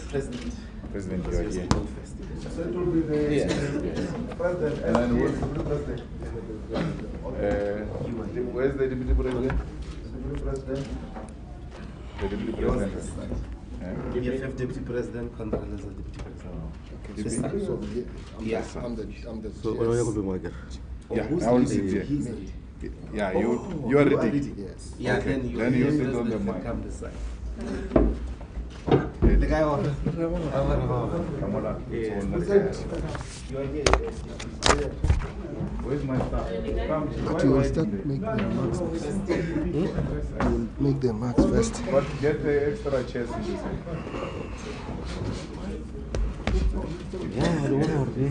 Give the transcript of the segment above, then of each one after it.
President. President, you are here. So it will be the president. And then what's the president? Where's the deputy president? Deputy president. The deputy president. EFF deputy president, Contralesa deputy president. I'm the So, yeah, I will sit here. Yeah, you are ready. yes. Yeah, Okay. then Then you the sit on the president mic. come this side. Okay. The guy on. Come on up. Yeah. So, You are here. where's my staff? Come. But you will start making the marks first. You will make the marks first. But get the extra chairs in this side. Yeah, don't worry.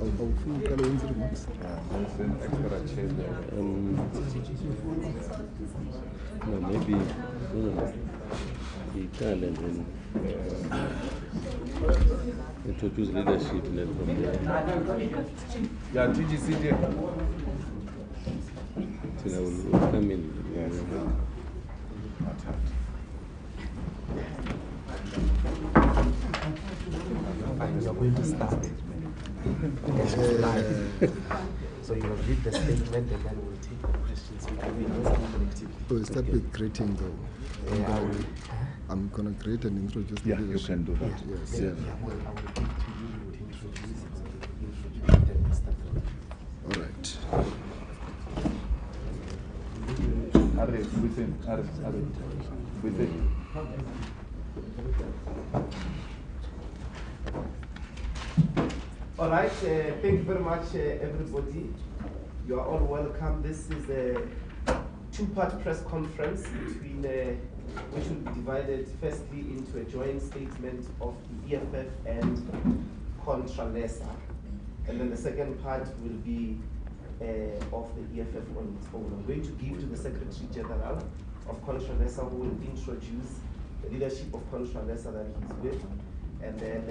I'll feel color into the marks. Yeah, there's an extra chair there. No, maybe he can and then introduce leadership and then from there. Yeah, TGC there. So I will come in. Yes. Not hard. You are going to start. So you will read the statement and then we'll take the questions. We'll start with greeting though. I'm gonna greet and introduce the Yeah, you leadership. can do that. Yes. Yeah. I will give to you, you would introduce it. Then we'll start. All right. Arif, within. Within. All right, thank you very much, everybody. You are all welcome. This is a two-part press conference between, which will be divided firstly into a joint statement of the EFF and Contralesa. And then the second part will be of the EFF on its own. I'm going to give to the Secretary General of Contralesa, who will introduce the leadership of Contralesa that he's with. And then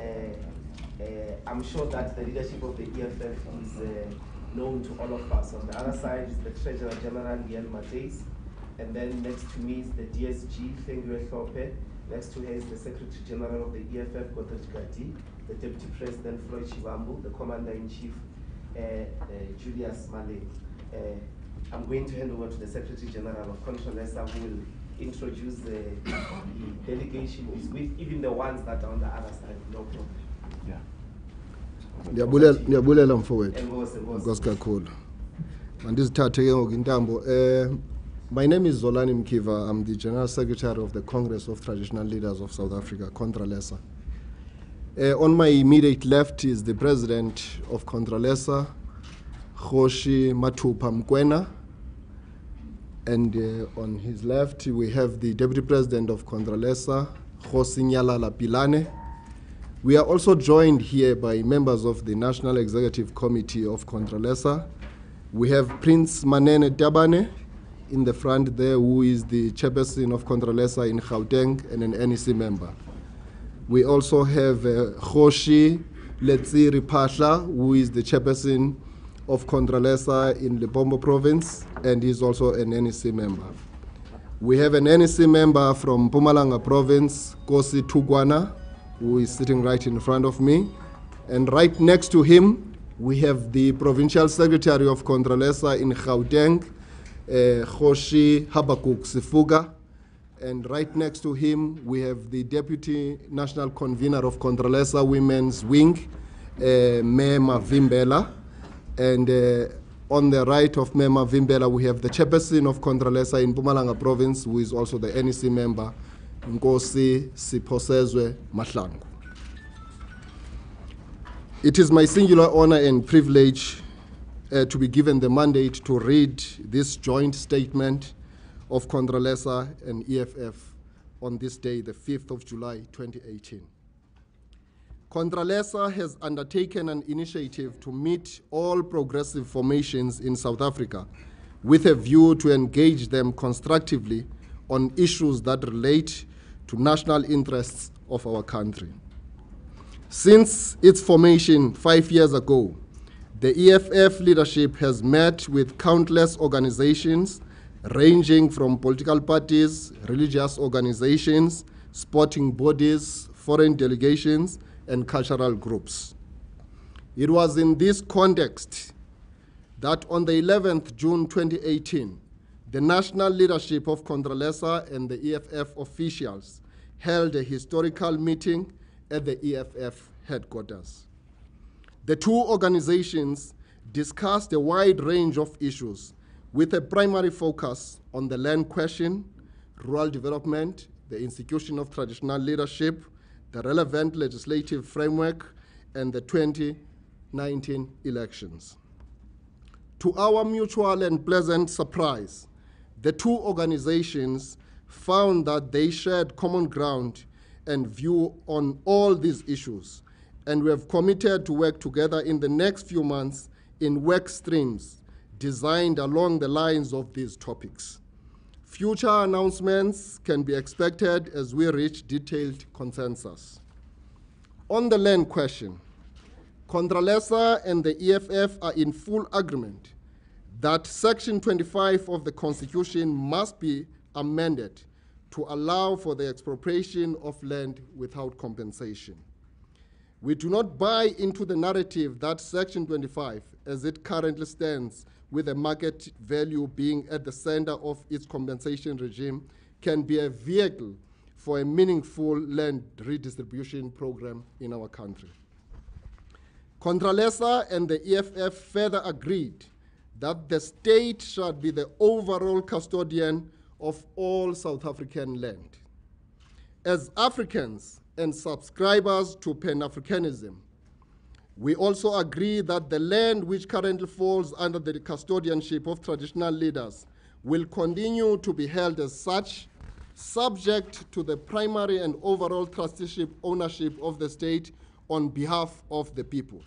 I'm sure that the leadership of the EFF is known to all of us. On the other side is the Treasurer General, Liel Mateis. And then next to me is the DSG, Fengwe Thope. Next to her is the Secretary General of the EFF, Godrej Gadi, the Deputy President, Floyd Shivambu, the Commander-in-Chief, Julius Male. I'm going to hand over to the Secretary General of Contralesa, who will introduce the delegation who is with, even the ones that are on the other side. No problem. Yeah. Ndiyabulela mfowethu. Enkosi. Nkosi kakhulu. Mandizithathe ke ngoku intambo. My name is Zolani Mkiva. I'm the General Secretary of the Congress of Traditional Leaders of South Africa, Contralesa. On my immediate left is the President of Contralesa, Kgoshi Mathupa Mkwena. And on his left, we have the Deputy President of Contralesa, Kgosi Nyalala Pilane. We are also joined here by members of the National Executive Committee of Contralesa. We have Prince Manene Tabane in the front there, who is the chairperson of Contralesa in Gauteng and an NEC member. We also have Kgoshi Letsiri Phahla, who is the chairperson of Contralesa in Limpopo province, and is also an NEC member. We have an NEC member from Mpumalanga province, Kosi Tugwana, who is sitting right in front of me. And right next to him, we have the Provincial Secretary of Contralesa in Gauteng, Kgoshi Habakuk Sifuga. And right next to him, we have the Deputy National Convener of Contralesa Women's Wing, Mema Vimbela. And on the right of Mema Vimbela, we have the chairperson of Contralesa in Mpumalanga province, who is also the NEC member, Nkosi Siphosezwe Mahlangu. It is my singular honor and privilege to be given the mandate to read this joint statement of Contralesa and EFF on this day, the 5th of July, 2018. Contralesa has undertaken an initiative to meet all progressive formations in South Africa with a view to engage them constructively on issues that relate to national interests of our country. Since its formation 5 years ago, The EFF leadership has met with countless organizations ranging from political parties, religious organizations, sporting bodies, foreign delegations, and cultural groups. It was in this context that on the 11th June 2018, the national leadership of Contralesa and the EFF officials held a historical meeting at the EFF headquarters. The two organizations discussed a wide range of issues with a primary focus on the land question, rural development, the institution of traditional leadership, the relevant legislative framework, and the 2019 elections. To our mutual and pleasant surprise, the two organizations found that they shared common ground and view on all these issues, and we have committed to work together in the next few months in work streams designed along the lines of these topics. Future announcements can be expected as we reach detailed consensus. On the land question, Contralesa and the EFF are in full agreement that Section 25 of the Constitution must be amended to allow for the expropriation of land without compensation. We do not buy into the narrative that Section 25, as it currently stands, with the market value being at the center of its compensation regime, can be a vehicle for a meaningful land redistribution program in our country. Contralesa and the EFF further agreed that the state should be the overall custodian of all South African land. As Africans and subscribers to Pan-Africanism, we also agree that the land which currently falls under the custodianship of traditional leaders will continue to be held as such, subject to the primary and overall trusteeship ownership of the state on behalf of the people.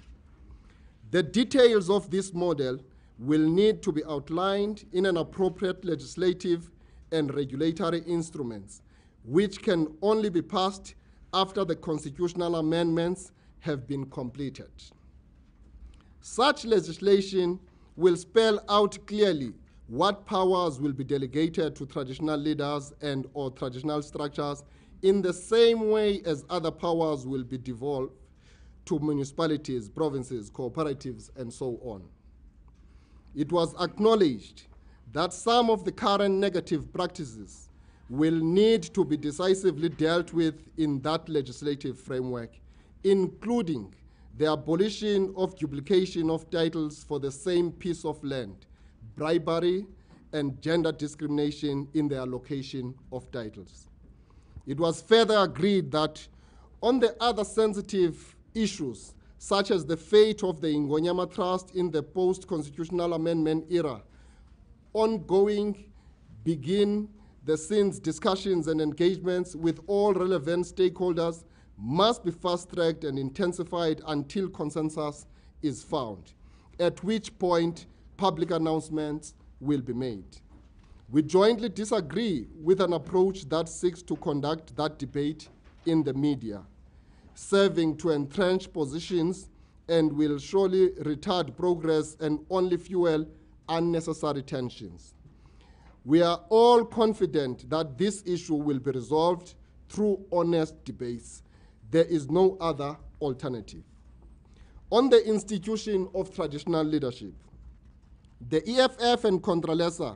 The details of this model will need to be outlined in an appropriate legislative and regulatory instruments, which can only be passed after the constitutional amendments have been completed. Such legislation will spell out clearly what powers will be delegated to traditional leaders and or traditional structures in the same way as other powers will be devolved to municipalities, provinces, cooperatives, and so on. It was acknowledged that some of the current negative practices will need to be decisively dealt with in that legislative framework, including the abolition of duplication of titles for the same piece of land, bribery, and gender discrimination in the allocation of titles. It was further agreed that on the other sensitive issues, such as the fate of the Ingonyama Trust in the post-constitutional amendment era, ongoing begin the scenes discussions and engagements with all relevant stakeholders must be fast-tracked and intensified until consensus is found, at which point public announcements will be made. We jointly disagree with an approach that seeks to conduct that debate in the media, serving to entrench positions and will surely retard progress and only fuel unnecessary tensions. We are all confident that this issue will be resolved through honest debates. There is no other alternative. On the institution of traditional leadership, the EFF and Contralesa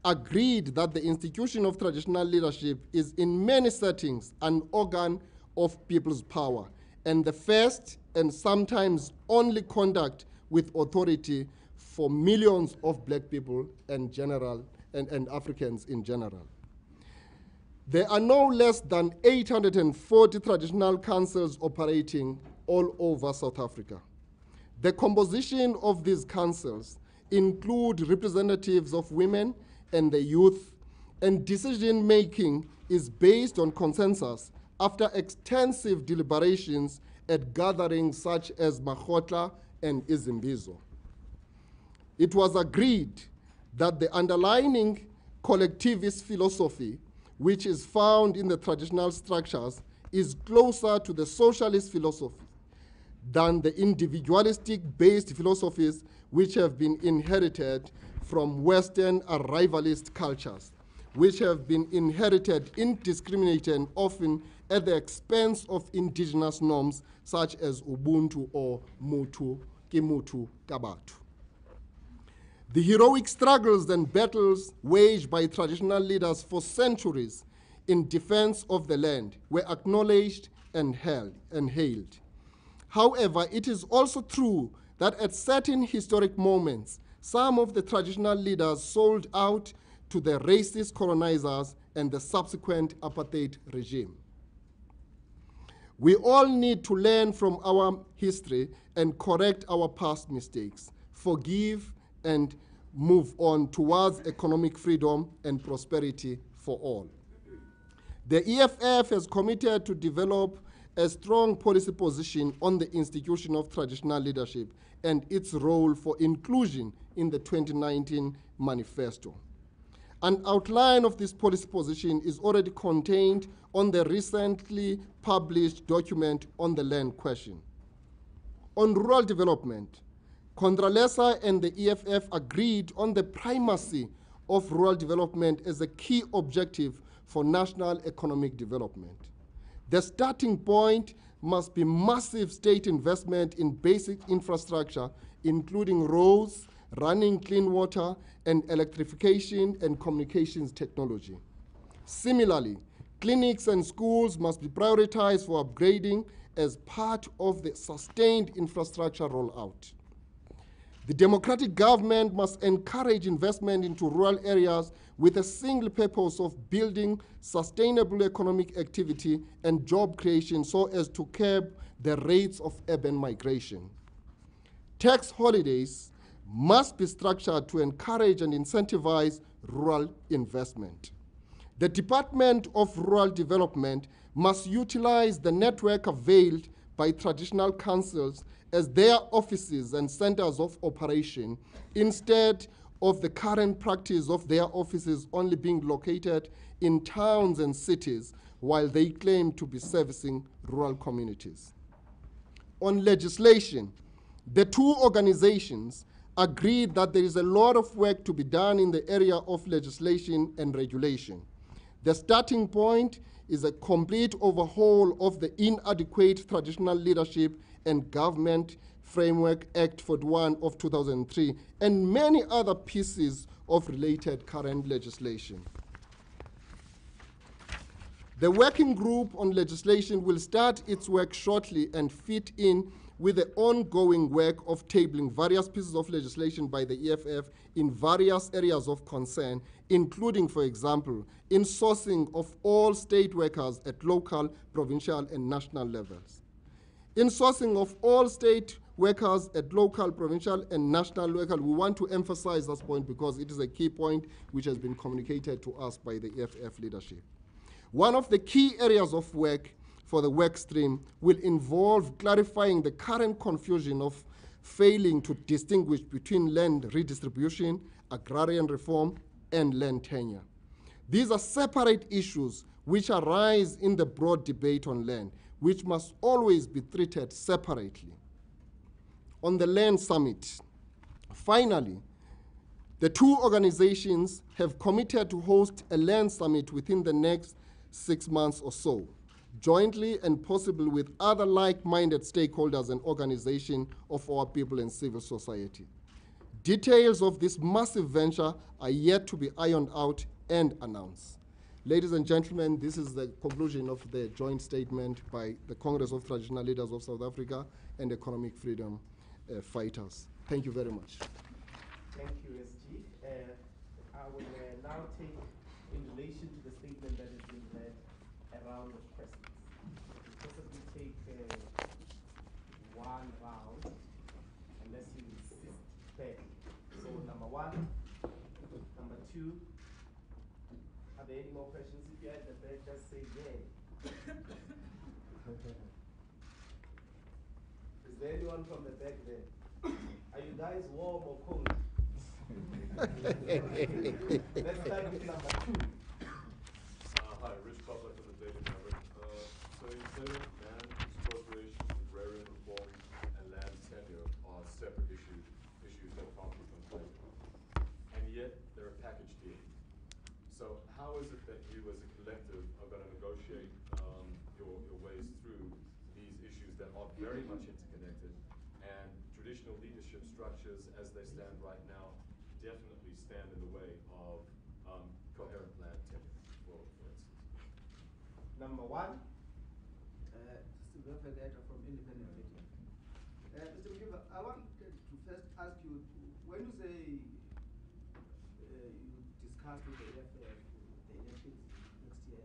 agreed that the institution of traditional leadership is in many settings an organ of people's power and the first and sometimes only contact with authority for millions of black people and Africans in general. There are no less than 840 traditional councils operating all over South Africa. The composition of these councils include representatives of women and the youth, and decision-making is based on consensus after extensive deliberations at gatherings such as Makhotla and Izimbizo. It was agreed that the underlying collectivist philosophy, which is found in the traditional structures, is closer to the socialist philosophy than the individualistic-based philosophies which have been inherited from Western arrivalist cultures, which have been inherited indiscriminately and often at the expense of indigenous norms such as Ubuntu or Mutu, Kimutu, Kabatu. The heroic struggles and battles waged by traditional leaders for centuries in defense of the land were acknowledged and hailed. However, it is also true that at certain historic moments, some of the traditional leaders sold out to the racist colonizers and the subsequent apartheid regime. We all need to learn from our history and correct our past mistakes, forgive and move on towards economic freedom and prosperity for all. The EFF has committed to develop a strong policy position on the institution of traditional leadership and its role for inclusion in the 2019 manifesto. An outline of this policy position is already contained on the recently published document on the land question. On rural development, Contralesa and the EFF agreed on the primacy of rural development as a key objective for national economic development. The starting point must be massive state investment in basic infrastructure, including roads, running clean water, and electrification and communications technology. Similarly, clinics and schools must be prioritized for upgrading as part of the sustained infrastructure rollout. The democratic government must encourage investment into rural areas with a single purpose of building sustainable economic activity and job creation so as to curb the rates of urban migration. Tax holidays must be structured to encourage and incentivize rural investment. The Department of Rural Development must utilize the network availed by traditional councils as their offices and centers of operation instead of the current practice of their offices only being located in towns and cities while they claim to be servicing rural communities. On legislation, the two organizations agreed that there is a lot of work to be done in the area of legislation and regulation. The starting point is a complete overhaul of the inadequate Traditional Leadership and Government Framework Act 41 of 2003 and many other pieces of related current legislation. The working group on legislation will start its work shortly and fit in with the ongoing work of tabling various pieces of legislation by the EFF in various areas of concern, including, for example, insourcing of all state workers at local, provincial, and national levels. Insourcing of all state workers at local, provincial, and national level, we want to emphasize this point because it is a key point which has been communicated to us by the EFF leadership. One of the key areas of work for the work stream will involve clarifying the current confusion of failing to distinguish between land redistribution, agrarian reform, and land tenure. These are separate issues which arise in the broad debate on land, which must always be treated separately. On the land summit, finally, the two organizations have committed to host a land summit within the next 6 months or so, jointly and possibly with other like-minded stakeholders and organizations of our people and civil society. Details of this massive venture are yet to be ironed out and announced. Ladies and gentlemen, this is the conclusion of the joint statement by the Congress of Traditional Leaders of South Africa and Economic Freedom Fighters. Thank you very much. Thank you, SG. I will now take, in relation to the statement that has been read, a round of questions. Possibly take one round, unless you insist fairly. So number one, number two. Are there any more questions? If you're at the back, just say yay. Is there anyone from the back there? Are you guys warm or cold? Let's start with number two. Hi, Rich Butler from the Daily Maverick. So you say land expropriation, agrarian reform, how is it that you as a collective are going to negotiate your ways through these issues that are very much interconnected, and traditional leadership structures as they stand right now definitely stand in the way of coherent land tenure, for instance? Number one. Mr. Data from Independent Media. Mr. Mkiva, I wanted to first ask you, when you say you discussed with the EFF the elections next year,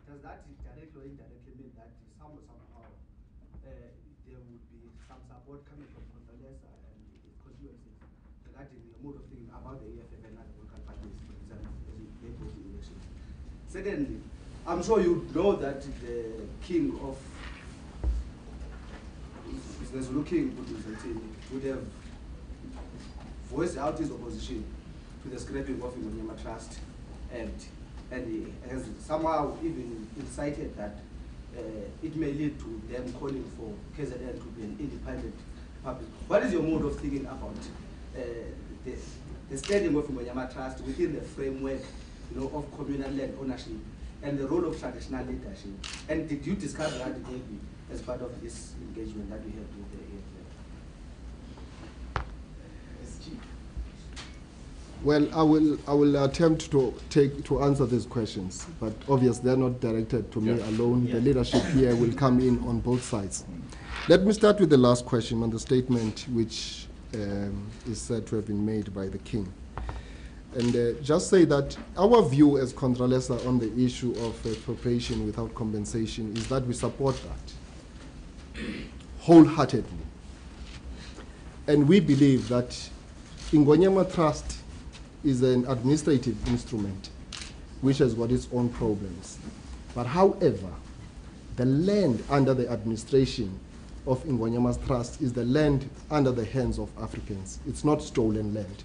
does that directly or indirectly mean that somehow there would be some support coming from Contralesa and its constituencies regarding the mode of thinking about the EFF and other political parties, for example, as they go to the elections? Secondly, I'm sure you know that the king of the Zulu king would have voiced out his opposition to the scrapping of the Ingonyama Trust, and he has somehow even incited that it may lead to them calling for KZN to be an independent public. What is your mode of thinking about the standing of the Ingonyama Trust within the framework, of communal land ownership and the role of traditional leadership? And did you discuss that maybe as part of this engagement that we have with the EFF? Well, I will attempt to answer these questions, but obviously they're not directed to me alone. The leadership here will come in on both sides. Let me start with the last question on the statement which is said to have been made by the king. And just say that our view as Contralesa on the issue of expropriation without compensation is that we support that wholeheartedly. And we believe that Ingonyama Trust is an administrative instrument which has got its own problems. But however, the land under the administration of Ingonyama's Trust is the land under the hands of Africans. It's not stolen land.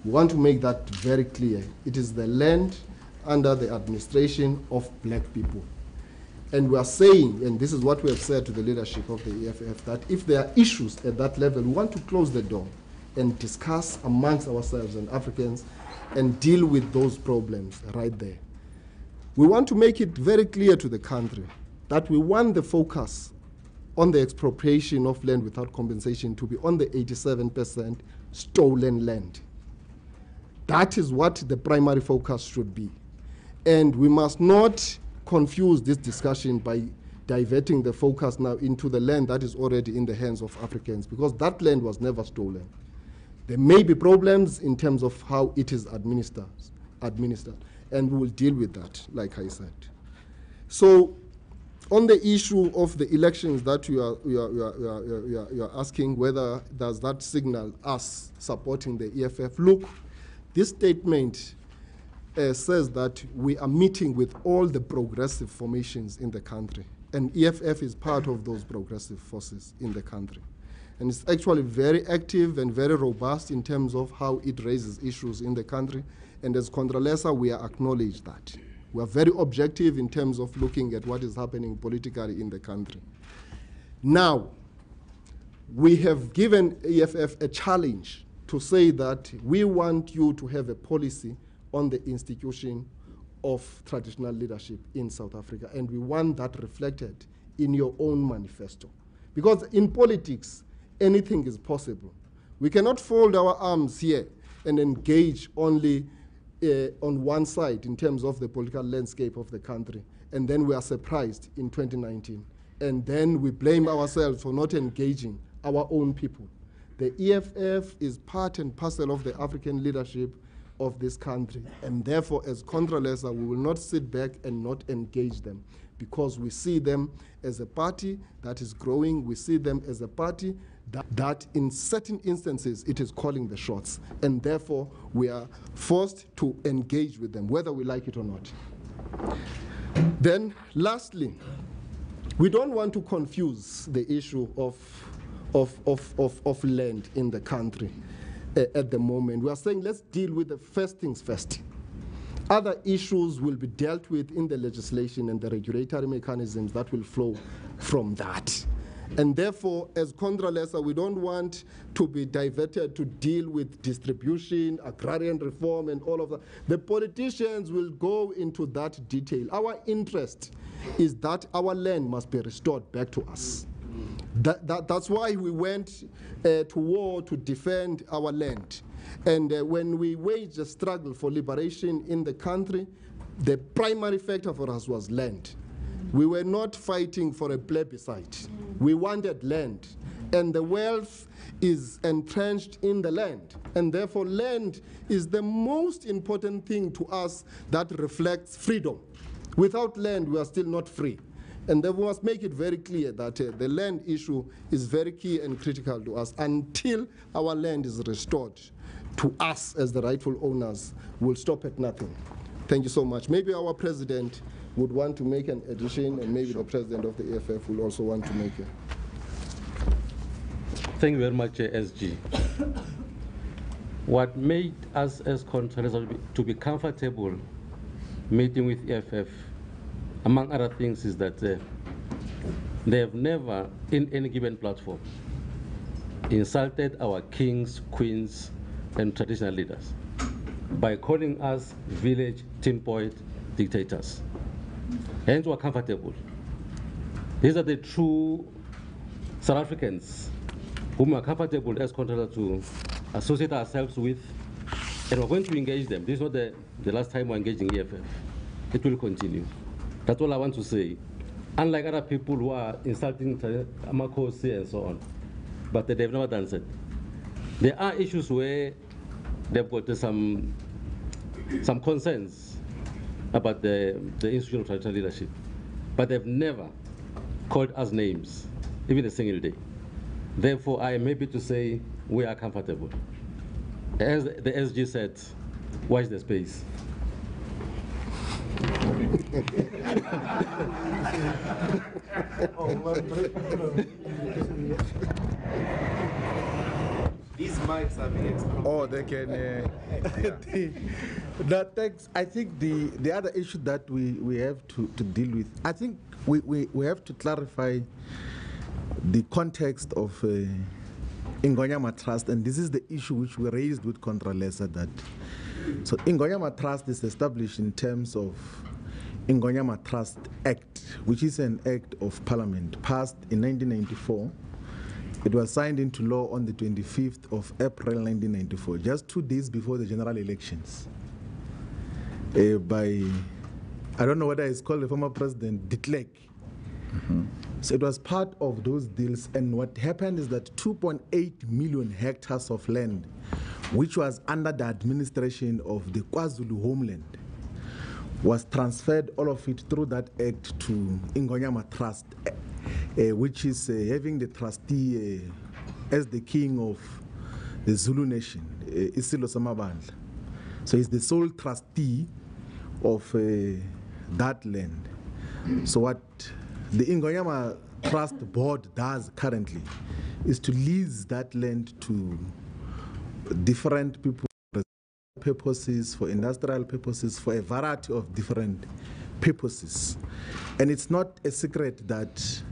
We want to make that very clear. It is the land under the administration of black people. And we are saying, and this is what we have said to the leadership of the EFF, that if there are issues at that level, we want to close the door and discuss amongst ourselves and Africans and deal with those problems right there. We want to make it very clear to the country that we want the focus on the expropriation of land without compensation to be on the 87% stolen land. That is what the primary focus should be. And we must not confuse this discussion by diverting the focus now into the land that is already in the hands of Africans, because that land was never stolen. There may be problems in terms of how it is administered, and we will deal with that, like I said. So, on the issue of the elections that you are asking, whether does that signal us supporting the EFF? Look, this statement says that we are meeting with all the progressive formations in the country, and EFF is part of those progressive forces in the country. And it's actually very active and very robust in terms of how it raises issues in the country. And as Contralesa, we acknowledge that. We are very objective in terms of looking at what is happening politically in the country. Now, we have given EFF a challenge to say that we want you to have a policy on the institution of traditional leadership in South Africa, and we want that reflected in your own manifesto. Because in politics, anything is possible. We cannot fold our arms here and engage only on one side in terms of the political landscape of the country, and then we are surprised in 2019. And then we blame ourselves for not engaging our own people. The EFF is part and parcel of the African leadership of this country, and therefore as Contralesa, we will not sit back and not engage them, because we see them as a party that is growing. We see them as a party that in certain instances it is calling the shots, and therefore we are forced to engage with them, whether we like it or not. Then lastly, we don't want to confuse the issue of land in the country at the moment. We are saying let's deal with the first things first. Other issues will be dealt with in the legislation and the regulatory mechanisms that will flow from that. And therefore, as Contralesa, we don't want to be diverted to deal with distribution, agrarian reform, and all of that. The politicians will go into that detail. Our interest is that our land must be restored back to us. That's why we went to war to defend our land. And when we waged a struggle for liberation in the country, the primary factor for us was land. We were not fighting for a plebiscite. We wanted land. And the wealth is entrenched in the land. And therefore, land is the most important thing to us that reflects freedom. Without land, we are still not free. And then we must make it very clear that the land issue is very key and critical to us. Until our land is restored to us as the rightful owners, we'll stop at nothing. Thank you so much. Maybe our president would want to make an addition, and maybe the president of the EFF will also want to make it. Thank you very much, SG. What made us as Contralesa to be comfortable meeting with EFF, among other things, is that they have never, in any given platform, insulted our kings, queens, and traditional leaders by calling us village tinpoint dictators. Hence, we're comfortable. These are the true South Africans whom we are comfortable as Contralesa to associate ourselves with, and we're going to engage them. This is not the last time we're engaging EFF. It will continue. That's all I want to say. Unlike other people who are insulting Amakosi and so on, but they've never done that. There are issues where they've got some concerns about the institution of traditional leadership, but they've never called us names, even a single day. Therefore, I am happy to say we are comfortable. As the SG said, watch the space. These mics are being expropriated. Oh, they can. Thanks. I think the other issue that we have to deal with, I think we have to clarify the context of Ingonyama Trust, and this is the issue which we raised with Contralesa. That so Ingonyama Trust is established in terms of Ingonyama Trust Act, which is an act of Parliament passed in 1994. It was signed into law on the 25th of April 1994, just 2 days before the general elections, by, I don't know whether it's called the former president, de Klerk. So it was part of those deals, and what happened is that 2.8 million hectares of land, which was under the administration of the KwaZulu homeland, was transferred, all of it, through that act to Ingonyama Trust, which is having the trustee as the king of the Zulu nation, Isilo Samabandla. So he's the sole trustee of that land. So what the Ingonyama Trust Board does currently is to lease that land to different people, purposes, for industrial purposes, for a variety of different purposes. And it's not a secret that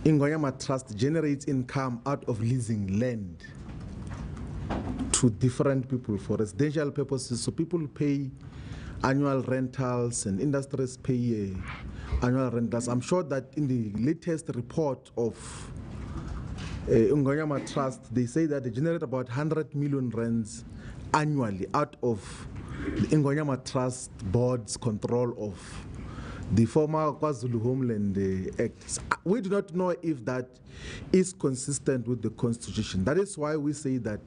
Ingonyama Trust generates income out of leasing land to different people for residential purposes. So people pay annual rentals and industries pay annual rentals. I'm sure that in the latest report of Ingonyama Trust, they say that they generate about 100 million rands annually out of the Ingonyama Trust Board's control of the former KwaZulu Homeland Act. We do not know if that is consistent with the Constitution. That is why we say that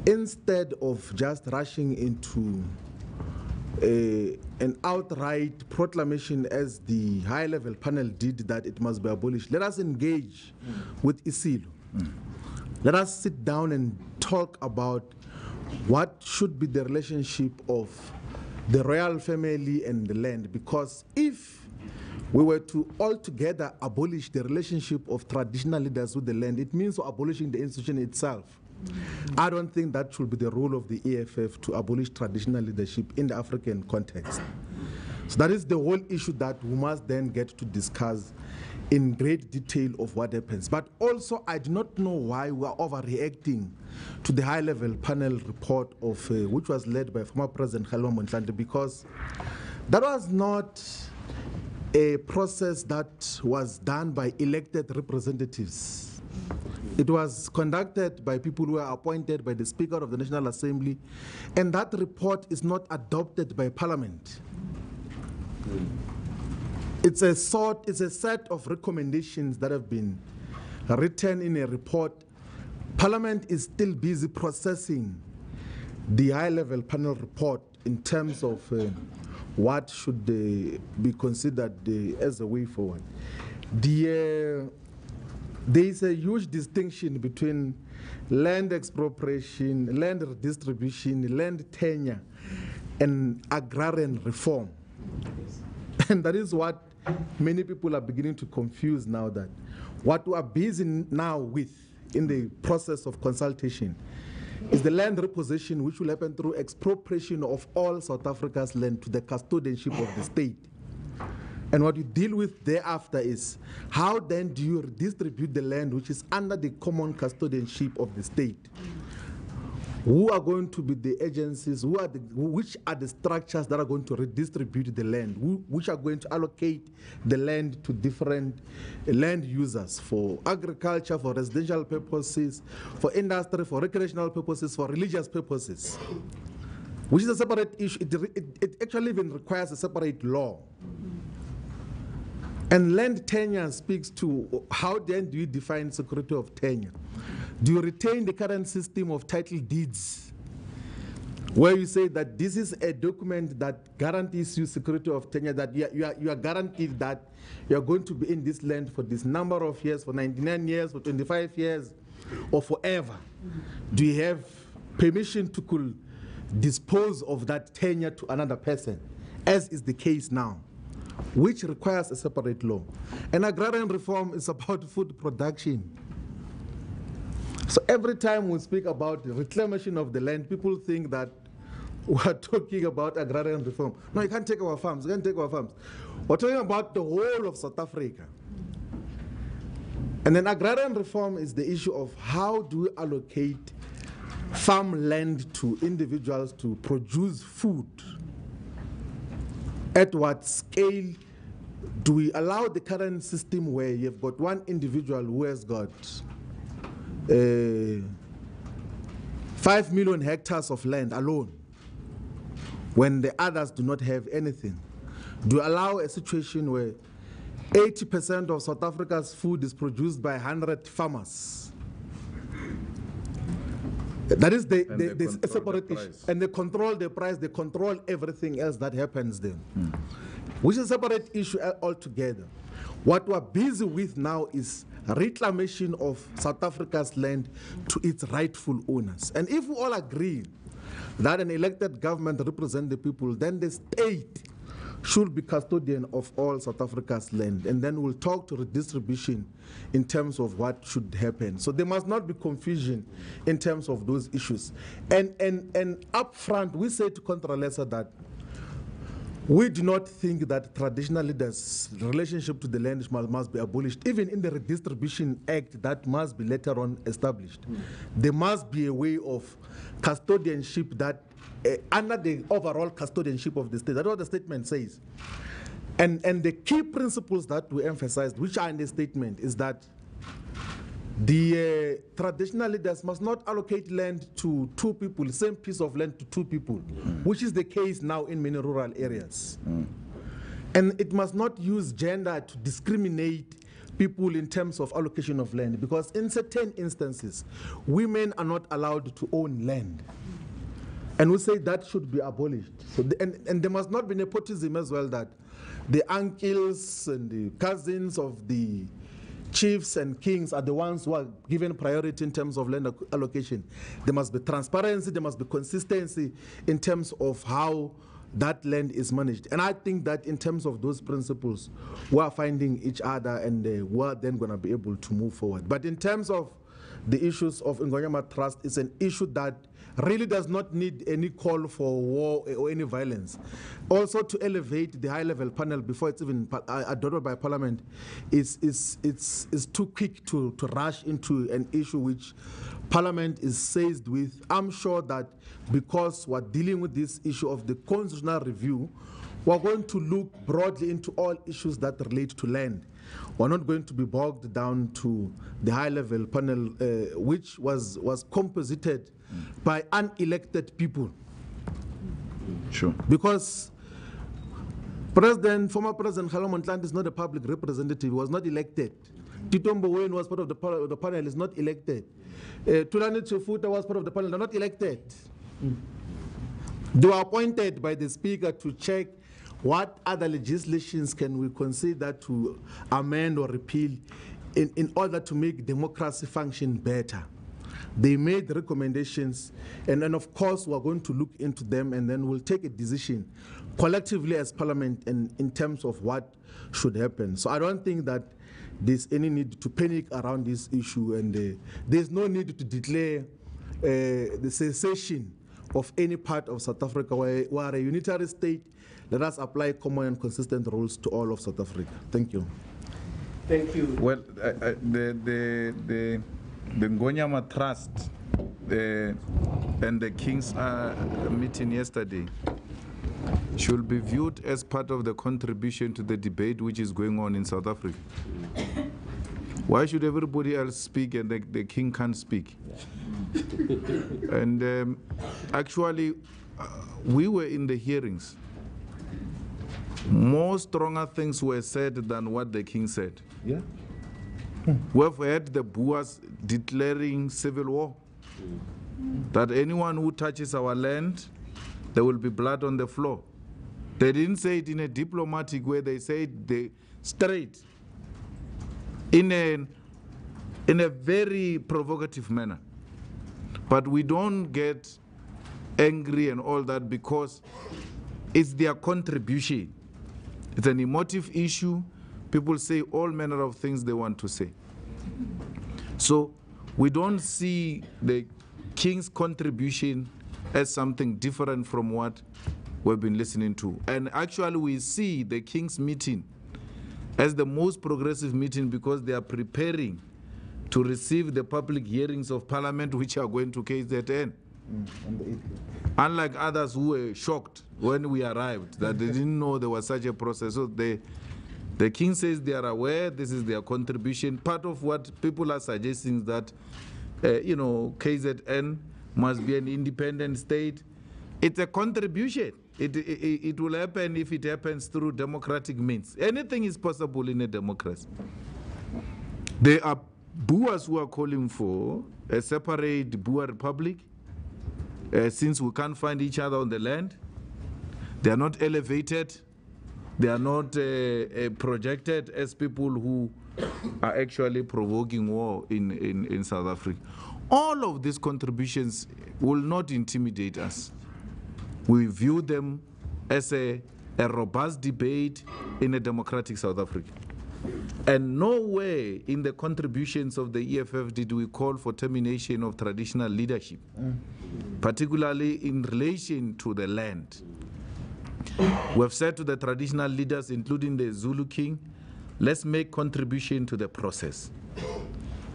instead of just rushing into an outright proclamation as the high-level panel did that it must be abolished, let us engage with Isilo. Let us sit down and talk about what should be the relationship of the royal family and the land, because if we were to altogether abolish the relationship of traditional leaders with the land, it means abolishing the institution itself. I don't think that should be the role of the EFF, to abolish traditional leadership in the African context. So that is the whole issue that we must then get to discuss in great detail of what happens. But also, I do not know why we are overreacting to the high-level panel report of which was led by former President Kgalema Motlanthe, because that was not a process that was done by elected representatives. It was conducted by people who were appointed by the Speaker of the National Assembly, and that report is not adopted by Parliament. It's a set of recommendations that have been written in a report. Parliament is still busy processing the high-level panel report in terms of what should be considered as a way forward. There is a huge distinction between land expropriation, land redistribution, land tenure, and agrarian reform. And that is what many people are beginning to confuse now, that what we are busy now with in the process of consultation is the land repossession, which will happen through expropriation of all South Africa's land to the custodianship of the state. And what you deal with thereafter is how then do you redistribute the land which is under the common custodianship of the state? Who are going to be the agencies? Which are the structures that are going to redistribute the land? Which are going to allocate the land to different land users for agriculture, for residential purposes, for industry, for recreational purposes, for religious purposes? Which is a separate issue. It actually even requires a separate law. And land tenure speaks to how then do you define security of tenure? Do you retain the current system of title deeds, where you say that this is a document that guarantees you security of tenure, that you are guaranteed that you are going to be in this land for this number of years, for 99 years, for 25 years, or forever? Do you have permission to dispose of that tenure to another person, as is the case now, which requires a separate law? And agrarian reform is about food production. So every time we speak about the reclamation of the land, people think that we're talking about agrarian reform. No, you can't take our farms. You can't take our farms. We're talking about the whole of South Africa. And then agrarian reform is the issue of how do we allocate farmland to individuals to produce food. At what scale do we allow the current system where you've got one individual who has got 5 million hectares of land alone, when the others do not have anything? Do you allow a situation where 80% of South Africa's food is produced by 100 farmers? That is the separate issue. And they control the price, they control everything else that happens there, which is a separate issue altogether. What we're busy with now is reclamation of South Africa's land to its rightful owners. And if we all agree that an elected government represents the people, then the state should be custodian of all South Africa's land. And then we'll talk to redistribution in terms of what should happen. So there must not be confusion in terms of those issues. And up front, we say to Contralesa that we do not think that traditional leaders' relationship to the land must be abolished. Even in the Redistribution Act that must be later on established, there must be a way of custodianship that under the overall custodianship of the state. That's what the statement says. And the key principles that we emphasized, which are in the statement, is that the traditional leaders must not allocate land to 2 people, the same piece of land to 2 people, which is the case now in many rural areas. And it must not use gender to discriminate people in terms of allocation of land, because in certain instances, women are not allowed to own land. And we say that should be abolished. So and there must not be nepotism as well, that the uncles and the cousins of the chiefs and kings are the ones who are given priority in terms of land allocation. There must be transparency, there must be consistency in terms of how that land is managed. And I think that in terms of those principles, we are finding each other, and we are then going to be able to move forward. But in terms of the issues of Ingonyama Trust is an issue that really does not need any call for war or any violence. Also, to elevate the high-level panel before it's even adopted by Parliament is too quick to rush into an issue which Parliament is seized with. I'm sure that because we're dealing with this issue of the constitutional review, we're going to look broadly into all issues that relate to land. We're not going to be bogged down to the high-level panel, which was composited by unelected people. Sure. Because former President Kgalema Motlanthe is not a public representative, he was not elected. Tito Mboweni was part of the panel, is not elected. Thulani Chifuta was part of the panel, they're not elected. They were appointed by the Speaker to check what other legislations can we consider to amend or repeal in order to make democracy function better. They made recommendations, and then of course we're going to look into them, and then we'll take a decision collectively as Parliament and in terms of what should happen. So I don't think that there's any need to panic around this issue, and there's no need to declare the cessation of any part of South Africa. We're a unitary state. Let us apply common and consistent rules to all of South Africa. Thank you. Thank you. Well, the Ingonyama Trust and the King's meeting yesterday should be viewed as part of the contribution to the debate which is going on in South Africa. Why should everybody else speak and the King can't speak? And actually, we were in the hearings. More stronger things were said than what the King said. Yeah. We've heard the Boers declaring civil war. That anyone who touches our land, there will be blood on the floor. They didn't say it in a diplomatic way, they said it straight, in a very provocative manner. But we don't get angry and all that because it's their contribution. It's an emotive issue. People say all manner of things they want to say. So we don't see the King's contribution as something different from what we've been listening to. And actually we see the King's meeting as the most progressive meeting because they are preparing to receive the public hearings of Parliament which are going to KZN. Unlike others who were shocked when we arrived that they didn't know there was such a process. So the King says they are aware, this is their contribution. Part of what people are suggesting is that, KZN must be an independent state. It's a contribution. It will happen if it happens through democratic means. Anything is possible in a democracy. There are Boers who are calling for a separate Boer republic since we can't find each other on the land. They are not elevated. They are not projected as people who are actually provoking war in South Africa. All of these contributions will not intimidate us. We view them as a robust debate in a democratic South Africa. And nowhere in the contributions of the EFF did we call for termination of traditional leadership, particularly in relation to the land. We have said to the traditional leaders, including the Zulu King, let's make contribution to the process.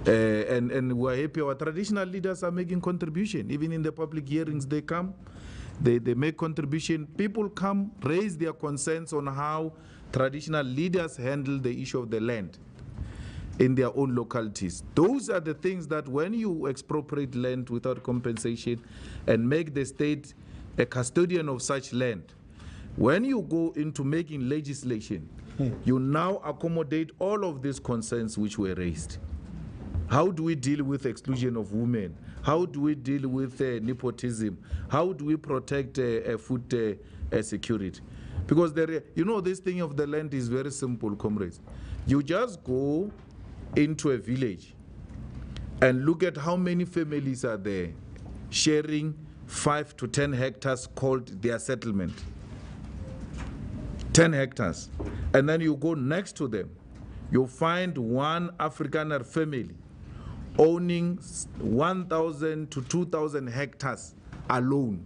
And we're happy our traditional leaders are making contribution. Even in the public hearings they come, they make contribution. People come, raise their concerns on how traditional leaders handle the issue of the land in their own localities. Those are the things that when you expropriate land without compensation and make the state a custodian of such land, when you go into making legislation, you now accommodate all of these concerns which were raised. How do we deal with exclusion of women? How do we deal with nepotism? How do we protect food security? Because this thing of the land is very simple, comrades. You just go into a village and look at how many families are there sharing 5 to 10 hectares called their settlement. 10 hectares. And then you go next to them, you find one Afrikaner family owning 1,000 to 2,000 hectares alone.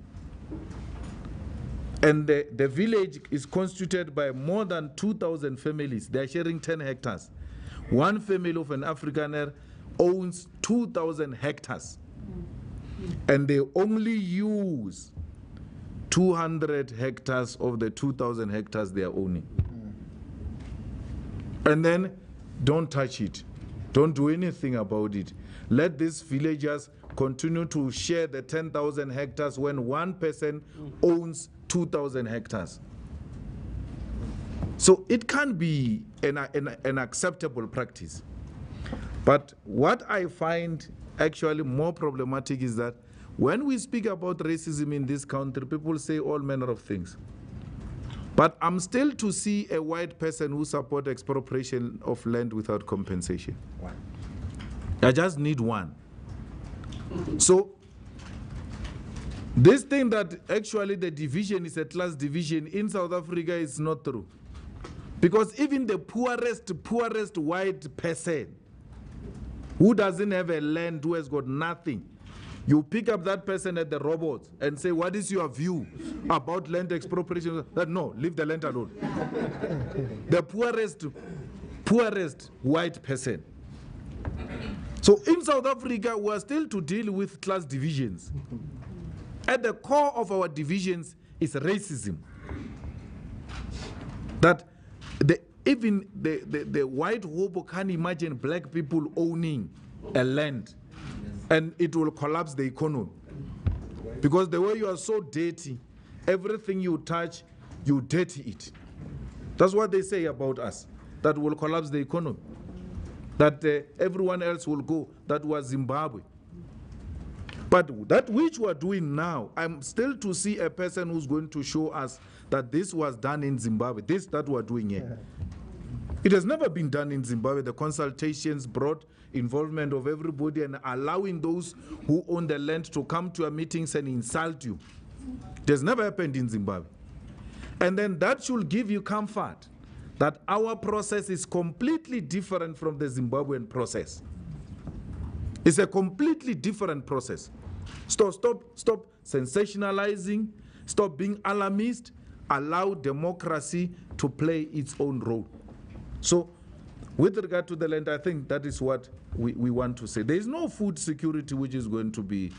And the village is constituted by more than 2,000 families. They are sharing 10 hectares. One family of an Afrikaner owns 2,000 hectares. And they only use 200 hectares of the 2,000 hectares they are owning. And then don't touch it. Don't do anything about it. Let these villagers continue to share the 10,000 hectares when one person owns 2,000 hectares. So it can be an acceptable practice. But what I find actually more problematic is that when we speak about racism in this country, people say all manner of things. But I'm still to see a white person who supports expropriation of land without compensation. I just need one. So this thing that actually the division is a class division in South Africa is not true. Because even the poorest white person who doesn't have a land, who has got nothing, you pick up that person at the robots and say, what is your view about land expropriation? No, leave the land alone. The poorest white person. So in South Africa, we are still to deal with class divisions. At the core of our divisions is racism. That even the white hobo can't imagine black people owning a land, and it will collapse the economy. Because the way you are so dirty, everything you touch, you dirty it. That's what they say about us, that will collapse the economy. That everyone else will go. That was Zimbabwe. But that which we are doing now, I'm still to see a person who's going to show us that this was done in Zimbabwe, that we're doing here. It has never been done in Zimbabwe. The consultations brought involvement of everybody and allowing those who own the land to come to our meetings and insult you. It has never happened in Zimbabwe. And then that should give you comfort that our process is completely different from the Zimbabwean process. It's a completely different process. Stop sensationalizing, stop being alarmist, allow democracy to play its own role. So with regard to the land, I think that is what we want to say. There is no food security which is going to be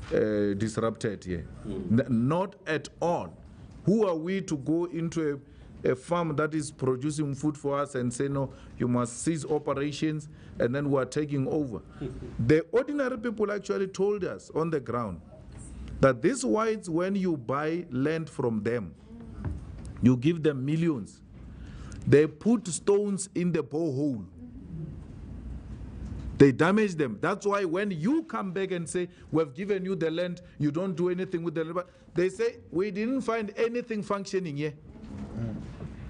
disrupted here. Not at all. Who are we to go into a farm that is producing food for us and say, no, you must cease operations, and then we are taking over? The ordinary people actually told us on the ground that these whites, when you buy land from them, you give them millions. They put stones in the borehole. They damage them. That's why when you come back and say, we've given you the land, you don't do anything with the land, they say, we didn't find anything functioning here.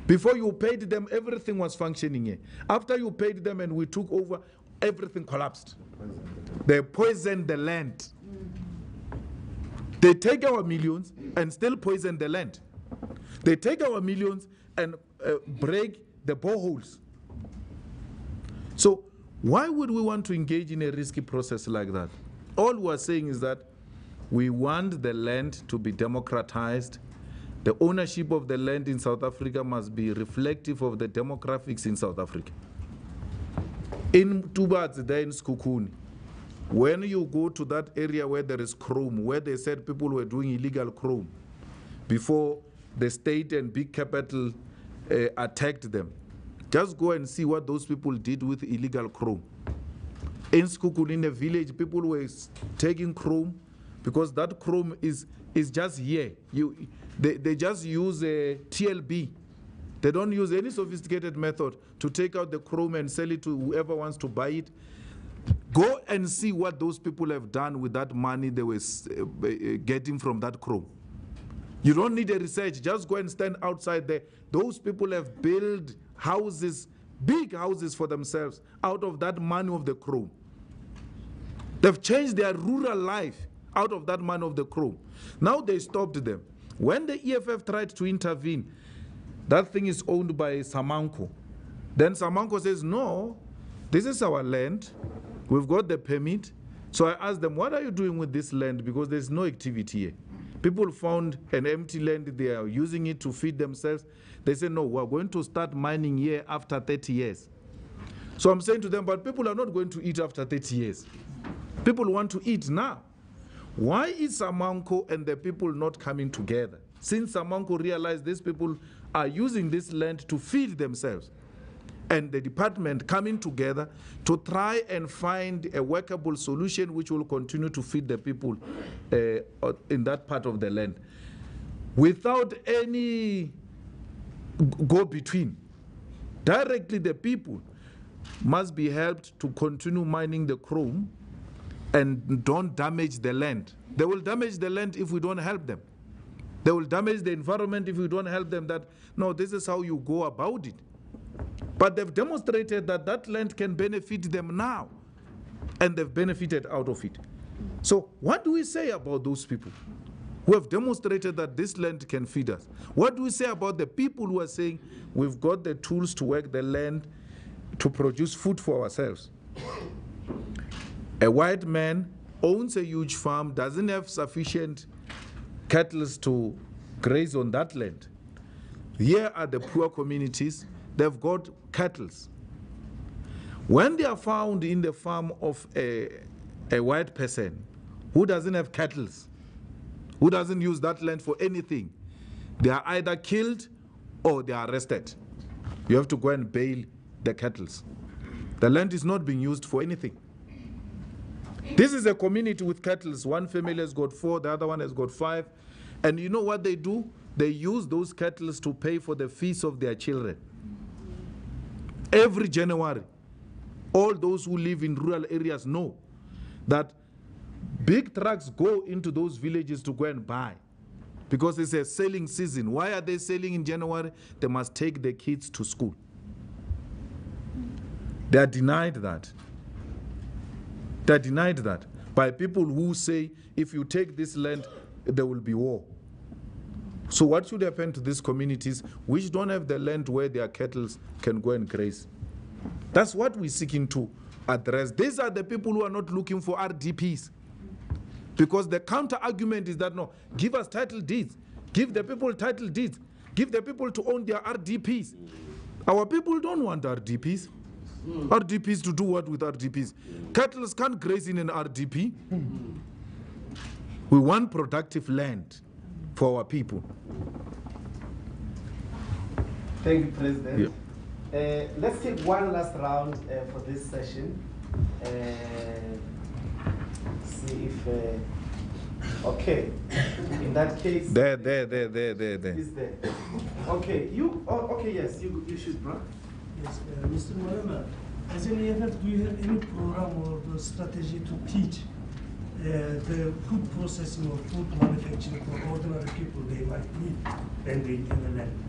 Before you paid them, everything was functioning here. After you paid them and we took over, everything collapsed. They poisoned the land. They take our millions and still poison the land. They take our millions and break the boreholes. So why would we want to engage in a risky process like that? All we are saying is that we want the land to be democratized. The ownership of the land in South Africa must be reflective of the demographics in South Africa. In Tubats, there in Skukuni, when you go to that area where there is chrome, where they said people were doing illegal chrome, before the state and big capital attacked them, just go and see what those people did with illegal chrome. In Skukuni, in the village, people were taking chrome because that chrome is just here. They just use a TLB. They don't use any sophisticated method to take out the chrome and sell it to whoever wants to buy it. Go and see what those people have done with that money they were getting from that chrome. You don't need a research. Just go and stand outside there. Those people have built houses, big houses for themselves out of that money of the chrome. They've changed their rural life out of that money of the chrome. Now they stopped them. When the EFF tried to intervene, that thing is owned by Samanco. Then Samanco says, no, this is our land. We've got the permit. So I asked them, what are you doing with this land? Because there's no activity here. People found an empty land, they are using it to feed themselves. They said, no, we're going to start mining here after 30 years. So I'm saying to them, but people are not going to eat after 30 years. People want to eat now. Why is Samanco and the people not coming together? Since Samanco realized these people are using this land to feed themselves, and the department coming together to try and find a workable solution which will continue to feed the people in that part of the land without any go-between. Directly the people must be helped to continue mining the chrome and don't damage the land. They will damage the land if we don't help them. They will damage the environment if we don't help them that, no, this is how you go about it. But they've demonstrated that that land can benefit them now, and they've benefited out of it. So what do we say about those people who have demonstrated that this land can feed us? What do we say about the people who are saying we've got the tools to work the land to produce food for ourselves? A white man owns a huge farm, doesn't have sufficient cattle to graze on that land. Here are the poor communities. They've got cattle. When they are found in the farm of a white person who doesn't have cattle, who doesn't use that land for anything, they are either killed or they are arrested. You have to go and bail the cattle. The land is not being used for anything. This is a community with cattle. One family has got 4, the other one has got 5. And you know what they do? They use those cattle to pay for the fees of their children. Every January, all those who live in rural areas know that big trucks go into those villages to go and buy because it's a selling season. Why are they selling in January? They must take their kids to school. They are denied that. They are denied that by people who say, if you take this land, there will be war. So what should happen to these communities which don't have the land where their cattle can go and graze? That's what we're seeking to address. These are the people who are not looking for RDPs. Because the counter argument is that, no, give us title deeds. Give the people title deeds. Give the people to own their RDPs. Our people don't want RDPs. RDPs to do what with RDPs? Cattle can't graze in an RDP. We want productive land for our people. Thank you, President. Yeah. Let's take one last round for this session. See if, okay, in that case. There. Is there? Okay, okay, yes, you should, bro. Yes, Mr. Malema, as an EFF, do you have any program or the strategy to teach the food processing or food manufacturing for ordinary people they might need when they enter the land?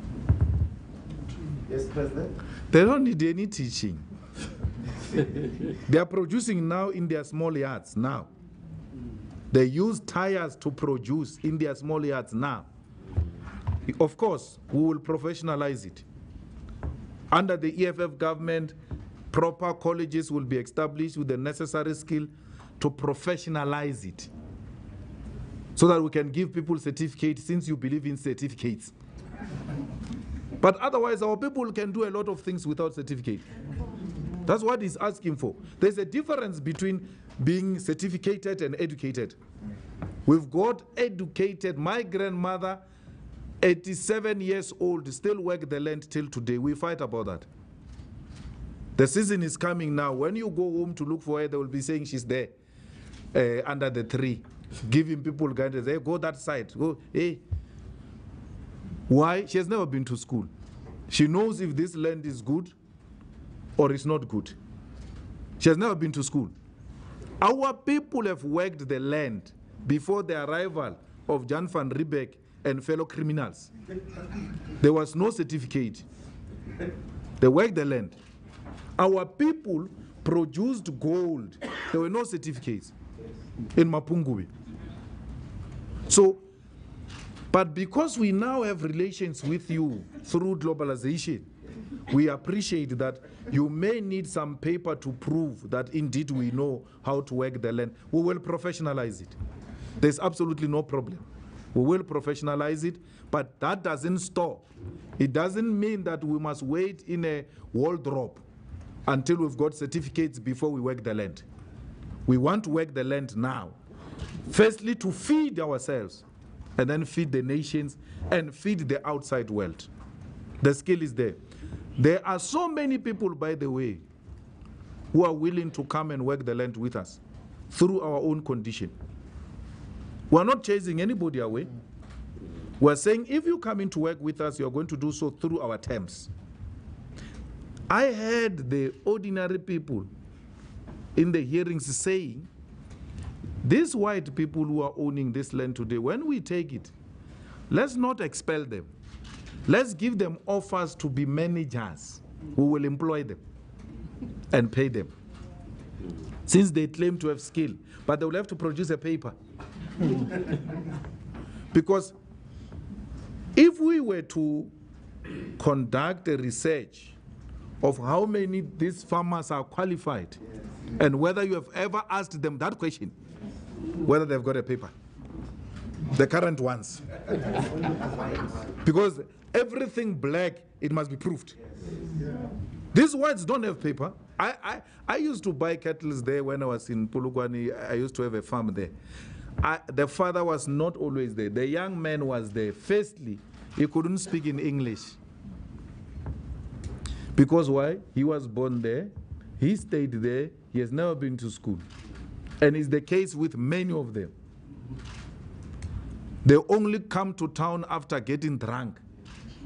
Yes, President. They don't need any teaching. They are producing now in their small yards now. They use tires to produce in their small yards now. Of course, we will professionalize it. Under the EFF government, proper colleges will be established with the necessary skill to professionalize it, so that we can give people certificates, since you believe in certificates. But otherwise, our people can do a lot of things without certificate. That's what he's asking for. There's a difference between being certificated and educated. We've got educated. My grandmother, 87 years old, still work the land till today. We fight about that. The season is coming now. When you go home to look for her, they will be saying she's there under the tree, giving people guidance. Hey, go that side. Go. Hey. Why? She has never been to school. She knows if this land is good or it's not good. She has never been to school. Our people have worked the land before the arrival of Jan van Riebeck and fellow criminals. There was no certificate. They worked the land. Our people produced gold. There were no certificates in Mapungubi. So, but because we now have relations with you through globalization, we appreciate that you may need some paper to prove that indeed we know how to work the land. We will professionalize it. There's absolutely no problem. We will professionalize it, but that doesn't stop. It doesn't mean that we must wait in a wardrobe until we've got certificates before we work the land. We want to work the land now. Firstly, to feed ourselves, and then feed the nations and feed the outside world. The skill is there. There are so many people, by the way, who are willing to come and work the land with us through our own condition. We're not chasing anybody away. We're saying if you come in to work with us, you're going to do so through our terms. I heard the ordinary people in the hearings saying, these white people who are owning this land today, when we take it, let's not expel them. Let's give them offers to be managers who will employ them and pay them. Since they claim to have skill, but they will have to produce a paper. Because if we were to conduct a research of how many these farmers are qualified, and whether you have ever asked them that question, whether they've got a paper, the current ones. Because everything black, it must be proved. These whites don't have paper. I used to buy cattle there when I was in Polokwane. I used to have a farm there. The father was not always there. The young man was there. Firstly, he couldn't speak in English. Because why? He was born there. He stayed there. He has never been to school. And it's the case with many of them. They only come to town after getting drunk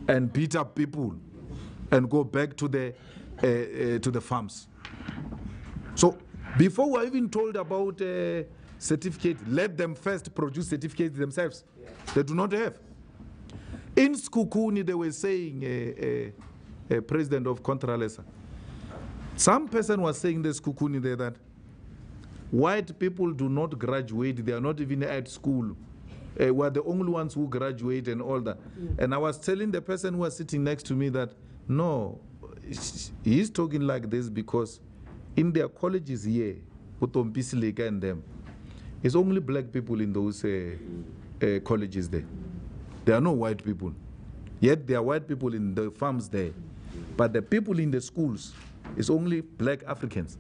and beat up people and go back to the farms. So before we're even told about certificate, let them first produce certificates themselves. They do not have. In Skukuni, they were saying, president of Contralesa, some person was saying this Skukuni there that white people do not graduate, they are not even at school. We're the only ones who graduate and all that. And I was telling the person who was sitting next to me that, no, he's talking like this because in their colleges here, Utompisileka and them, it's only black people in those colleges there. There are no white people. Yet there are white people in the farms there. But the people in the schools, it's only black Africans.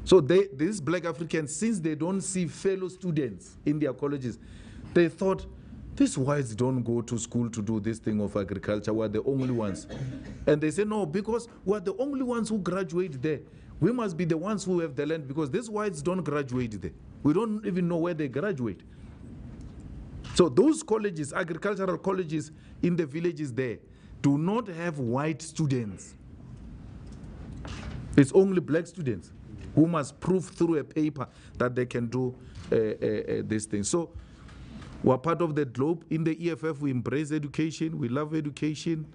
So these black Africans, since they don't see fellow students in their colleges, they thought, these whites don't go to school to do this thing of agriculture, we're the only ones. And they say, no, because we're the only ones who graduate there. We must be the ones who have the land because these whites don't graduate there. We don't even know where they graduate. So those colleges, agricultural colleges in the villages there, do not have white students. It's only black students who must prove through a paper that they can do this thing. So we're part of the globe. In the EFF, we embrace education. We love education.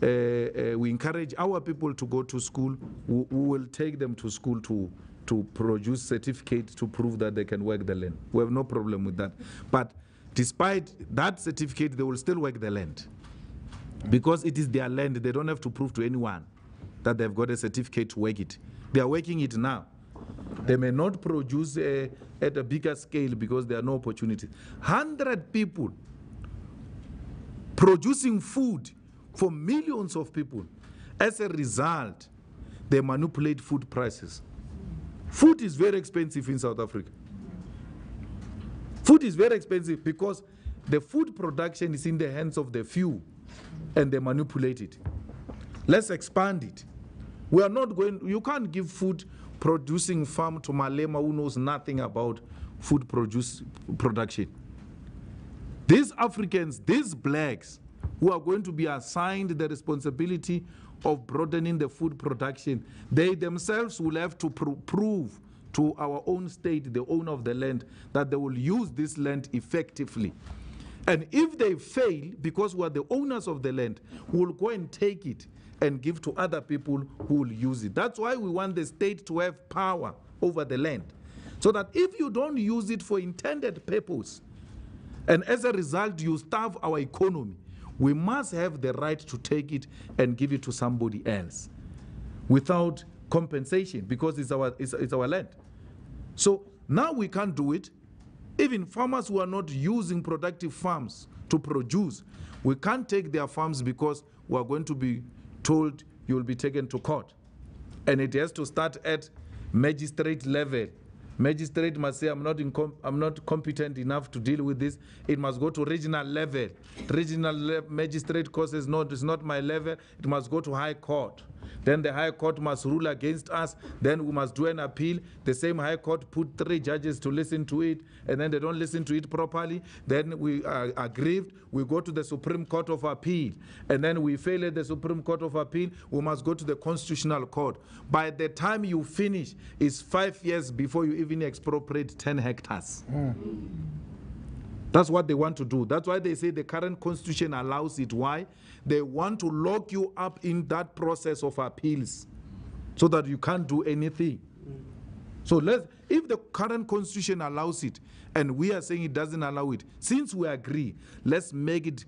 We encourage our people to go to school. We will take them to school to produce certificates to prove that they can work the land. We have no problem with that. But despite that certificate, they will still work the land. Because it is their land, they don't have to prove to anyone that they've got a certificate to work it. They are working it now. They may not produce at a bigger scale because there are no opportunities. 100 people producing food for millions of people. As a result, they manipulate food prices. Food is very expensive in South Africa. Food is very expensive because the food production is in the hands of the few and they manipulate it. Let's expand it. We are not going, you can't give food producing farm to Malema who knows nothing about food production. These Africans, these blacks, who are going to be assigned the responsibility of broadening the food production, they themselves will have to prove to our own state, the owner of the land, that they will use this land effectively. And if they fail, because we are the owners of the land, we will go and take it and give to other people who will use it. That's why we want the state to have power over the land. So that if you don't use it for intended purpose, and as a result you starve our economy, we must have the right to take it and give it to somebody else without compensation, because it's our land. So now we can't do it. Even farmers who are not using productive farms to produce, we can't take their farms because we are going to be told you will be taken to court. And it has to start at magistrate level. Magistrate must say, I'm not competent enough to deal with this. It must go to regional level. Regional magistrate court says, no, it's not my level. It must go to high court. Then the high court must rule against us. Then we must do an appeal. The same high court put 3 judges to listen to it, and then they don't listen to it properly. Then we are aggrieved. We go to the Supreme Court of Appeal, and then we fail at the Supreme Court of Appeal. We must go to the Constitutional Court. By the time you finish, it's 5 years before you even expropriate 10 hectares. That's what they want to do. That's why they say the current constitution allows it. Why? They want to lock you up in that process of appeals so that you can't do anything. So if the current constitution allows it and we are saying it doesn't allow it, since we agree, let's make it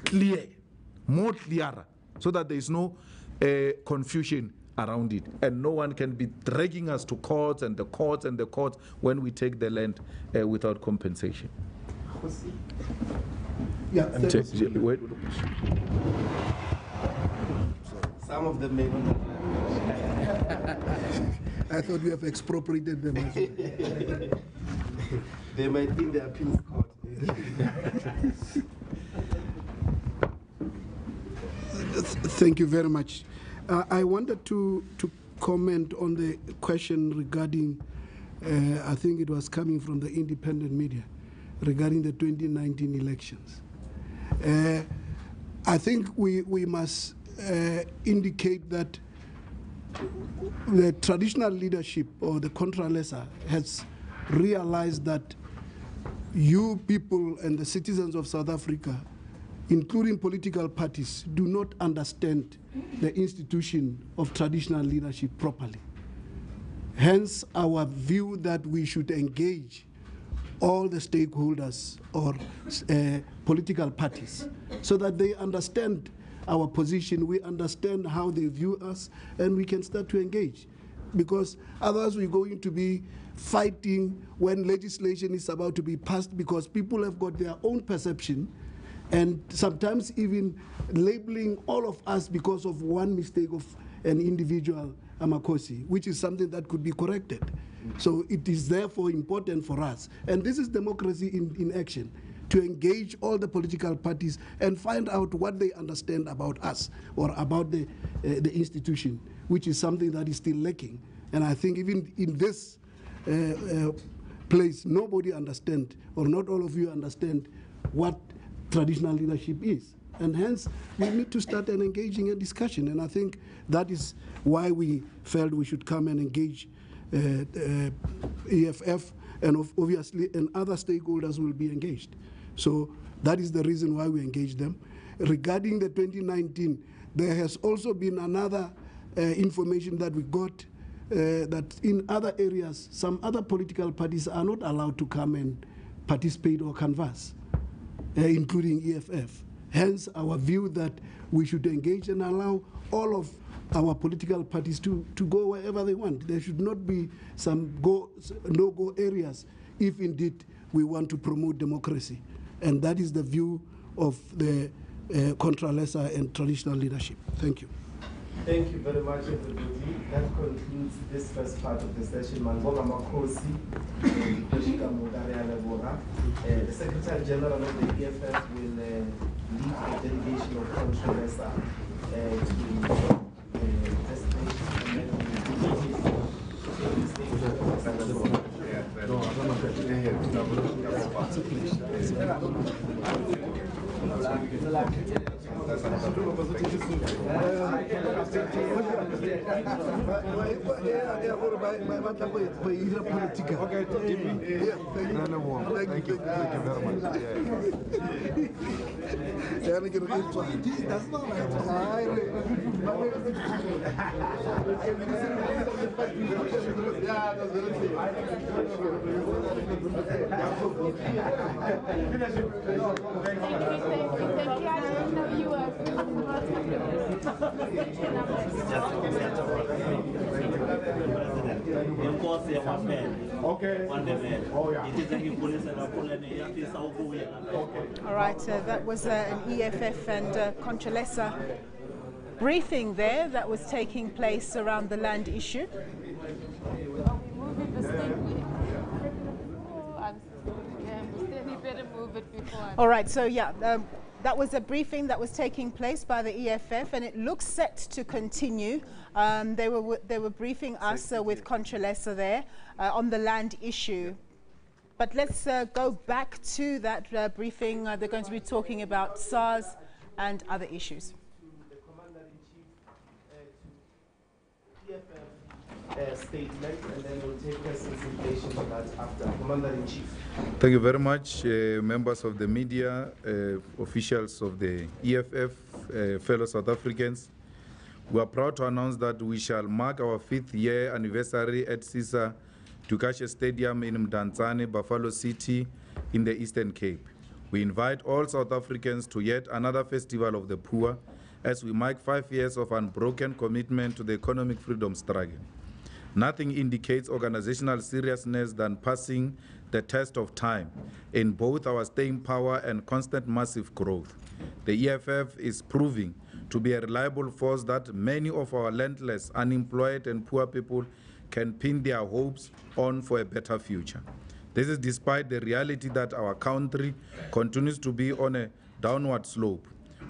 clear, more clearer, so that there is no confusion around it, and no one can be dragging us to courts and the courts and the courts when we take the land without compensation. Yeah, wait. Some of them may not. I thought we have expropriated them as well. They might be in the appeals court. Thank you very much. I wanted to comment on the question regarding, I think it was coming from the independent media, regarding the 2019 elections. I think we must indicate that the traditional leadership or the Contralesa has realized that you people and the citizens of South Africa, including political parties, do not understand the institution of traditional leadership properly. Hence our view that we should engage all the stakeholders or political parties so that they understand our position, we understand how they view us, and we can start to engage. Because otherwise we're going to be fighting when legislation is about to be passed, because people have got their own perception, and sometimes even labeling all of us because of one mistake of an individual Amakosi, which is something that could be corrected. So it is therefore important for us, and this is democracy in action, to engage all the political parties and find out what they understand about us or about the institution, which is something that is still lacking. And I think even in this place, nobody understands, or not all of you understand, what traditional leadership is. And hence, we need to start an engaging discussion. And I think that is why we felt we should come and engage EFF, and obviously, and other stakeholders will be engaged. So that is the reason why we engage them. Regarding the 2019, there has also been another information that we got that in other areas, some other political parties are not allowed to come and participate or canvass, including EFF. Hence our view that we should engage and allow all of our political parties to go wherever they want. There should not be some no-go areas if indeed we want to promote democracy. And that is the view of the Contralesa and traditional leadership. Thank you. Thank you very much, everybody. That concludes this first part of the session. The Secretary General of the EFF will lead the delegation of Contralesa to the destination. All right, that was an EFF and Contralesa briefing there that was taking place around the land issue. All right, so yeah, that was a briefing that was taking place by the EFF, and it looks set to continue. They were briefing us with Contralesa there on the land issue. But let's go back to that briefing. They're going to be talking about SARS and other issues. The Commander-in-Chief to EFF statement, and then we'll take questions in relation to that after. Commander-in-Chief. Thank you very much, members of the media, officials of the EFF, fellow South Africans. We are proud to announce that we shall mark our 5th year anniversary at CISA Dukashe Stadium in Mdantsane, Buffalo City, in the Eastern Cape. We invite all South Africans to yet another festival of the poor as we mark 5 years of unbroken commitment to the economic freedom struggle. Nothing indicates organizational seriousness than passing the test of time in both our staying power and constant massive growth. The EFF is proving to be a reliable force that many of our landless, unemployed, and poor people can pin their hopes on for a better future. This is despite the reality that our country continues to be on a downward slope,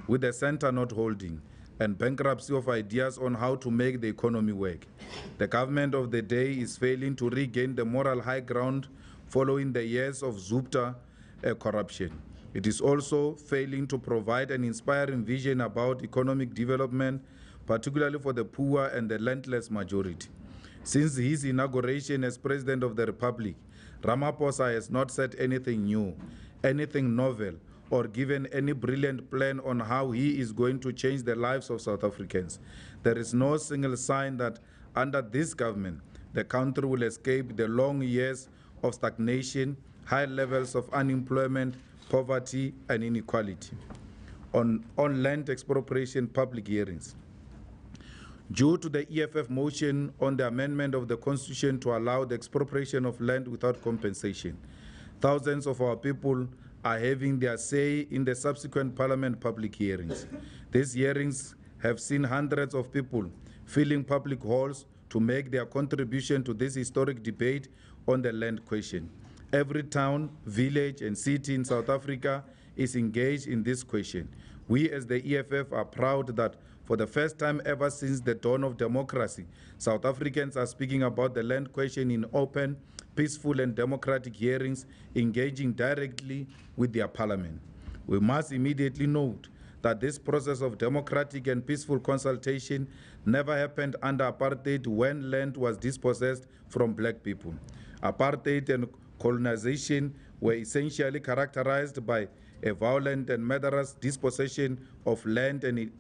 with the center not holding, and bankruptcy of ideas on how to make the economy work. The government of the day is failing to regain the moral high ground following the years of Zupta corruption. It is also failing to provide an inspiring vision about economic development, particularly for the poor and the landless majority. Since his inauguration as President of the Republic, Ramaphosa has not said anything new, anything novel, or given any brilliant plan on how he is going to change the lives of South Africans. There is no single sign that under this government, the country will escape the long years of stagnation, high levels of unemployment, poverty, and inequality. On land expropriation public hearings, due to the EFF motion on the amendment of the Constitution to allow the expropriation of land without compensation, thousands of our people are having their say in the subsequent Parliament public hearings. These hearings have seen hundreds of people filling public halls to make their contribution to this historic debate on the land question. Every town, village, and city in South Africa is engaged in this question. We as the EFF are proud that for the first time ever since the dawn of democracy, South Africans are speaking about the land question in open, peaceful, and democratic hearings, engaging directly with their parliament. We must immediately note that this process of democratic and peaceful consultation never happened under apartheid, when land was dispossessed from black people. Apartheid and colonization were essentially characterized by a violent and murderous dispossession of land and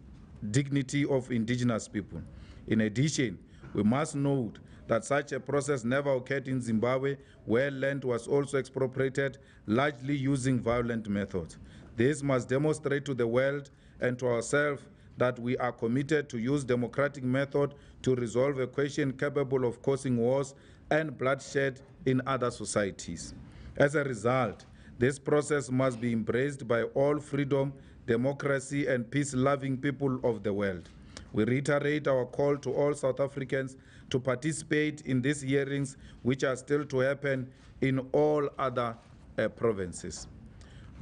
dignity of indigenous people. In addition, we must note that such a process never occurred in Zimbabwe, where land was also expropriated, largely using violent methods. This must demonstrate to the world and to ourselves that we are committed to use democratic method to resolve a question capable of causing wars and bloodshed in other societies. As a result, this process must be embraced by all freedom, democracy, and peace-loving people of the world. We reiterate our call to all South Africans to participate in these hearings, which are still to happen in all other provinces.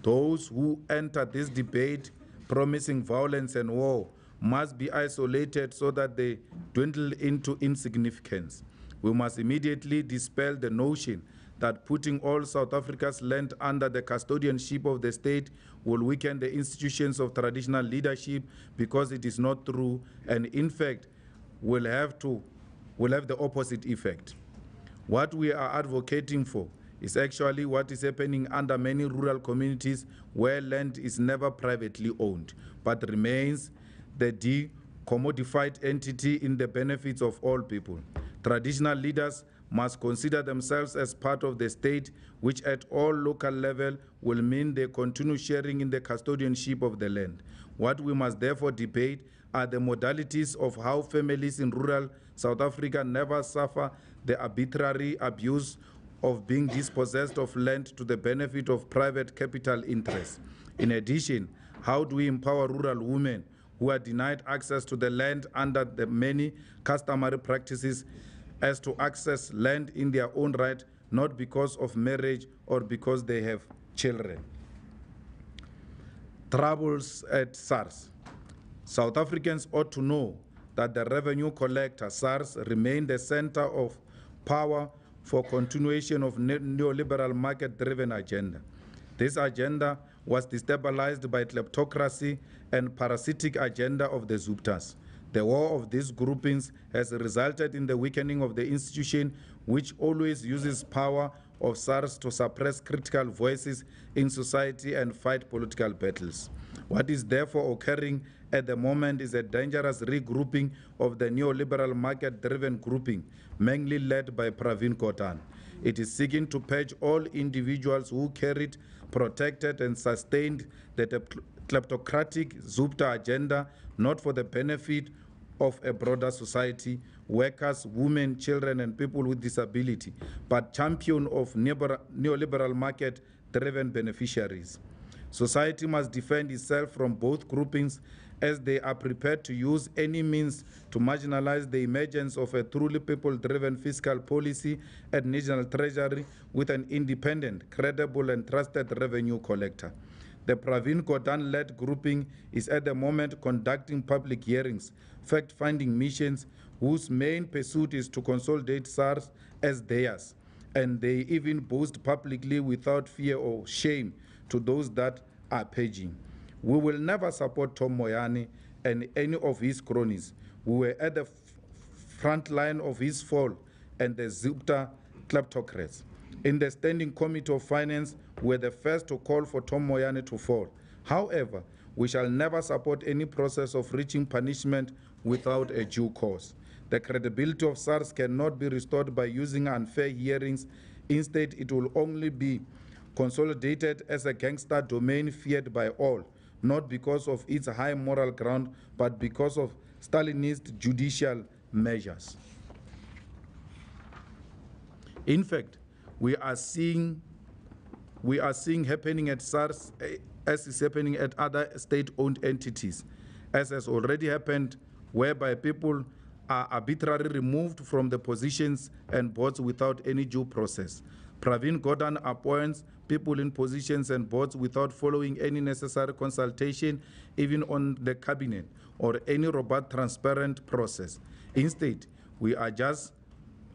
Those who enter this debate promising violence and war must be isolated so that they dwindle into insignificance. We must immediately dispel the notion that putting all South Africa's land under the custodianship of the state will weaken the institutions of traditional leadership, because it is not true, and in fact will have the opposite effect. What we are advocating for is actually what is happening under many rural communities, where land is never privately owned, but remains the decommodified entity in the benefits of all people. Traditional leaders must consider themselves as part of the state, which at all local level will mean they continue sharing in the custodianship of the land. What we must therefore debate are the modalities of how families in rural South Africa never suffer the arbitrary abuse of being dispossessed of land to the benefit of private capital interests. In addition, how do we empower rural women who are denied access to the land under the many customary practices as to access land in their own right, not because of marriage or because they have children? Troubles at SARS. South Africans ought to know that the revenue collector, SARS, remained the center of power for continuation of neoliberal market-driven agenda. This agenda was destabilized by kleptocracy and parasitic agenda of the Zuptas. The war of these groupings has resulted in the weakening of the institution, which always uses power of SARS to suppress critical voices in society and fight political battles. What is therefore occurring at the moment is a dangerous regrouping of the neoliberal market-driven grouping, mainly led by Pravin Gordhan. It is seeking to purge all individuals who carried, protected, and sustained the kleptocratic Zupta agenda, not for the benefit of a broader society, workers, women, children, and people with disability, but champion of neoliberal market-driven beneficiaries. Society must defend itself from both groupings, as they are prepared to use any means to marginalize the emergence of a truly people-driven fiscal policy at National Treasury with an independent, credible, and trusted revenue collector. The Pravin Gordhan-led grouping is at the moment conducting public hearings, fact-finding missions, whose main pursuit is to consolidate SARS as theirs, and they even boast publicly without fear or shame to those that are paging. We will never support Tom Moyane and any of his cronies. We were at the front line of his fall and the Zupta kleptocrats. In the Standing Committee of Finance, we were the first to call for Tom Moyane to fall. However, we shall never support any process of reaching punishment without a due cause. The credibility of SARS cannot be restored by using unfair hearings. Instead, it will only be consolidated as a gangster domain feared by all, not because of its high moral ground, but because of Stalinist judicial measures. In fact, we are seeing happening at SARS as is happening at other state-owned entities, as has already happened, whereby people are arbitrarily removed from the positions and boards without any due process. Pravin Gordhan appoints people in positions and boards without following any necessary consultation, even on the cabinet, or any robust, transparent process. Instead, we just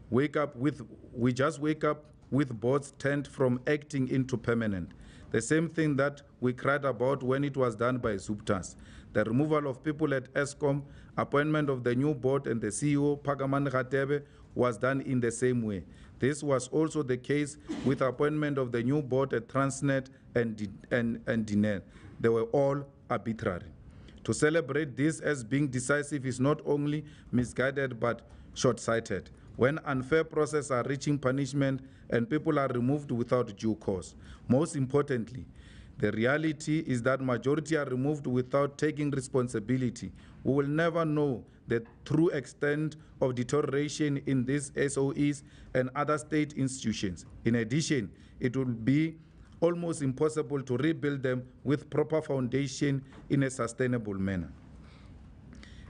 wake up with boards turned from acting into permanent. The same thing that we cried about when it was done by Zuptas. The removal of people at Eskom, appointment of the new board and the CEO, Pagaman Ratebe, was done in the same way. This was also the case with appointment of the new board at Transnet and Diner. They were all arbitrary. To celebrate this as being decisive is not only misguided but short-sighted, when unfair processes are reaching punishment and people are removed without due cause. Most importantly, the reality is that majority are removed without taking responsibility. We will never know the true extent of deterioration in these SOEs and other state institutions. In addition, it will be almost impossible to rebuild them with proper foundation in a sustainable manner.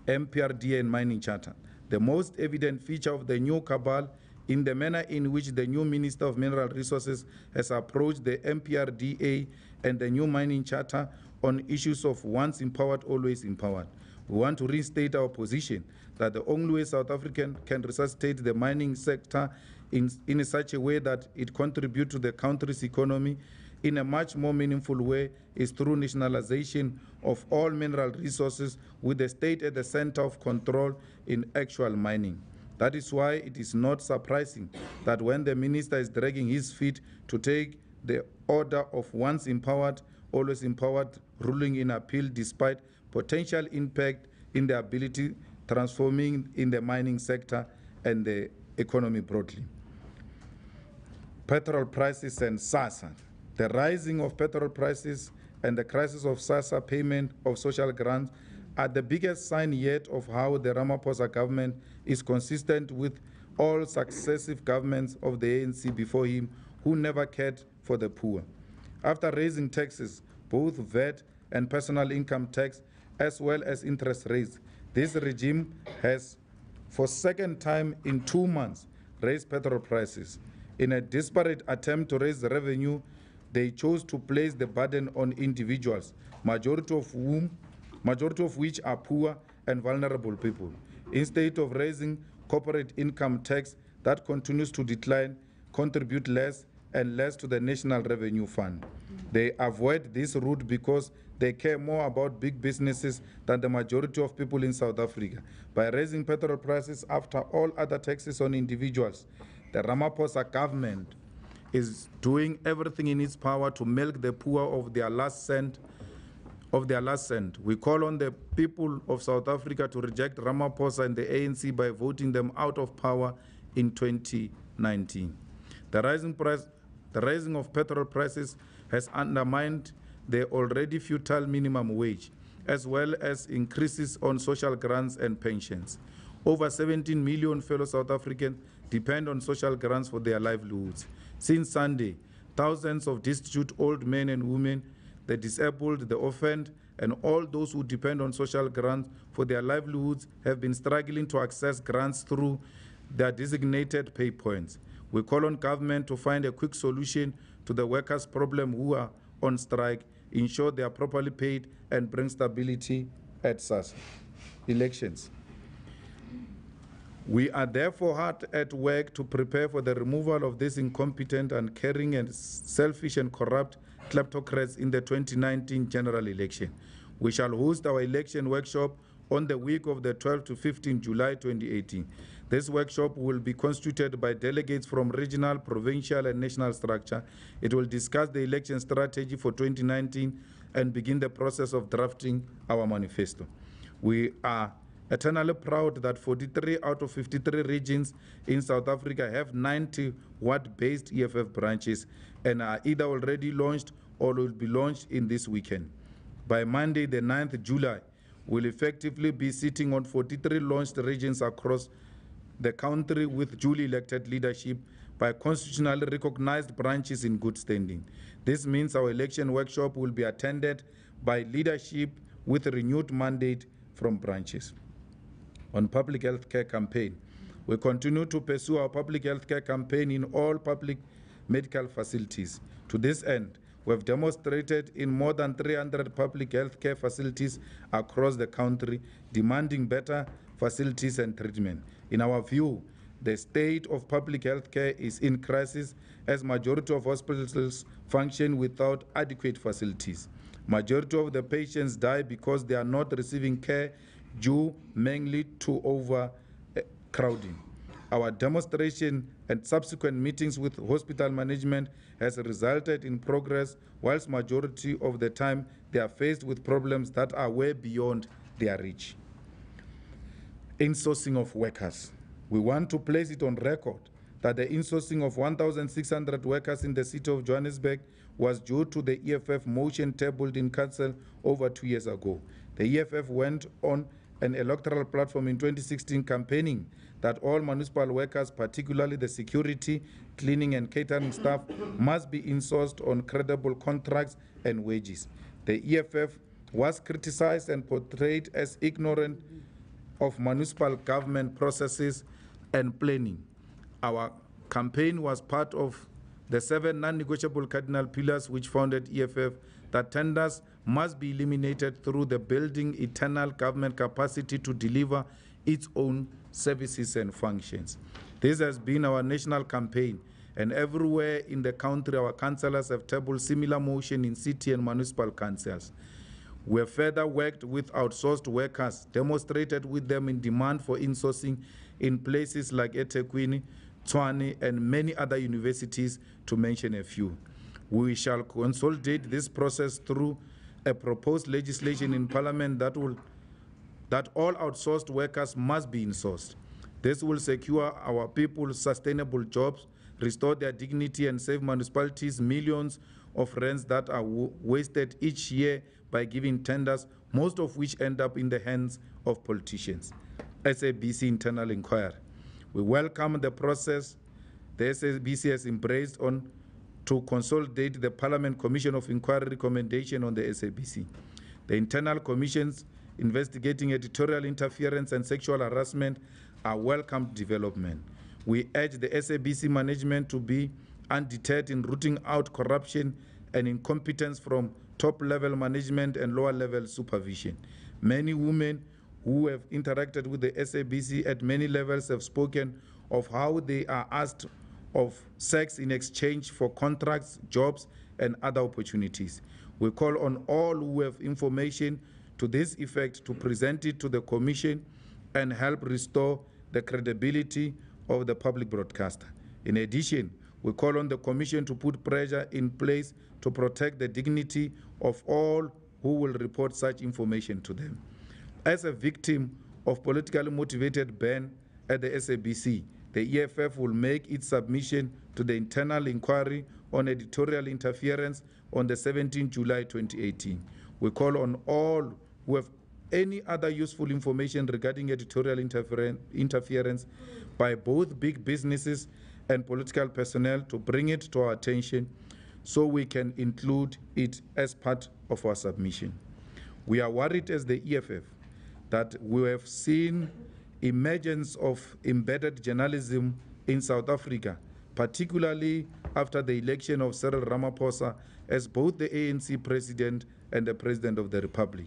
MPRDA and Mining Charter. The most evident feature of the new cabal in the manner in which the new Minister of Mineral Resources has approached the MPRDA and the new Mining Charter on issues of once empowered, always empowered. We want to restate our position that the only way South Africa can resuscitate the mining sector in such a way that it contributes to the country's economy in a much more meaningful way is through nationalization of all mineral resources, with the state at the center of control in actual mining. That is why it is not surprising that when the minister is dragging his feet to take the order of once empowered, always empowered ruling in appeal, despite potential impact in the ability transforming in the mining sector and the economy broadly. petrol prices and SASSA. The rising of petrol prices and the crisis of SASSA payment of social grants are the biggest sign yet of how the Ramaphosa government is consistent with all successive governments of the ANC before him who never cared for the poor. After raising taxes, both VAT and personal income tax, as well as interest rates, this regime has, for second time in 2 months, raised petrol prices. In a desperate attempt to raise revenue, they chose to place the burden on individuals, majority of which are poor and vulnerable people. Instead of raising corporate income tax that continues to decline, contribute less and less to the National Revenue Fund. They avoid this route because they care more about big businesses than the majority of people in South Africa. By raising petrol prices after all other taxes on individuals, the Ramaphosa government is doing everything in its power to milk the poor of their last cent. We call on the people of South Africa to reject Ramaphosa and the ANC by voting them out of power in 2019. The rising of petrol prices has undermined the already futile minimum wage, as well as increases on social grants and pensions. Over 17 million fellow South Africans depend on social grants for their livelihoods. Since Sunday, thousands of destitute old men and women, the disabled, the orphaned, and all those who depend on social grants for their livelihoods have been struggling to access grants through their designated pay points. We call on government to find a quick solution to the workers' problem who are on strike, ensure they are properly paid, and bring stability at SARS elections. We are therefore hard at work to prepare for the removal of these incompetent, uncaring, and selfish and corrupt kleptocrats in the 2019 general election. We shall host our election workshop on the week of the 12th to 15 July 2018. This workshop will be constituted by delegates from regional, provincial, and national structure. It will discuss the election strategy for 2019 and begin the process of drafting our manifesto. We are eternally proud that 43 out of 53 regions in South Africa have 90 ward-based EFF branches and are either already launched or will be launched in this weekend. By Monday, the 9th July, we'll effectively be sitting on 43 launched regions across the country with duly elected leadership by constitutionally recognized branches in good standing. This means our election workshop will be attended by leadership with a renewed mandate from branches. On public health care campaign, we continue to pursue our public health care campaign in all public medical facilities. To this end, we have demonstrated in more than 300 public health care facilities across the country, demanding better facilities and treatment. In our view, the state of public health care is in crisis as majority of hospitals function without adequate facilities. Majority of the patients die because they are not receiving care due mainly to overcrowding. Our demonstration and subsequent meetings with hospital management has resulted in progress, whilst majority of the time they are faced with problems that are way beyond their reach. Insourcing of workers. We want to place it on record that the insourcing of 1,600 workers in the city of Johannesburg was due to the EFF motion tabled in council over 2 years ago. The EFF went on an electoral platform in 2016 campaigning that all municipal workers, particularly the security, cleaning, and catering staff, must be insourced on credible contracts and wages. The EFF was criticized and portrayed as ignorant of municipal government processes and planning. Our campaign was part of the 7 non-negotiable cardinal pillars which founded EFF, that tenders must be eliminated through the building eternal government capacity to deliver its own services and functions. This has been our national campaign, and everywhere in the country our councillors have tabled similar motion in city and municipal councils. We have further worked with outsourced workers, demonstrated with them in demand for insourcing in places like eThekwini, Tshwane, and many other universities, to mention a few. We shall consolidate this process through a proposed legislation in Parliament that all outsourced workers must be insourced. This will secure our people sustainable jobs restore their dignity and save municipalities millions of rands that are wasted each year by giving tenders, most of which end up in the hands of politicians. SABC internal inquiry. We welcome the process the SABC has embraced on to consolidate the Parliament Commission of Inquiry recommendation on the SABC. The internal commissions investigating editorial interference and sexual harassment are welcome development. We urge the SABC management to be undeterred in rooting out corruption and incompetence from top-level management and lower-level supervision. Many women who have interacted with the SABC at many levels have spoken of how they are asked of sex in exchange for contracts, jobs, and other opportunities. We call on all who have information to this effect to present it to the Commission and help restore the credibility of the public broadcaster. In addition, we call on the Commission to put pressure in place to protect the dignity of all who will report such information to them. As a victim of politically motivated ban at the SABC, the EFF will make its submission to the internal inquiry on editorial interference on the 17th July 2018. We call on all who have any other useful information regarding editorial interference by both big businesses and political personnel to bring it to our attention so we can include it as part of our submission. We are worried as the EFF that we have seen emergence of embedded journalism in South Africa, particularly after the election of Cyril Ramaphosa as both the ANC president and the president of the Republic.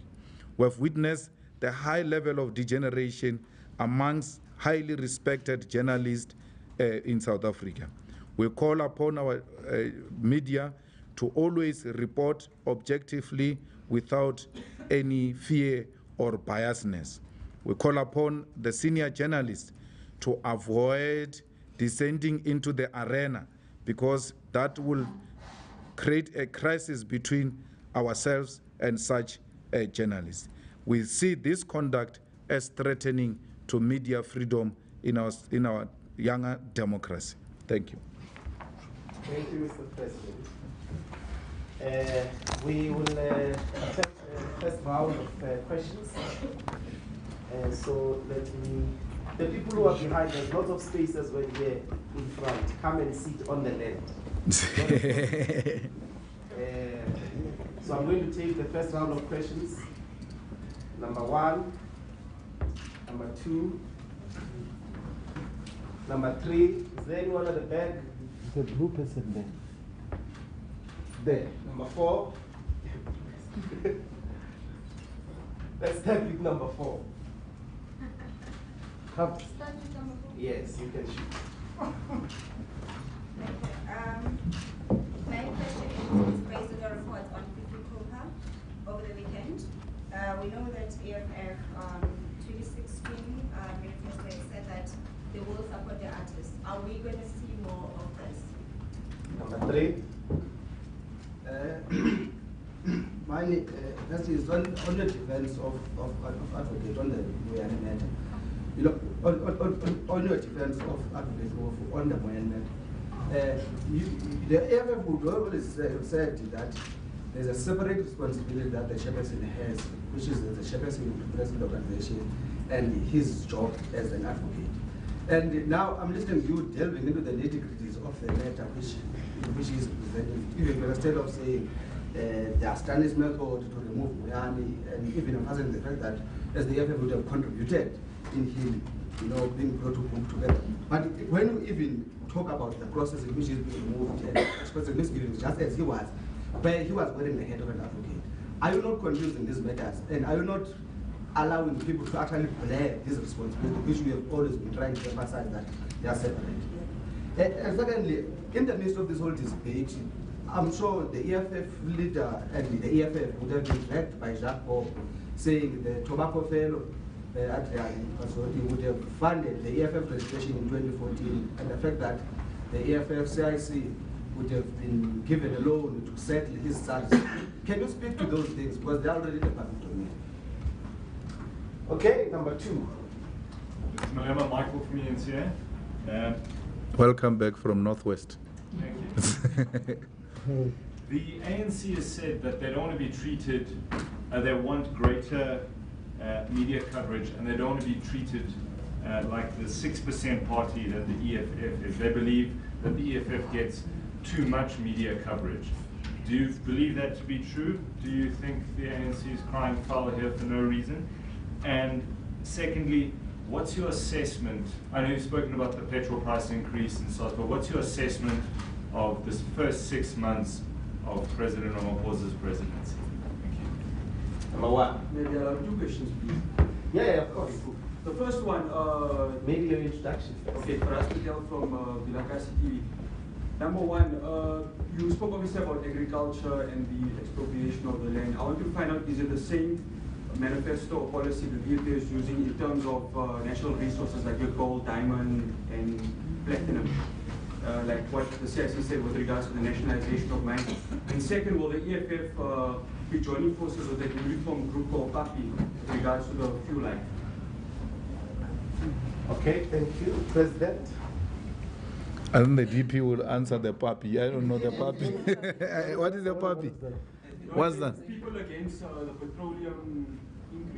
We have witnessed the high level of degeneration amongst highly respected journalists in South Africa. We call upon our media to always report objectively without any fear or biasness. We call upon the senior journalists to avoid descending into the arena because that will create a crisis between ourselves and such journalists. We see this conduct as threatening to media freedom in our younger democracy. Thank you. Thank you, Mr. President. We will attempt the first round of questions. So let me, the people who are behind, there's lots of spaces when here in front. Come and sit on the land. So I'm going to take the first round of questions. Number 1, number 2, number 3. Is there anyone at the back? The blue person there. There. Number 4. Let's start with number 4. Come. Start with number 4? Yes, you can shoot. My question is based on the report on Kuka over the weekend. We know that EFF 2016 manifesto said that they will support the artists. Are we going to see more of this? Number 3. Mine, that is on the defense of advocate on the Moyane matter. You know, on the defense of advocate on the Moyane matter. The EFF would always said that there's a separate responsibility that the chairperson has, which is the chairperson of the president organization and his job as an advocate. And now I'm listening to you delving into the nitty-gritties of the matter, which is presented. Even instead of saying the Astanis method to remove Moyane, and even emphasizing the fact that as the EFF would have contributed in him, you know, being brought to book together. But when we even talk about the process in which he's being removed and expressing his feelings, just as he was, where he was wearing the head of an advocate, are you not confusing these matters? And are you not allowing people to actually bear this responsibility, which we have always been trying to emphasize that they are separate? And secondly, in the midst of this whole debate, I'm sure the EFF leader and the EFF would have been dragged by Jacques Bob saying the tobacco fellow he would have funded the EFF registration in 2014, and the fact that the EFF CIC would have been given a loan to settle his salary. Can you speak to those things? Because they're already the public domain. Okay, number 2. Mr. Malema, Michael from ENCA. Welcome back from Northwest. Thank you. The ANC has said that they don't want to be treated, they want greater media coverage, and they don't want to be treated like the 6% party that the EFF is. They believe that the EFF gets too much media coverage. Do you believe that to be true? Do you think the ANC is crying foul here for no reason? And secondly, what's your assessment? I know you've spoken about the petrol price increase and so on, but what's your assessment of this first 6 months of President Ramaphosa's presidency? Thank you. Number one. Maybe I'll have 2 questions, please. Yeah, of course. The first one, maybe your introduction. Okay, Faraz Patel from Bilakasi TV. Number one, you spoke obviously about agriculture and the expropriation of the land. I want to find out, is it the same manifesto or policy the EFF is using in terms of natural resources like your gold, diamond, and platinum? Like what the CIC said with regards to the nationalization of mines. And second, will the EFF be joining forces with a newly formed group called PAPI with regards to the fuel line? Okay, thank you. President? I think the DP will answer the puppy. I don't know the puppy. What is the puppy? What's that? People against the petroleum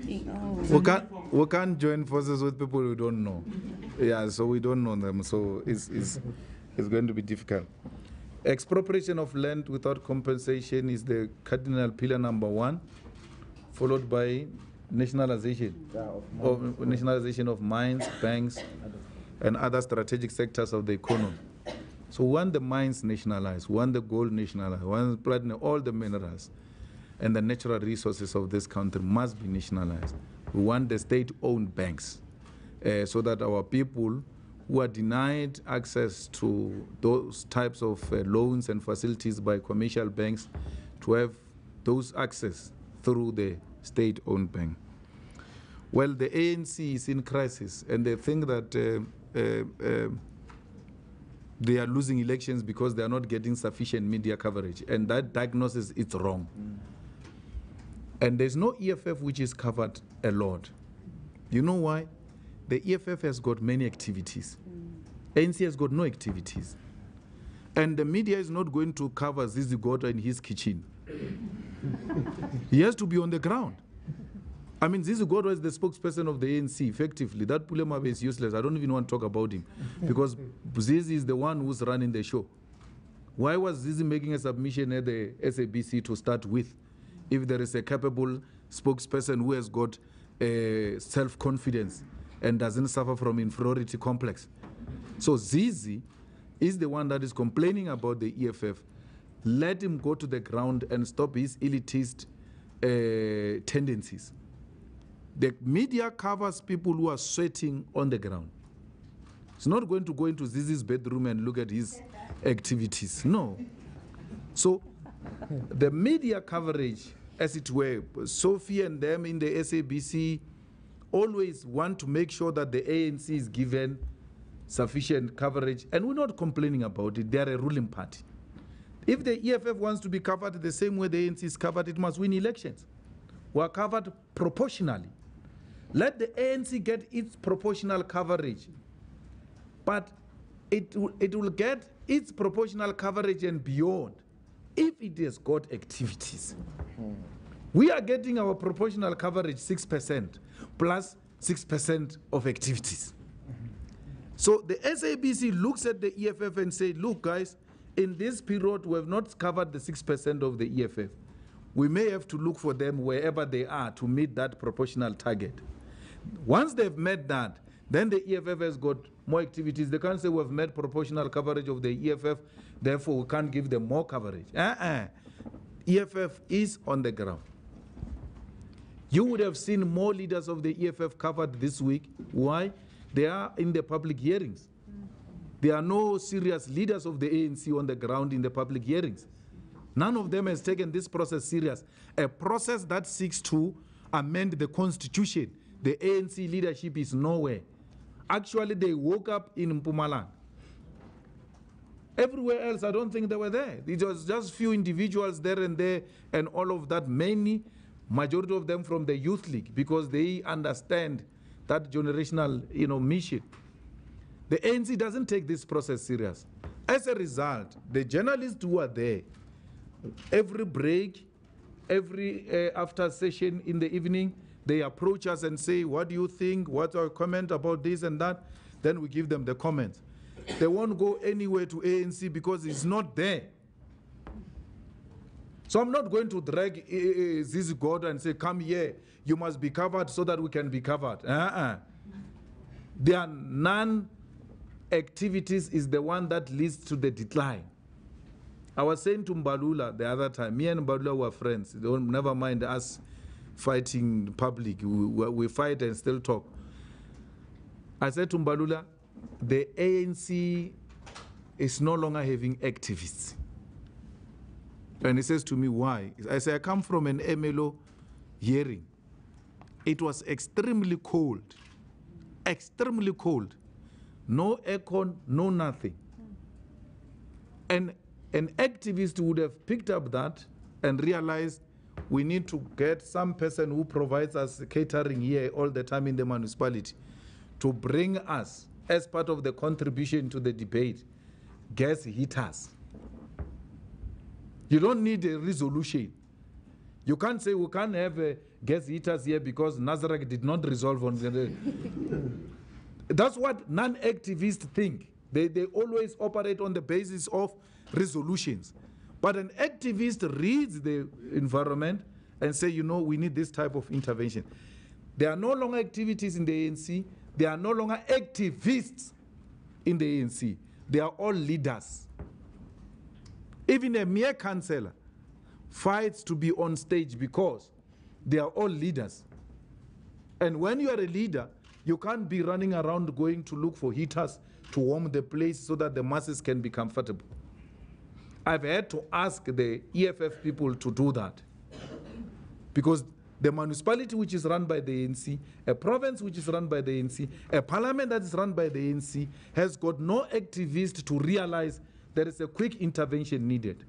increase. We can't join forces with people we don't know. Yeah, so we don't know them. So it's going to be difficult. Expropriation of land without compensation is the cardinal pillar number 1, followed by nationalization of mines, banks, and other strategic sectors of the economy. So we want the mines nationalized, we want the gold nationalized, we want the platinum, all the minerals and the natural resources of this country must be nationalized. We want the state-owned banks so that our people who are denied access to those types of loans and facilities by commercial banks to have those access through the state-owned bank. Well, the ANC is in crisis, and they think that they are losing elections because they are not getting sufficient media coverage, and that diagnosis is wrong. And there's no EFF which is covered a lot. You know why? The EFF has got many activities. ANC has got no activities. And the media is not going to cover Zizi Godwa in his kitchen. He has to be on the ground. I mean, Zizi Godwa is the spokesperson of the ANC, effectively. That Pulemabe is useless. I don't even want to talk about him. Because Zizi is the one who's running the show. Why was Zizi making a submission at the SABC to start with, if there is a capable spokesperson who has got self-confidence and doesn't suffer from inferiority complex? So Zizi is the one that is complaining about the EFF. Let him go to the ground and stop his elitist tendencies. The media covers people who are sweating on the ground. It's not going to go into Zizi's bedroom and look at his activities. No. So the media coverage, as it were, Sophie and them in the SABC always want to make sure that the ANC is given sufficient coverage, and we're not complaining about it. They are a ruling party. If the EFF wants to be covered the same way the ANC is covered, it must win elections. We are covered proportionally. Let the ANC get its proportional coverage, but it will get its proportional coverage and beyond if it has got activities. We are getting our proportional coverage 6% plus 6% of activities. So the SABC looks at the EFF and say, look guys, in this period we have not covered the 6% of the EFF. We may have to look for them wherever they are to meet that proportional target. Once they've met that, then the EFF has got more activities. They can't say we've met proportional coverage of the EFF, therefore we can't give them more coverage. EFF is on the ground. You would have seen more leaders of the EFF covered this week. Why? They are in the public hearings. There are no serious leaders of the ANC on the ground in the public hearings. None of them has taken this process serious. A process that seeks to amend the constitution. The ANC leadership is nowhere. Actually, they woke up in Mpumalanga. Everywhere else, I don't think they were there. It was just few individuals there and there, and all of that, majority of them from the Youth League, because they understand that generational, mission. The ANC doesn't take this process serious. As a result, the journalists who are there, every break, every after session in the evening, they approach us and say, what do you think? What's our comment about this and that? Then we give them the comments. They won't go anywhere to ANC because it's not there. So I'm not going to drag Zizi Gordhan and say, come here, you must be covered so that we can be covered. Their non-activities is the one that leads to the decline. I was saying to Mbalula the other time, me and Mbalula were friends. Don't never mind us fighting in public. We fight and still talk. I said to Mbalula, the ANC is no longer having activists. And he says to me, why? I say, I come from an MLO hearing. It was extremely cold. Extremely cold. No aircon, no nothing. And an activist would have picked up that and realized we need to get some person who provides us catering here all the time in the municipality to bring us, as part of the contribution to the debate, gas heaters. You don't need a resolution. You can't say we can't have gas heaters here because Nazareth did not resolve on the... That's what non-activists think. They always operate on the basis of resolutions. But an activist reads the environment and say, you know, we need this type of intervention. There are no longer activities in the ANC. There are no longer activists in the ANC. They are all leaders. Even a mere councillor fights to be on stage because they are all leaders. And when you are a leader, you can't be running around going to look for heaters to warm the place so that the masses can be comfortable. I've had to ask the EFF people to do that. Because the municipality which is run by the ANC, a province which is run by the ANC, a parliament that is run by the ANC has got no activist to realize there is a quick intervention needed.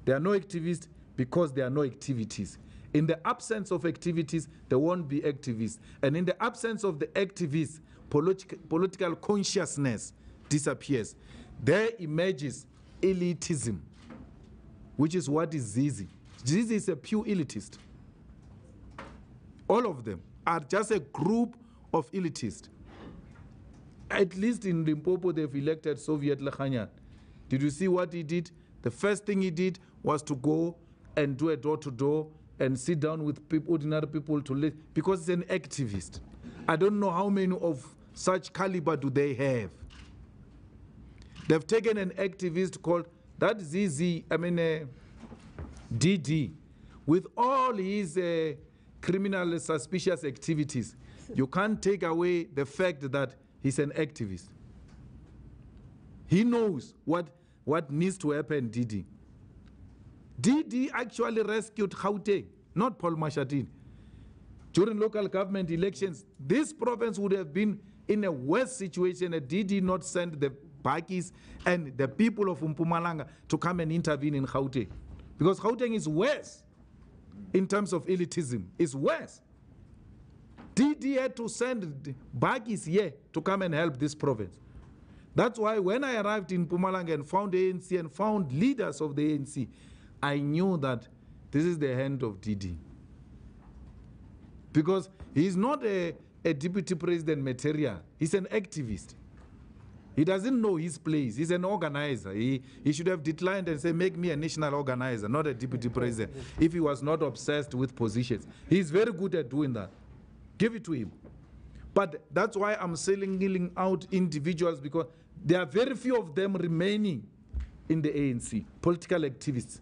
There are no activists because there are no activities. In the absence of activities, there won't be activists. And in the absence of the activists, political consciousness disappears. There emerges elitism, which is what is Zizi. Zizi is a pure elitist. All of them are just a group of elitists. At least in Limpopo, they've elected Soviet Lekhanyan. Did you see what he did? The first thing he did was to go and do a door-to-door and sit down with people, ordinary people to live, because he's an activist. I don't know how many of such caliber do they have. They've taken an activist called, that ZZ, DD, with all his criminal suspicious activities. You can't take away the fact that he's an activist. He knows what needs to happen, DD. DD actually rescued Gauteng, not Paul Mashatile. During local government elections, this province would have been in a worse situation had DD not sent the Bakis and the people of Mpumalanga to come and intervene in Gauteng. Because Gauteng is worse in terms of elitism. It's worse. DD had to send Bakis here to come and help this province. That's why when I arrived in Mpumalanga and found the ANC and found leaders of the ANC, I knew that this is the hand of DD. Because he's not a deputy president material. He's an activist. He doesn't know his place. He's an organizer. He should have declined and said, make me a national organizer, not a deputy president, if he was not obsessed with positions. He's very good at doing that. Give it to him. But that's why I'm singling out individuals, because there are very few of them remaining in the ANC, political activists.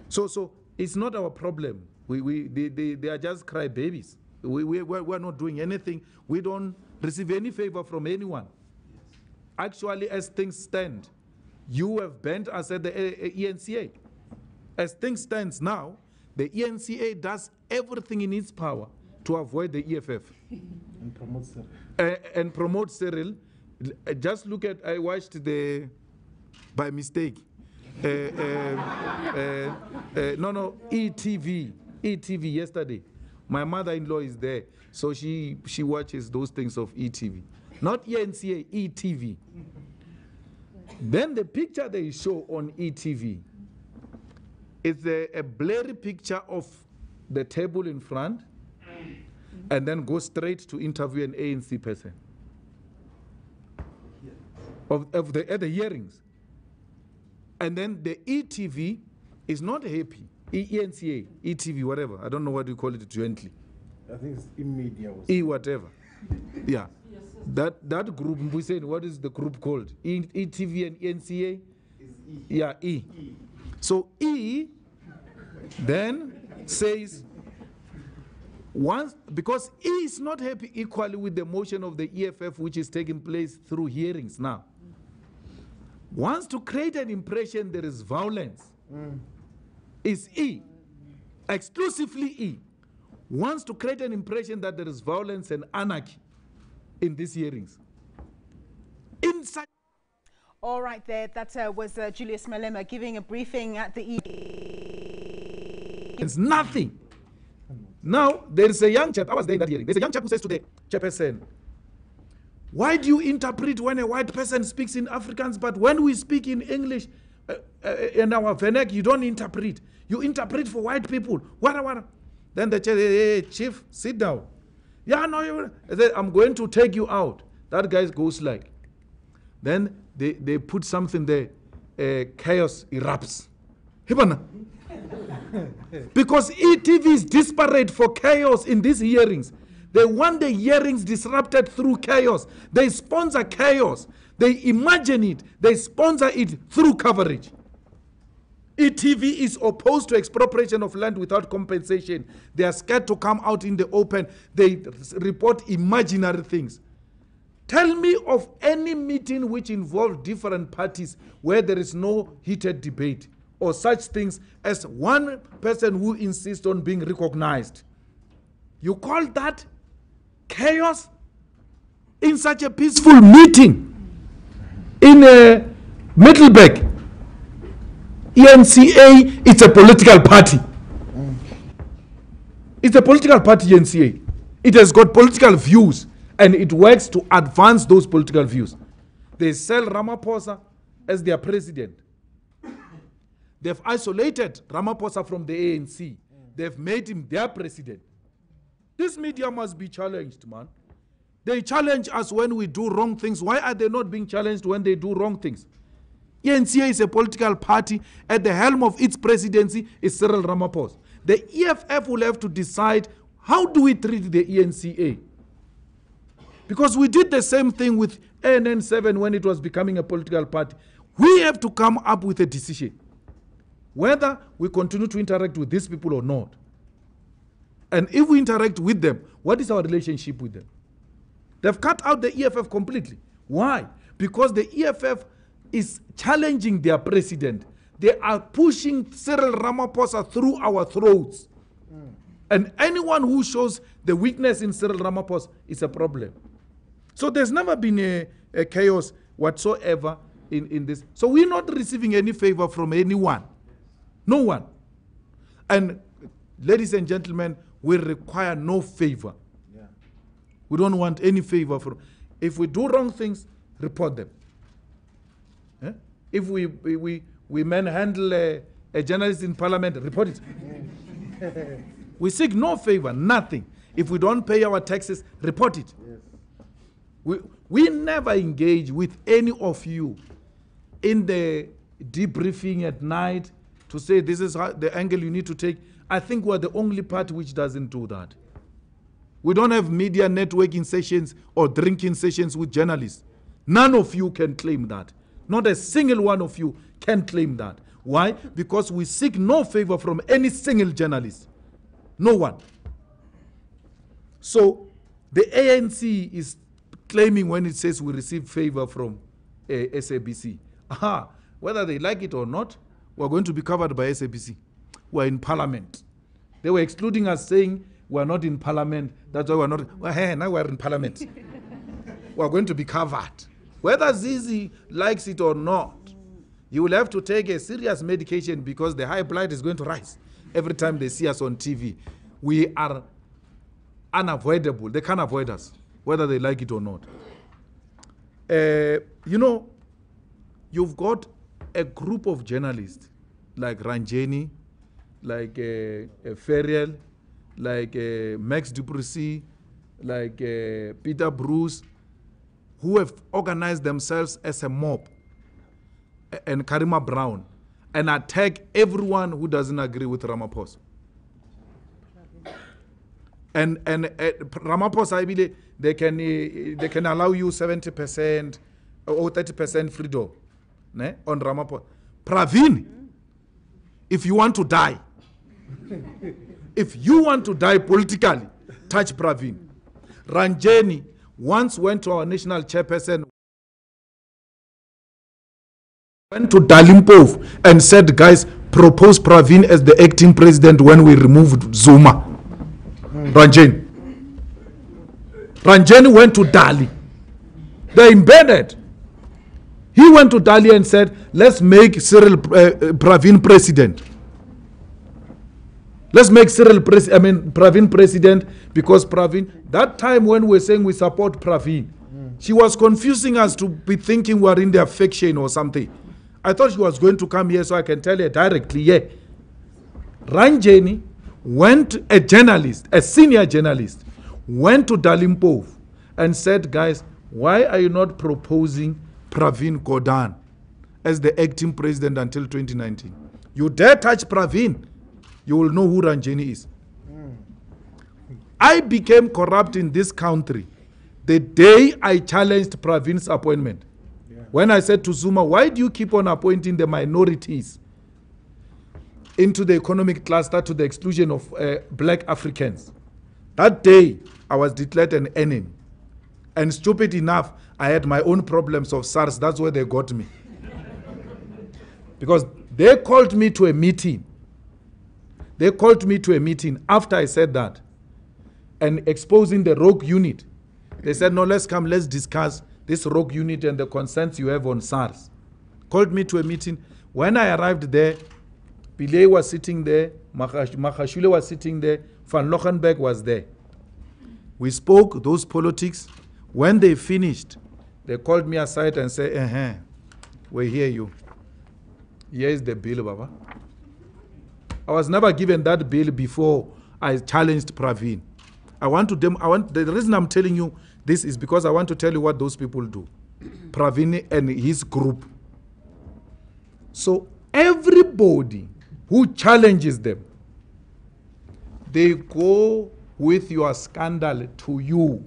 So it's not our problem. They are just crybabies. We're not doing anything. We don't receive any favor from anyone. Actually, as things stand, you have banned us at the ENCA. As things stand now, the ENCA does everything in its power to avoid the EFF. And promote Cyril. And promote Cyril. Just look at, I watched by mistake, ETV yesterday. My mother-in-law is there, so she watches those things of ETV. not ENCA, ETV. Then the picture they show on ETV is a blurry picture of the table in front, and then go straight to interview an ANC person at the hearings. And then the ETV is not happy. ENCA, ETV, whatever. I don't know what you call it jointly. I think it's e-media. Whatever. Yeah. That group, we said, what is the group called? ETV and ENCA? Is E. Yeah, E. So E then says, once, because E is not happy equally with the motion of the EFF, which is taking place through hearings now, wants to create an impression there is violence. Is E, exclusively E, wants to create an impression that there is violence and anarchy in these hearings. Inside. All right, there. That was Julius Malema giving a briefing at the It's nothing. Now, there is a young chap, I was there in that hearing. There's a young chap who says to the chairperson, why do you interpret when a white person speaks in Afrikaans, but when we speak in English, in our vernac, you don't interpret. You interpret for white people. What? Then the chair, hey, chief, sit down. Yeah, no, I'm going to take you out. That guy goes like. Then they put something there, chaos erupts. Because ETV is disparate for chaos in these hearings. They want the hearings disrupted through chaos. They sponsor chaos. They imagine it. They sponsor it through coverage. ETV is opposed to expropriation of land without compensation. They are scared to come out in the open. They report imaginary things. Tell me of any meeting which involved different parties where there is no heated debate or such things as one person who insists on being recognized. You call that chaos? In such a peaceful meeting in Middelburg, ENCA, it's a political party. It's a political party, ENCA. It has got political views and it works to advance those political views. They sell Ramaphosa as their president. They've isolated Ramaphosa from the ANC. They've made him their president. This media must be challenged, man. They challenge us when we do wrong things. Why are they not being challenged when they do wrong things? ENCA is a political party. At the helm of its presidency is Cyril Ramaphosa. The EFF will have to decide, how do we treat the ENCA? Because we did the same thing with ANN7 when it was becoming a political party. We have to come up with a decision, whether we continue to interact with these people or not. And if we interact with them, what is our relationship with them? They've cut out the EFF completely. Why? Because the EFF is challenging their president. They are pushing Cyril Ramaphosa through our throats. And anyone who shows the weakness in Cyril Ramaphosa is a problem. So there's never been a chaos whatsoever in this. So we're not receiving any favor from anyone. No one. And ladies and gentlemen, we require no favor. Yeah. We don't want any favor from. If we do wrong things, report them. Eh? If we manhandle a journalist in parliament, report it. We seek no favor, nothing. If we don't pay our taxes, report it. Yes. We never engage with any of you in the debriefing at night to say this is how the angle you need to take. I think we're the only party which doesn't do that. We don't have media networking sessions or drinking sessions with journalists. None of you can claim that. Not a single one of you can claim that. Why? Because we seek no favor from any single journalist. No one. So the ANC is claiming when it says we receive favor from SABC. Aha, whether they like it or not, we're going to be covered by SABC. We're in parliament. They were excluding us, saying we're not in parliament. That's why we're not. Well, hey, now we're in parliament. We're going to be covered. Whether Zizi likes it or not, you will have to take a serious medication because the high blood is going to rise every time they see us on TV. We are unavoidable. They can't avoid us, whether they like it or not. you know, you've got a group of journalists like Ranjeni, like Ferriel, like Max Duplessis, like Peter Bruce, who have organized themselves as a mob, and Karima Brown, and attack everyone who doesn't agree with Ramaphosa. And Ramaphosa, I believe, they can allow you 70% or 30% freedom on Ramaphosa. Pravin, if you want to die, if you want to die politically, touch Pravin. Ranjeni once went to our national chairperson, went to Dalimpov and said, guys, propose Pravin as the acting president when we removed Zuma. Ranjeni went to Dali. They embedded. He went to Dali and said, let's make Pravin president. Let's make Pravin president, because Pravin, that time when we're saying we support Pravin, she was confusing us to be thinking we're in their faction or something. I thought she was going to come here so I can tell her directly, yeah. Ranjeni went, a journalist, a senior journalist, went to Dalimpov and said, guys, why are you not proposing Pravin Gordhan as the acting president until 2019? You dare touch Pravin, you will know who Ranjeni is. I became corrupt in this country the day I challenged Pravin's appointment. When I said to Zuma, why do you keep on appointing the minorities into the economic cluster to the exclusion of black Africans? That day, I was declared an enemy. And stupid enough, I had my own problems of SARS. That's where they got me. Because they called me to a meeting. They called me to a meeting after I said that and exposing the rogue unit. They said, no, let's come, let's discuss this rogue unit and the concerns you have on SARS. Called me to a meeting. When I arrived there, Pillay was sitting there, Makashule was sitting there, Van Lochenberg was there. We spoke those politics. When they finished, they called me aside and said, we hear you. Here is the bill, Baba. I was never given that bill before I challenged Pravin. The reason I'm telling you this is because I want to tell you what those people do. Pravin and his group. So everybody who challenges them, they go with your scandal to you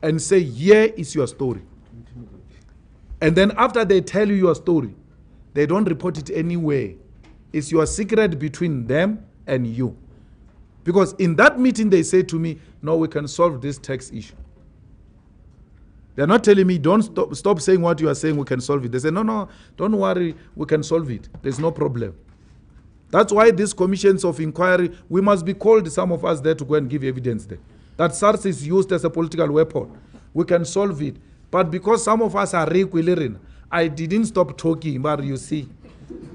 and say, here is your story. And then after they tell you your story, they don't report it anywhere. It's your secret between them and you. Because in that meeting they say to me, no, we can solve this tax issue. They're not telling me, don't stop saying what you are saying, we can solve it. They say, no, don't worry, we can solve it. There's no problem. That's why these commissions of inquiry, we must be called, some of us there, to go and give evidence there. That SARS is used as a political weapon. We can solve it. But because some of us are requiring, I didn't stop talking, but you see,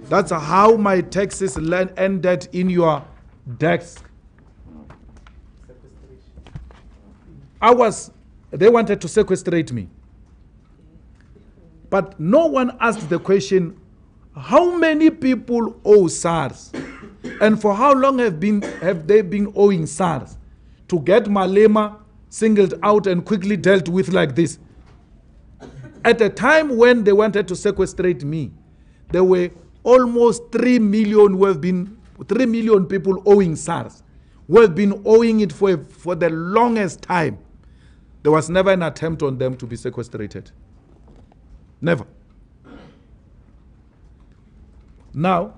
that's how my taxes ended in your desk. They wanted to sequestrate me. But no one asked the question, how many people owe SARS? And for how long have they been owing SARS? To get Malema singled out and quickly dealt with like this. At a time when they wanted to sequestrate me, there were almost 3 million people owing SARS, who have been owing it for the longest time. There was never an attempt on them to be sequestrated. Never. Now,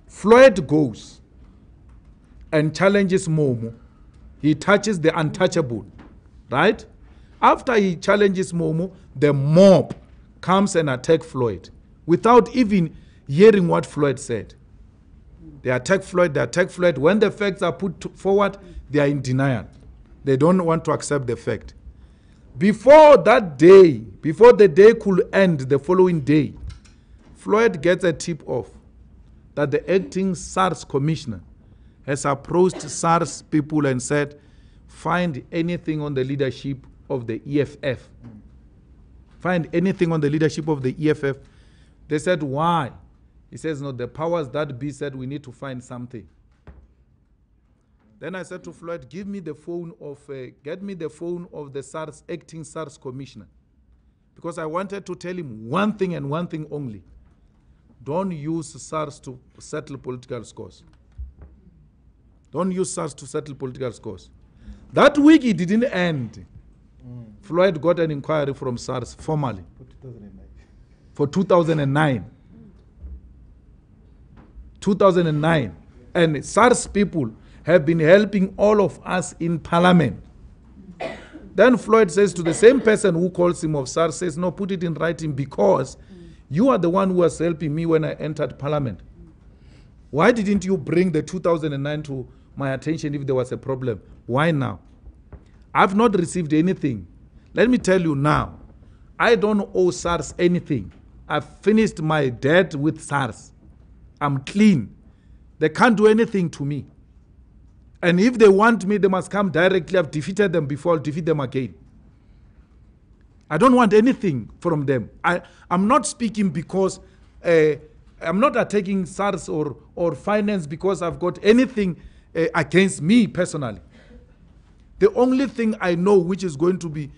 Floyd goes and challenges Momo. He touches the untouchable, right? After he challenges Momo, the mob comes and attacks Floyd without even hearing what Floyd said. They attack Floyd. When the facts are put forward, they are in denial. They don't want to accept the fact. Before that day, before the day could end the following day, Floyd gets a tip-off that the acting SARS commissioner has approached SARS people and said, find anything on the leadership of the EFF. Find anything on the leadership of the EFF. They said, why? He says, no, the powers that be said we need to find something. Then I said to Floyd, get me the phone of the acting SARS commissioner. Because I wanted to tell him one thing and one thing only. Don't use SARS to settle political scores. Don't use SARS to settle political scores. That week it didn't end. Floyd got an inquiry from SARS formally. For 2009. 2009. And SARS people have been helping all of us in parliament. Then Floyd says to the same person who calls him of SARS, says, no, put it in writing because you are the one who was helping me when I entered parliament. Why didn't you bring the 2009 to my attention if there was a problem? Why now? I've not received anything. Let me tell you now, I don't owe SARS anything. I've finished my debt with SARS. I'm clean. They can't do anything to me. And if they want me, they must come directly. I've defeated them before, I'll defeat them again. I don't want anything from them. I'm not speaking because I'm not attacking SARS or finance because I've got anything against me personally. The only thing I know which is going to be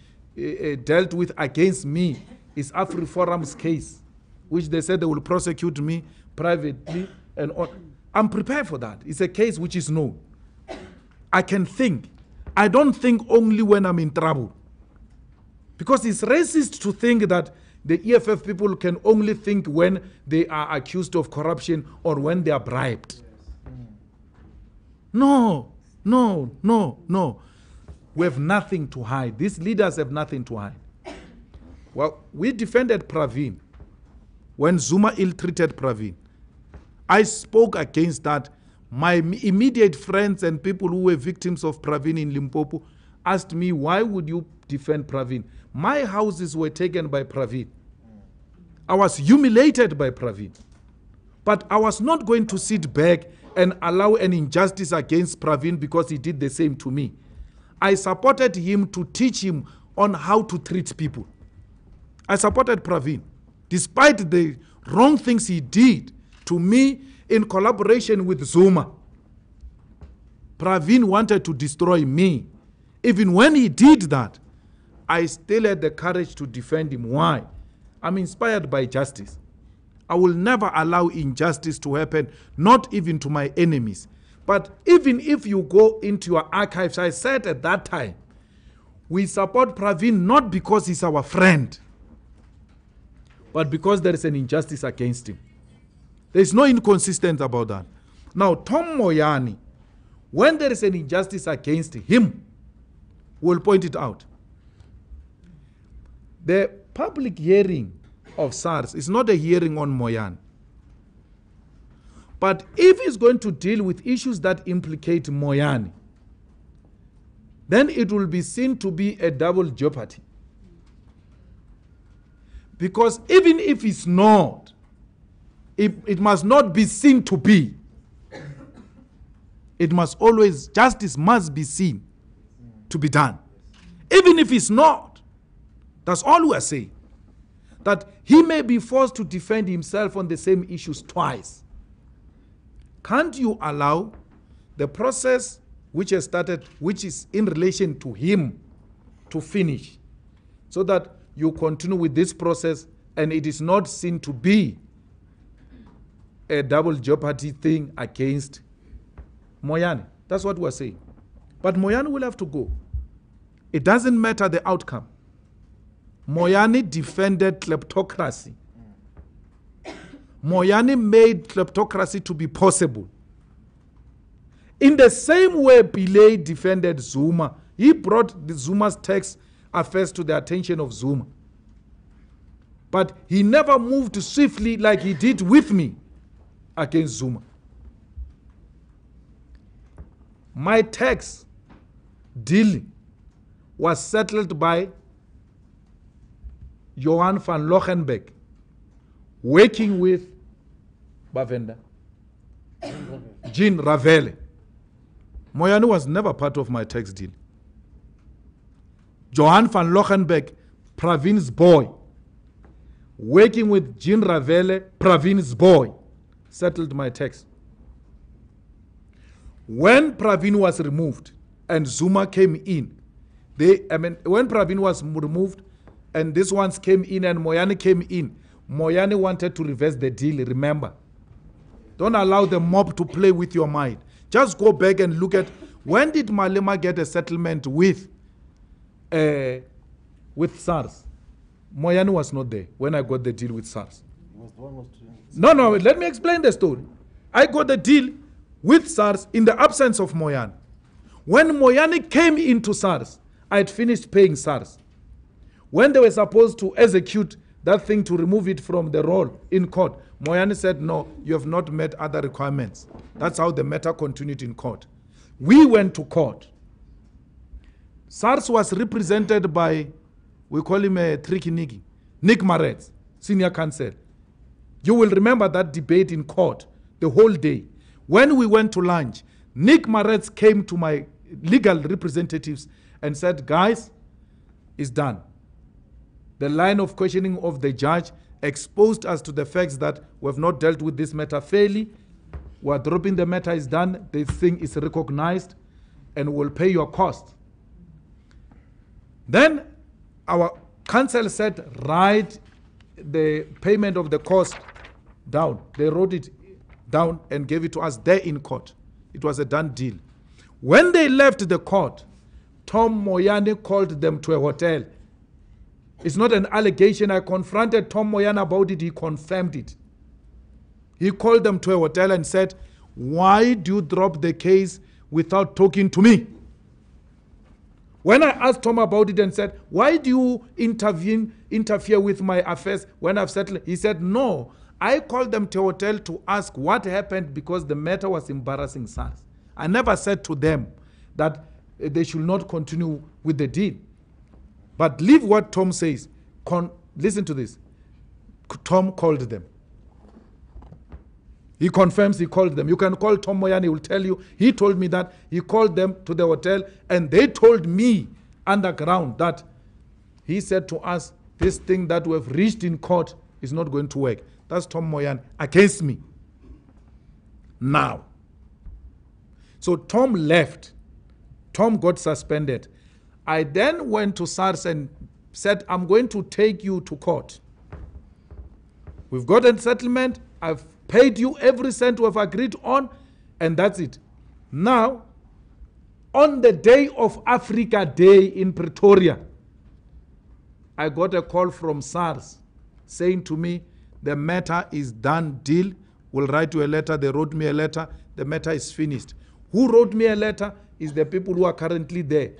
dealt with against me is AfriForum's case, which they said they will prosecute me privately and on. I'm prepared for that. It's a case which is known. I can think. I don't think only when I'm in trouble. Because it's racist to think that the EFF people can only think when they are accused of corruption or when they are bribed. No, no, no, no. We have nothing to hide. These leaders have nothing to hide. Well, we defended Pravin when Zuma ill-treated Pravin. I spoke against that. My immediate friends and people who were victims of Pravin in Limpopo asked me, why would you defend Pravin? My houses were taken by Pravin. I was humiliated by Pravin. But I was not going to sit back and allow an injustice against Pravin because he did the same to me. I supported him to teach him on how to treat people. I supported Pravin, despite the wrong things he did to me in collaboration with Zuma. Pravin wanted to destroy me. Even when he did that, I still had the courage to defend him. Why? I'm inspired by justice. I will never allow injustice to happen, not even to my enemies. But even if you go into your archives, I said at that time, we support Pravin not because he's our friend, but because there is an injustice against him. There is no inconsistency about that. Now, Tom Moyane, when there is an injustice against him, will point it out. The public hearing of SARS is not a hearing on Moyane. But if he's going to deal with issues that implicate Moyane, then it will be seen to be a double jeopardy. Because even if it's not, it must not be seen to be. It must always, justice must be seen to be done. Even if it's not, that's all we are saying. That he may be forced to defend himself on the same issues twice. Can't you allow the process which has started, which is in relation to him, to finish, so that you continue with this process and it is not seen to be a double jeopardy thing against Moyane? That's what we're saying. But Moyane will have to go. It doesn't matter the outcome. Moyane defended kleptocracy. Moyane made kleptocracy to be possible. In the same way Pillay defended Zuma, he brought the Zuma's tax affairs to the attention of Zuma. But he never moved swiftly like he did with me against Zuma. My tax deal was settled by Johan van Lochenbeck, working with Bavenda, Jean Ravele. Moyane was never part of my tax deal. Johan van Lochenberg, Pravin's boy, working with Jean Ravele, Pravin's boy, settled my tax. When Pravin was removed and Zuma came in, when Pravin was removed and these ones came in and Moyane came in, Moyane wanted to reverse the deal, remember. Don't allow the mob to play with your mind. Just go back and look at, when did Malema get a settlement with SARS? Moyane was not there when I got the deal with SARS. No, let me explain the story. I got the deal with SARS in the absence of Moyane. When Moyane came into SARS, I had finished paying SARS. When they were supposed to execute that thing to remove it from the roll in court, Moyane said, no, you have not met other requirements. That's how the matter continued in court. We went to court. SARS was represented by, we call him a tricky Nicky, Nick Maretz, senior counsel. You will remember that debate in court the whole day. When we went to lunch, Nick Maretz came to my legal representatives and said, guys, it's done. The line of questioning of the judge exposed us to the facts that we have not dealt with this matter fairly. We are dropping the matter, is done. The thing is recognized and will pay your cost. Then our counsel said, write the payment of the cost down. They wrote it down and gave it to us there in court. It was a done deal. When they left the court, Tom Moyane called them to a hotel. It's not an allegation. I confronted Tom Moyane about it. He confirmed it. He called them to a hotel and said, why do you drop the case without talking to me? When I asked Tom about it and said, why do you interfere with my affairs when I've settled? He said, no, I called them to a hotel to ask what happened because the matter was embarrassing SARS. I never said to them that they should not continue with the deal. But leave what Tom says. Listen to this. Tom called them. He confirms he called them. You can call Tom Moyane, he will tell you. He told me that he called them to the hotel and they told me underground that he said to us, this thing that we have reached in court is not going to work. That's Tom Moyane against me. Now. So Tom left. Tom got suspended. I then went to SARS and said, I'm going to take you to court. We've got a settlement. I've paid you every cent we've agreed on, and that's it. Now, on the day of Africa Day in Pretoria, I got a call from SARS saying to me, the matter is done, deal. We'll write you a letter. They wrote me a letter. The matter is finished. Who wrote me a letter is the people who are currently there.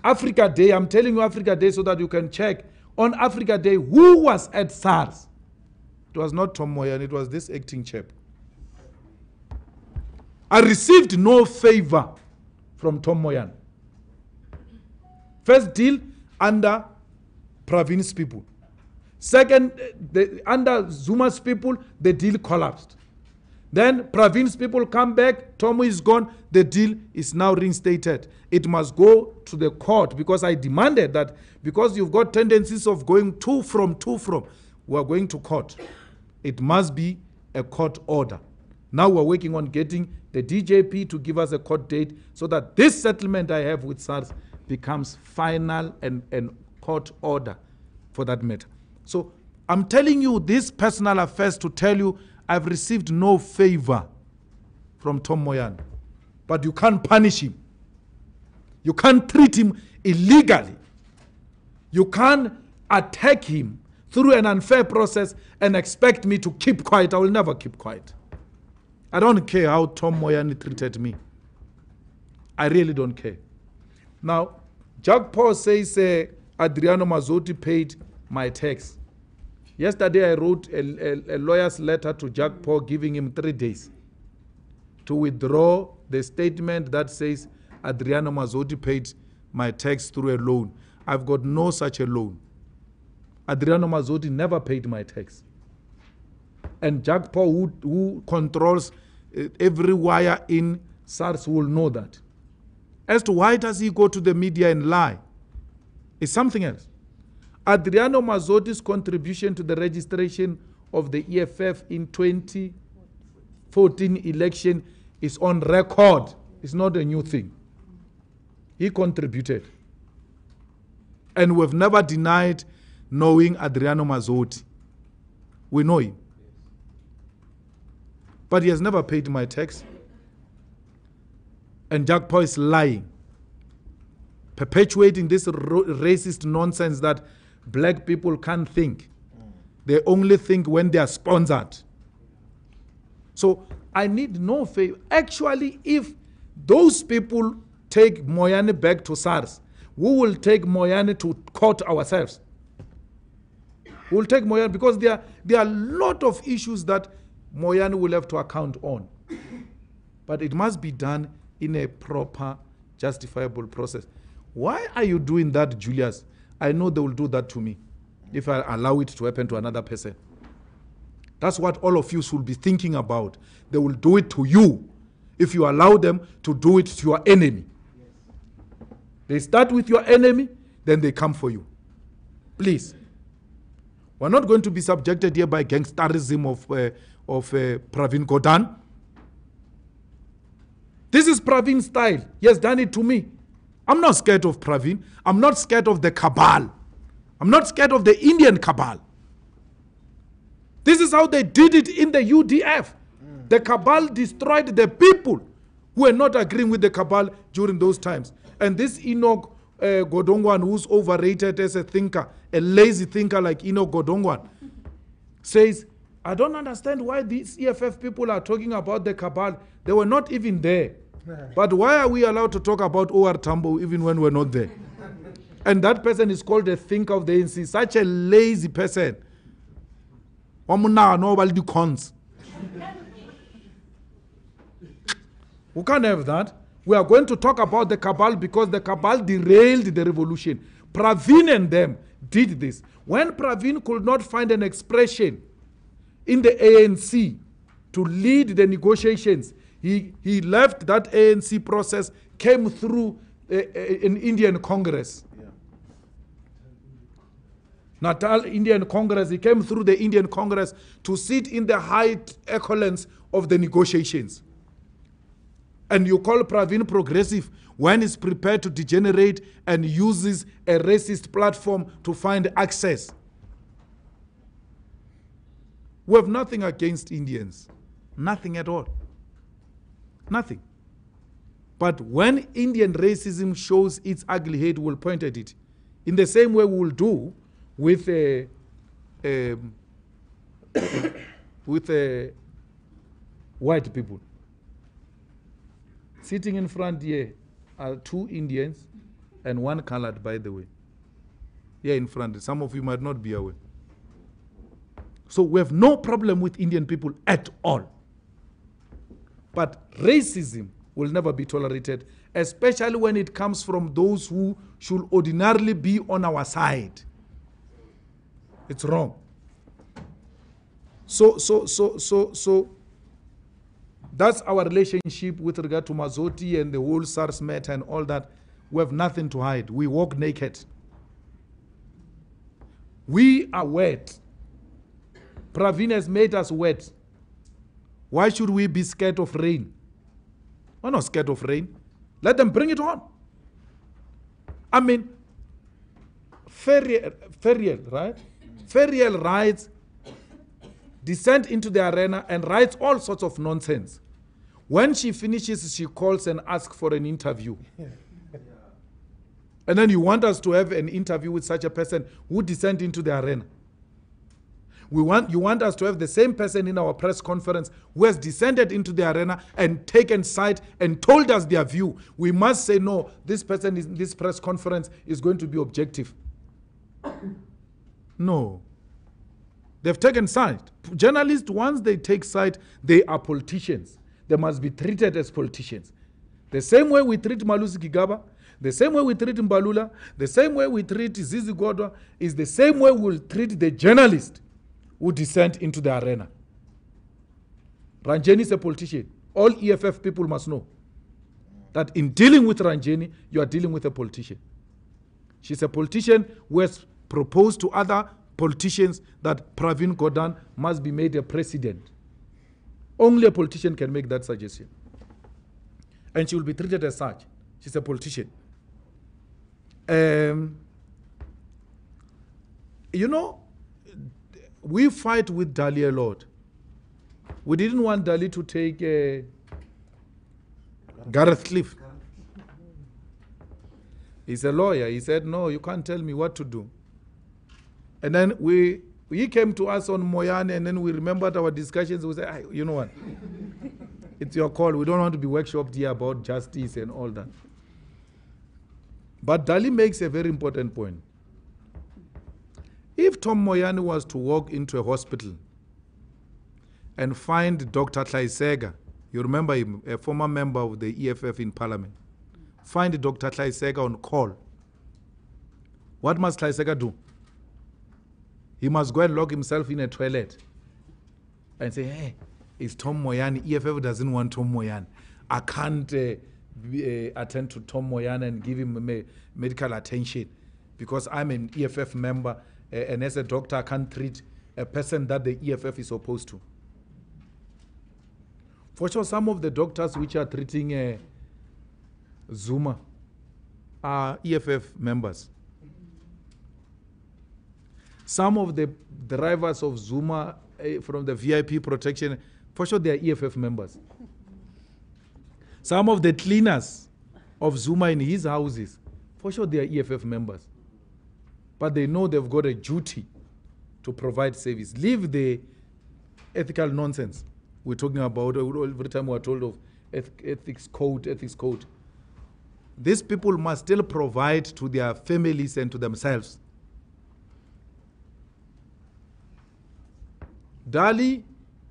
Africa Day, I'm telling you Africa Day so that you can check. On Africa Day, who was at SARS? It was not Tom Moyane, it was this acting chap. I received no favor from Tom Moyane. First deal under Pravin's people. Second, under Zuma's people, the deal collapsed. Then Pravin's people come back, Tom is gone, the deal is now reinstated. It must go to the court because I demanded that because you've got tendencies of going to from, we are going to court. It must be a court order. Now we're working on getting the DJP to give us a court date so that this settlement I have with SARS becomes final and court order for that matter. So I'm telling you this personal affairs to tell you I've received no favor from Tom Moyane. But you can't punish him. You can't treat him illegally. You can't attack him through an unfair process and expect me to keep quiet. I will never keep quiet. I don't care how Tom Moyane treated me. I really don't care. Now, Jack Paul says Adriano Mazzotti paid my tax. Yesterday I wrote a lawyer's letter to Jack Paul giving him 3 days to withdraw the statement that says Adriano Mazzotti paid my tax through a loan. I've got no such a loan. Adriano Mazzotti never paid my tax. And Jack Paul, who controls every wire in SARS, will know that. As to why does he go to the media and lie? It's something else. Adriano Mazzotti's contribution to the registration of the EFF in 2014 election is on record. It's not a new thing. He contributed. And we've never denied knowing Adriano Mazzotti. We know him. But he has never paid my tax. And Jack Paul is lying, perpetuating this racist nonsense that black people can't think. They only think when they are sponsored. So I need no favor. Actually, if those people take Moyane back to SARS, we will take Moyane to court ourselves. We will take Moyane because there are a lot of issues that Moyane will have to account on. But it must be done in a proper, justifiable process. Why are you doing that, Julius? I know they will do that to me if I allow it to happen to another person. That's what all of you should be thinking about. They will do it to you if you allow them to do it to your enemy. They start with your enemy, then they come for you. Please. We're not going to be subjected here by gangsterism of Pravin Gordhan. This is Pravin's style. He has done it to me. I'm not scared of Pravin. I'm not scared of the cabal. I'm not scared of the Indian cabal. This is how they did it in the UDF. The cabal destroyed the people who were not agreeing with the cabal during those times. And this Enoch Godongwan, who's overrated as a thinker, a lazy thinker like Enoch Godongwan, says, I don't understand why these EFF people are talking about the cabal. They were not even there. But why are we allowed to talk about OR Tambo even when we're not there? And that person is called a thinker of the ANC, such a lazy person. We can't have that. We are going to talk about the cabal because the cabal derailed the revolution. Pravin and them did this. When Pravin could not find an expression in the ANC to lead the negotiations, he left that ANC process, came through an Indian Congress. Yeah. Natal Indian Congress, he came through the Indian Congress to sit in the high echelons of the negotiations. And you call Pravin progressive when he's prepared to degenerate and uses a racist platform to find access. We have nothing against Indians. Nothing at all. Nothing. But when Indian racism shows its ugly head, we'll point at it. In the same way we will do with white people. Sitting in front here are 2 Indians and 1 colored, by the way. Here in front. Some of you might not be aware. So we have no problem with Indian people at all. But racism will never be tolerated, especially when it comes from those who should ordinarily be on our side. It's wrong. So that's our relationship with regard to Mazzotti and the whole SARS matter and all that. We have nothing to hide. We walk naked. We are wet. Pravin has made us wet. Why should we be scared of rain? We're not scared of rain. Let them bring it on. I mean, Feriel, right? Feriel writes, descend into the arena and writes all sorts of nonsense. When she finishes, she calls and asks for an interview. And then you want us to have an interview with such a person who descend into the arena. You want us to have the same person in our press conference who has descended into the arena and taken side and told us their view. We must say, no, this person in this press conference is going to be objective. No. They've taken side. Journalists, once they take side, they are politicians. They must be treated as politicians. The same way we treat Malusi Gigaba, the same way we treat Mbalula, the same way we treat Zizi Godwa, is the same way we'll treat the journalist who descend into the arena. Ranjeni is a politician. All EFF people must know that in dealing with Ranjeni, you are dealing with a politician. She's a politician who has proposed to other politicians that Pravin Gordhan must be made a president. Only a politician can make that suggestion. And she will be treated as such. She's a politician. You know, we fight with Dali a lot. We didn't want Dali to take Gareth Cliff. He's a lawyer. He said, no, you can't tell me what to do. And then he came to us on Moyane, and then we remembered our discussions. We said, you know what? It's your call. We don't want to be workshopped here about justice and all that. But Dali makes a very important point. If Tom Moyane was to walk into a hospital and find Dr. Tlaisega, you remember him, a former member of the EFF in Parliament, find Dr. Tlaisega on call, what must Tlaisega do? He must go and lock himself in a toilet and say, hey, it's Tom Moyane. EFF doesn't want Tom Moyane. I can't attend to Tom Moyane and give him medical attention because I'm an EFF member, and as a doctor, I can't treat a person that the EFF is opposed to. For sure, some of the doctors which are treating Zuma are EFF members. Some of the drivers of Zuma from the VIP protection, for sure they are EFF members. Some of the cleaners of Zuma in his houses, for sure they are EFF members. But they know they've got a duty to provide service. Leave the ethical nonsense we're talking about. Every time we're told of ethics code. These people must still provide to their families and to themselves. Dali,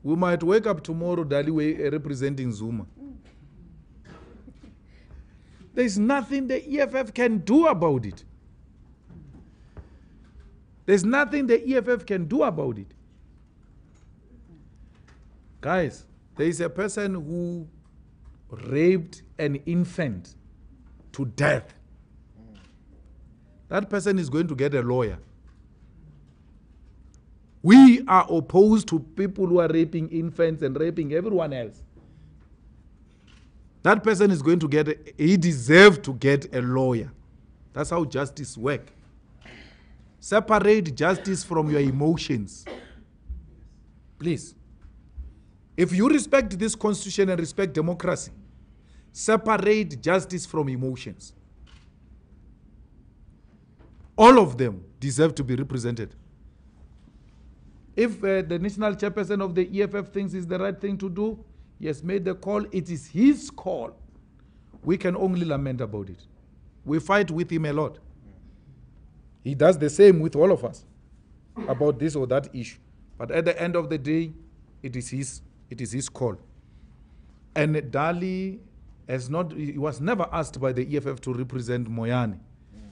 we might wake up tomorrow, Dali representing Zuma. There's nothing the EFF can do about it. There's nothing the EFF can do about it. Guys, there is a person who raped an infant to death. That person is going to get a lawyer. We are opposed to people who are raping infants and raping everyone else. That person is going to get, he deserves to get a lawyer. That's how justice works. Separate justice from your emotions. Please. If you respect this constitution and respect democracy, separate justice from emotions. All of them deserve to be represented. If the national chairperson of the EFF thinks it's the right thing to do, he has made the call, it is his call. We can only lament about it. We fight with him a lot. He does the same with all of us about this or that issue. But at the end of the day, it is his call. And Dali he was never asked by the EFF to represent Moyane.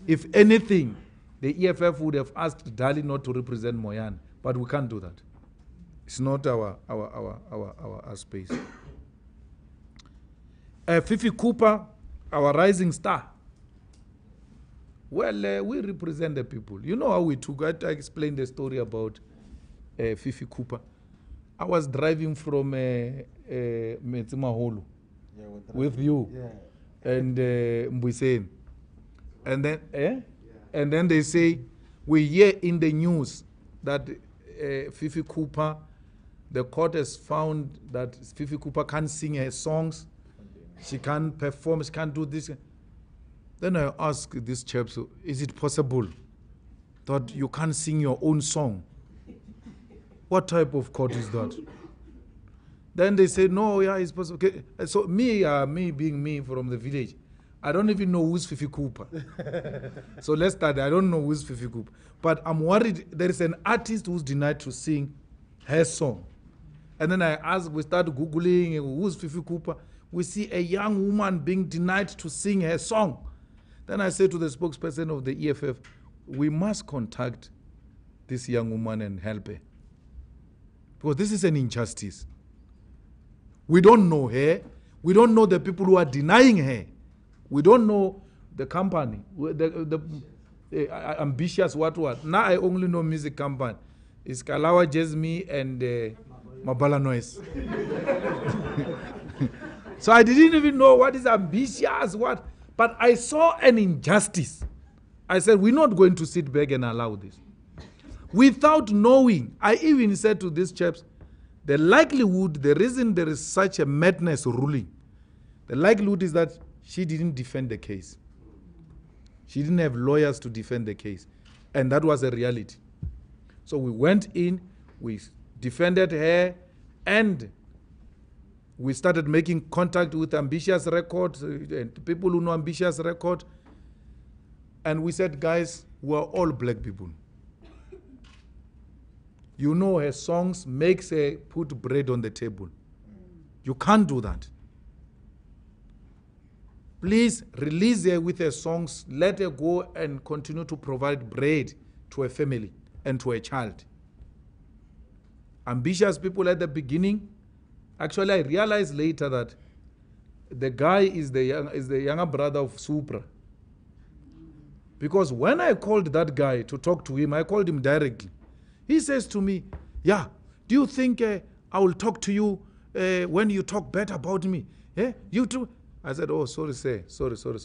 If anything, the EFF would have asked Dali not to represent Moyane. But we can't do that. It's not our space. Fifi Cooper, our rising star. Well, we represent the people. You know how we took it. I explained the story about Fifi Cooper. I was driving from Metsimaholo with you and Mbuyiseni. And then, and then they say, we hear in the news that Fifi Cooper, the court has found that Fifi Cooper can't sing her songs, she can't perform, she can't do this. Then I ask this chap, so is it possible that you can't sing your own song? What type of court is that? Then they say, no, yeah, it's possible. Okay. So me being me from the village, I don't even know who's Fifi Cooper. So let's start. I don't know who's Fifi Cooper. But I'm worried there is an artist who's denied to sing her song. And then we start Googling who's Fifi Cooper. We see a young woman being denied to sing her song. Then I say to the spokesperson of the EFF, we must contact this young woman and help her. Because this is an injustice. We don't know her. We don't know the people who are denying her. We don't know the company. ambitious what. Now I only know music company. It's Kalawa Jazmi and Mabala Noise. So I didn't even know what is ambitious, what. But I saw an injustice. I said, we're not going to sit back and allow this. Without knowing, I even said to these chaps, the likelihood, the reason there is such a madness ruling, the likelihood is that she didn't defend the case. She didn't have lawyers to defend the case. And that was a reality. So we went in, we defended her, and we started making contact with Ambitious Record, and people who know Ambitious Record. And we said, guys, we're all black people. You know her songs makes her put bread on the table. You can't do that. Please release her with her songs. Let her go and continue to provide bread to a family and to a child. Ambitious people at the beginning. Actually, I realized later that the guy is the younger brother of Supra. Because when I called that guy to talk to him, I called him directly. He says to me, yeah, do you think I will talk to you when you talk bad about me? You too? I said, oh, sorry, sir. Sorry. Sorry,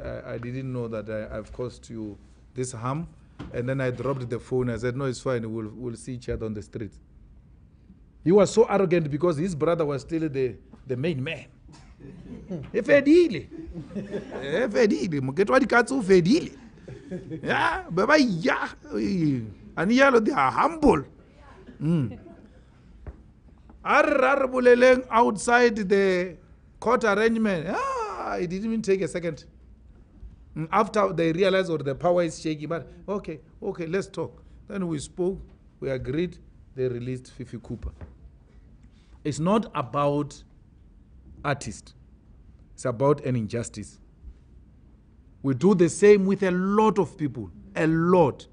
I didn't know that I've caused you this harm. And then I dropped the phone. I said, no, it's fine. We'll see each other on the street. He was so arrogant because his brother was still the main man. Efedile. Moketwa dikatso ufedile. Yeah, baba yeah. And yalo they are humble. Arrarbuleleng outside the court arrangement. It didn't even take a second. After they realized or the power is shaky, but okay, let's talk. Then we spoke, we agreed, they released Fifi Cooper. It's not about artists. It's about an injustice. We do the same with a lot of people. A lot.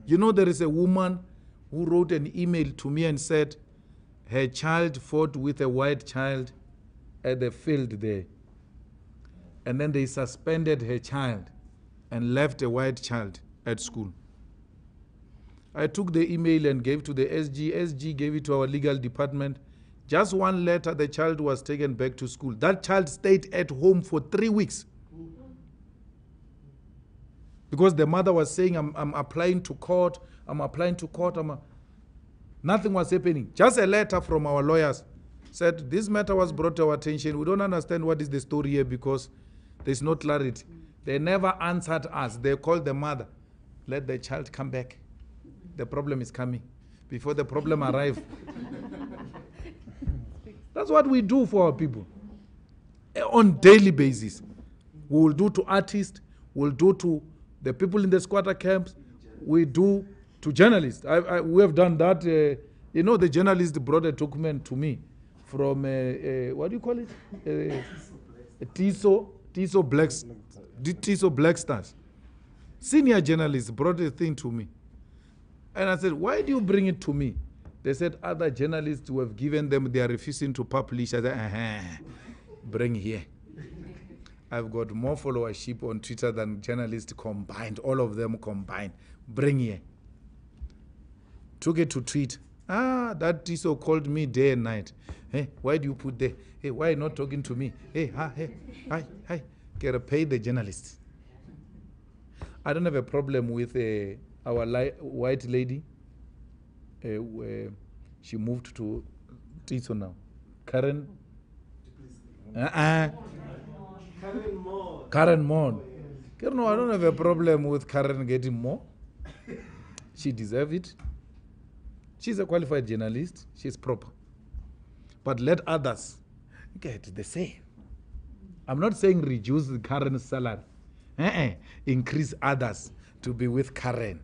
You know, there is a woman who wrote an email to me and said her child fought with a white child at the field there. And then they suspended her child and left a white child at school. I took the email and gave to the SG. SG gave it to our legal department. Just one letter, the child was taken back to school. That child stayed at home for 3 weeks. Because the mother was saying, I'm applying to court, Nothing was happening. Just a letter from our lawyers said, this matter was brought to our attention. We don't understand what is the story here because there's no clarity. They never answered us. They called the mother. Let the child come back. The problem is coming. Before the problem arrives. That's what we do for our people. On daily basis. We will do to artists. We'll do to the people in the squatter camps. We do to journalists. We have done that. You know, the journalist brought a document to me from, what do you call it? Tiso Black Stars. Senior journalist brought a thing to me. And I said, why do you bring it to me? They said other journalists who have given them, they are refusing to publish. I said, bring here. I've got more followership on Twitter than journalists combined, all of them combined. Bring here. Took it to tweet. That Tiso called me day and night. Hey, why do you put there? Hey, why are you not talking to me? Hey, hi. Gotta pay the journalists. I don't have a problem with our white lady. She moved to Tiso now. Karen. Karen Mon. No, I don't have a problem with Karen getting more. She deserves it. She's a qualified journalist. She's proper. But let others get the same. I'm not saying reduce the Karen's salary. Increase others to be with Karen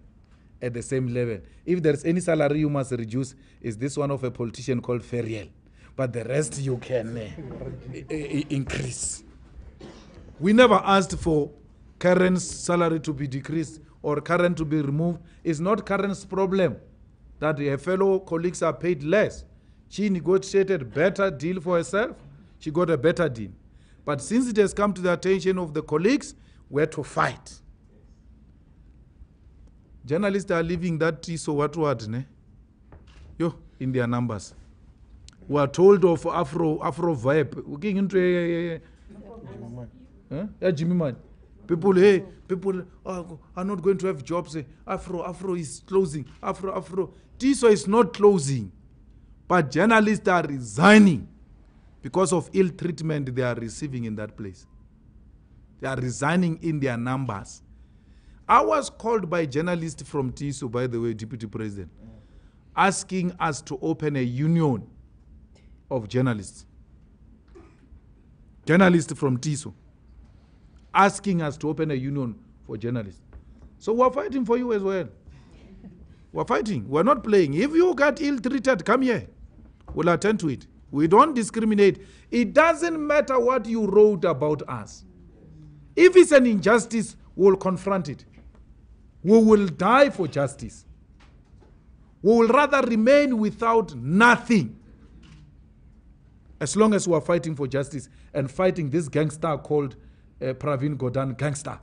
at the same level. If there's any salary you must reduce, is this one of a politician called Feriel. But the rest you can increase. We never asked for Karen's salary to be decreased or Karen to be removed. It's not Karen's problem that her fellow colleagues are paid less. She negotiated a better deal for herself. She got a better deal. But since it has come to the attention of the colleagues, where to fight. Journalists are leaving that so what ne? Yo, in their numbers. We are told of Afro vibe. We're getting into Jimmy Man. People are not going to have jobs. Afro is closing. Afro. TISO is not closing. But journalists are resigning because of ill treatment they are receiving in that place. They are resigning in their numbers. I was called by journalists from TISO, by the way, Deputy President, asking us to open a union of journalists. Journalists from TISO, asking us to open a union for journalists. So we're fighting for you as well. We're fighting. We're not playing. If you got ill-treated, come here. We'll attend to it. We don't discriminate. It doesn't matter what you wrote about us. If it's an injustice, we'll confront it. We will die for justice. We will rather remain without nothing as long as we are fighting for justice and fighting this gangster called Pravin Gordhan gangster.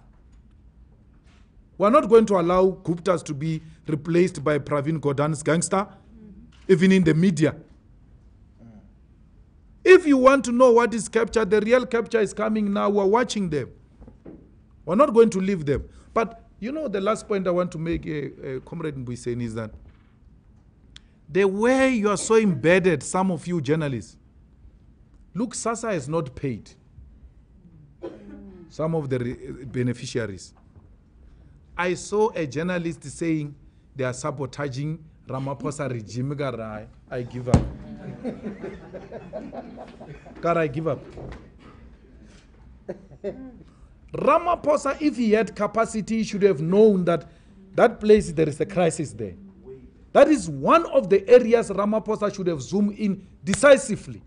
We are not going to allow Guptas to be replaced by Pravin Gordhan's gangster, even in the media. If you want to know what is capture, the real capture is coming now. We're watching them. We're not going to leave them. But you know, the last point I want to make, Comrade Mbuisen, is that the way you are so embedded, some of you journalists, look, SASA is not paid. Some of the beneficiaries. I saw a journalist saying they are sabotaging Ramaphosa regime. I give up. I give up. Ramaphosa, if he had capacity, should have known that that place, there is a crisis there. That is one of the areas Ramaphosa should have zoomed in decisively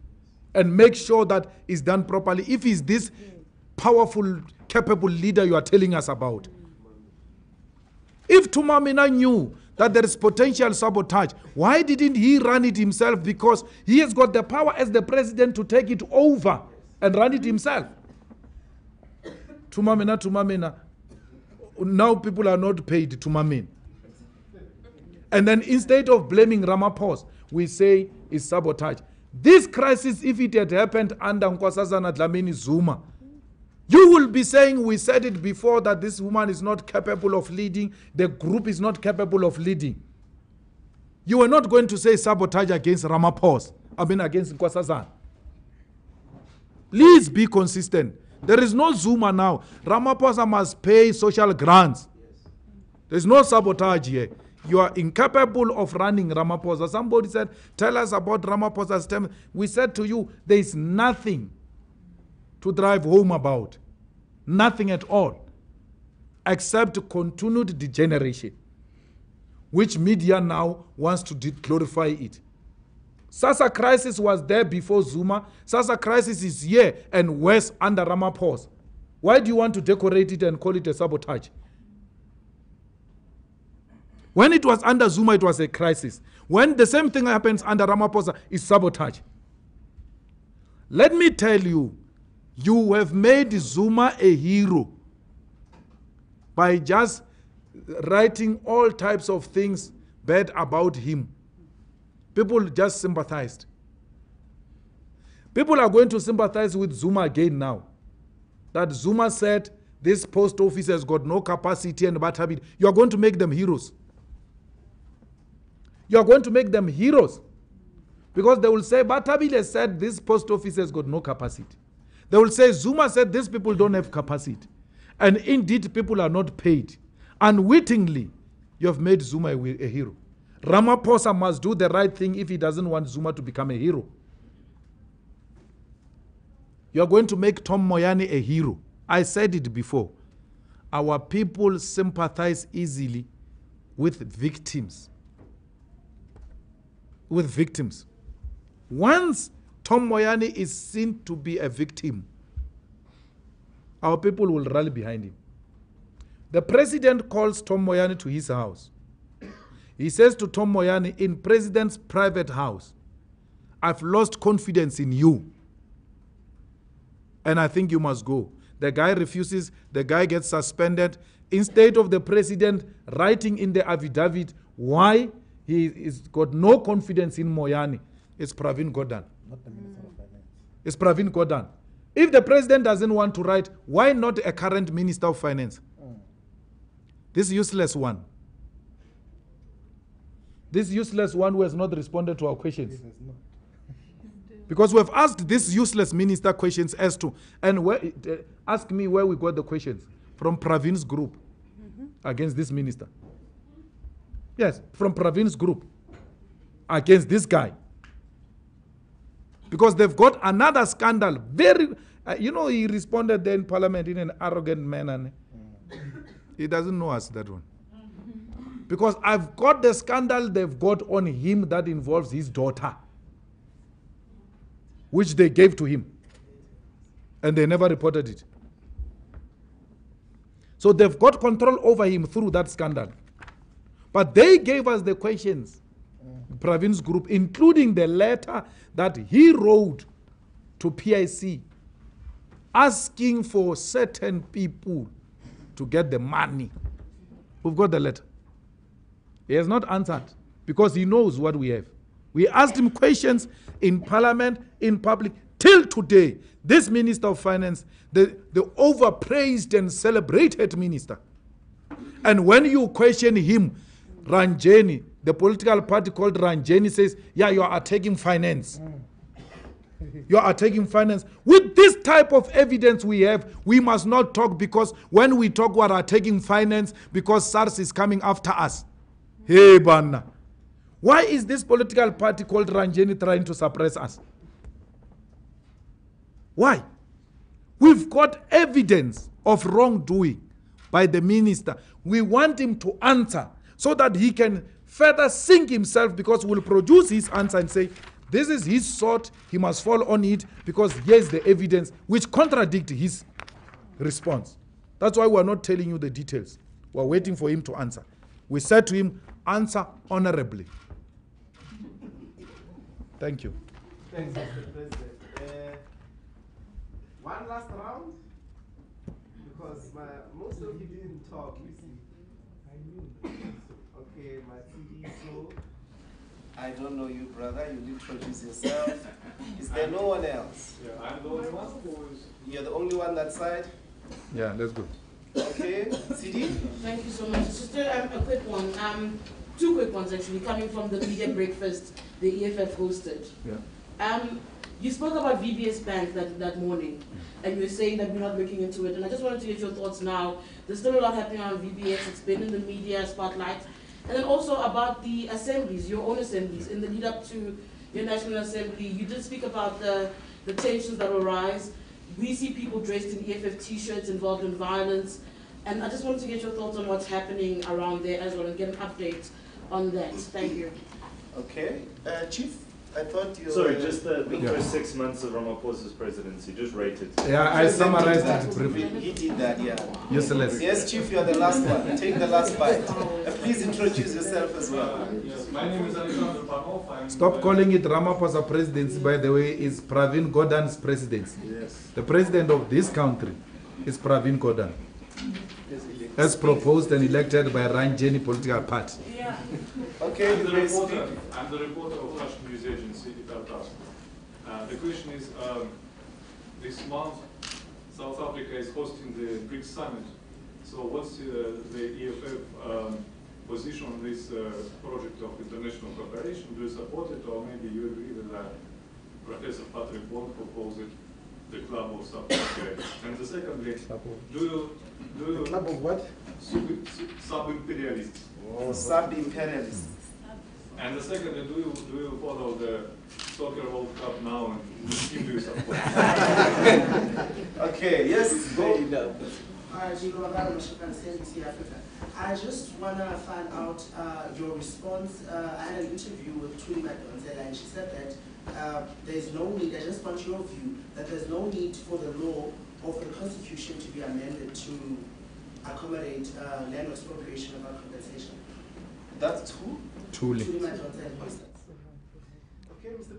and make sure that it's done properly. If he's this powerful, capable leader you are telling us about. If Tumamina knew that there is potential sabotage, why didn't he run it himself? Because he has got the power as the president to take it over and run it himself. Tumamina. Now people are not paid to Tumamin. And then instead of blaming Ramaphosa, we say it's sabotage. This crisis, if it had happened under Nkosazana Dlamini Zuma, you will be saying, we said it before, that this woman is not capable of leading, the group is not capable of leading. You are not going to say sabotage against Ramaphosa, against Nkosazana. Please be consistent. There is no Zuma now. Ramaphosa must pay social grants. There's no sabotage here. You are incapable of running Ramaphosa. Somebody said, tell us about Ramaphosa's term. We said to you, there is nothing to drive home about. Nothing at all. Except continued degeneration, which media now wants to glorify it. SASA crisis was there before Zuma. SASA crisis is here and worse under Ramaphosa. Why do you want to decorate it and call it a sabotage? When it was under Zuma, it was a crisis. When the same thing happens under Ramaphosa, it's sabotage. Let me tell you, you have made Zuma a hero by just writing all types of things bad about him. People just sympathized. People are going to sympathize with Zuma again now. That Zuma said this post office has got no capacity and bad habit. You are going to make them heroes. You are going to make them heroes. Because they will say, Batabile said this post office has got no capacity. They will say, Zuma said these people don't have capacity. And indeed, people are not paid. Unwittingly, you have made Zuma a hero. Ramaphosa must do the right thing if he doesn't want Zuma to become a hero. You are going to make Tom Moyane a hero. I said it before. Our people sympathize easily with victims. With victims. Once Tom Moyane is seen to be a victim, our people will rally behind him. The president calls Tom Moyane to his house. He says to Tom Moyane, in president's private house, I've lost confidence in you. And I think you must go. the guy refuses, the guy gets suspended. Instead of the president writing in the affidavit why he is got no confidence in Moyane, it's Pravin Gordhan. Not the Minister of Finance. It's Pravin Gordhan. If the president doesn't want to write, why not a current Minister of Finance? This useless one. This useless one who has not responded to our questions. Because we have asked this useless minister questions as to, and where, ask me where we got the questions. From Pravin's group against this minister. Yes, from Pravin's group against this guy. Because they've got another scandal. Very, he responded there in Parliament in an arrogant manner. He doesn't know us, that one. Because I've got the scandal they've got on him that involves his daughter, which they gave to him. And they never reported it. So they've got control over him through that scandal. But they gave us the questions, Pravin's group, including the letter that he wrote to PIC, asking for certain people to get the money. We've got the letter. He has not answered because he knows what we have. We asked him questions in Parliament, in public. Till today, this Minister of Finance, the overpraised and celebrated minister. And when you question him, Ranjeni, the political party called Ranjeni, says, yeah, you are attacking finance. You are attacking finance. With this type of evidence we have, we must not talk, because when we talk, we are attacking finance because SARS is coming after us. Hey, Bana. Why is this political party called Ranjeni trying to suppress us? Why? We've got evidence of wrongdoing by the minister. We want him to answer so that he can further sink himself, because we'll produce his answer and say, this is his sort, he must fall on it, because here's the evidence which contradicts his response. That's why we're not telling you the details. We're waiting for him to answer. We said to him, answer honorably. Thank you. Thanks, Mr. President. One last round, because most of you didn't talk, you see. Okay, my CD, so I don't know you, brother. You introduce yourself. Is there no one else? Yeah, I'm the only one. You're the only one that side? Yeah, that's good. Okay, CD? Thank you so much. Just a quick one. Two quick ones, actually, coming from the media breakfast the EFF hosted. Yeah. You spoke about VBS Bank that morning, and you were saying that we're not looking into it. And I just wanted to get your thoughts now. There's still a lot happening on VBS. It's been in the media spotlight. And then also about the assemblies, your own assemblies. In the lead up to your National Assembly, you did speak about the tensions that will rise. We see people dressed in EFF t-shirts involved in violence. And I just wanted to get your thoughts on what's happening around there as well, and get an update on that. Thank you. Okay. Chief, I thought you... Sorry, just the first 6 months of Ramaphosa's presidency, just rate it. Yeah, I summarized it briefly. He did that, yeah. Useless. Yes, Chief, you are the last one. Take the last bite. Please introduce yourself as well. Yes, my name is Alexander Panov. Stop calling it Ramaphosa presidency, by the way. It's Pravin Gordhan's presidency. Yes. The president of this country is Pravin Gordhan, as proposed and elected by Ranjeni political party. Yeah. Okay, I'm the reporter of Russian news agency, Itartas. The question is, this month, South Africa is hosting the BRICS summit. So what's the EFF position on this project of international cooperation? Do you support it, or maybe you agree with Professor Patrick Bond proposed it, the Club of South Africa? And the secondly, do you The club of what? Sub-imperialists. Oh, sub-imperialists. And the second, do you follow the soccer World Cup now, and which team do you support? Okay, yes, go. I just want to find out your response. I had an interview with Pravin Gordhan, and she said that there's no need, I just want your view, that there's no need for the law of the Constitution to be amended to accommodate land expropriation without compensation. That's who? Truly. Okay, Mr.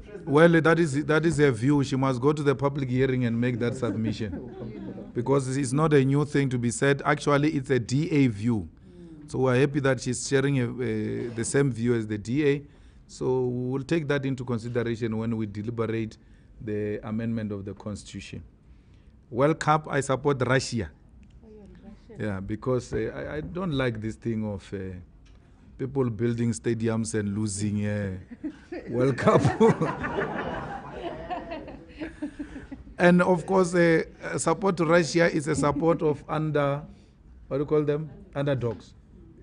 President. Well, that is her view. She must go to the public hearing and make that submission. because it's not a new thing to be said. Actually, it's a DA view. So we're happy that she's sharing the same view as the DA. So we'll take that into consideration when we deliberate the amendment of the Constitution. World Cup, I support Russia. Yeah, because I don't like this thing of people building stadiums and losing World Cup. And of course, support to Russia is a support of what do you call them? Underdogs.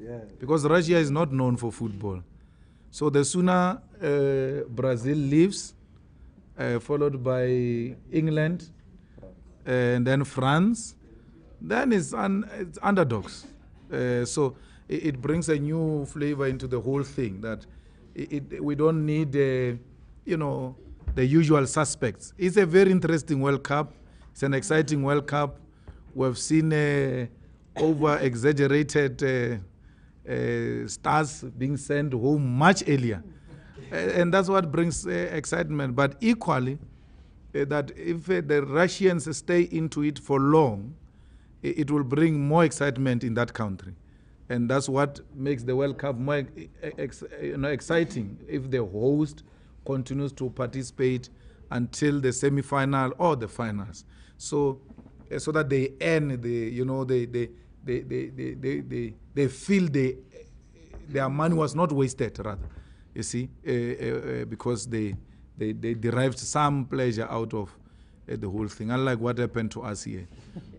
Yeah. Because Russia is not known for football. So the sooner Brazil leaves, followed by England, and then France, then it's underdogs. So it brings a new flavor into the whole thing, that we don't need, the usual suspects. It's a very interesting World Cup. It's an exciting World Cup. We've seen over-exaggerated stars being sent home much earlier. And that's what brings excitement. But equally, that if the Russians stay into it for long, it will bring more excitement in that country. And that's what makes the World Cup more exciting, if the host continues to participate until the semi-final or the finals. So that they earn they feel their money was not wasted, rather, you see, because they derived some pleasure out of the whole thing. Unlike what happened to us here,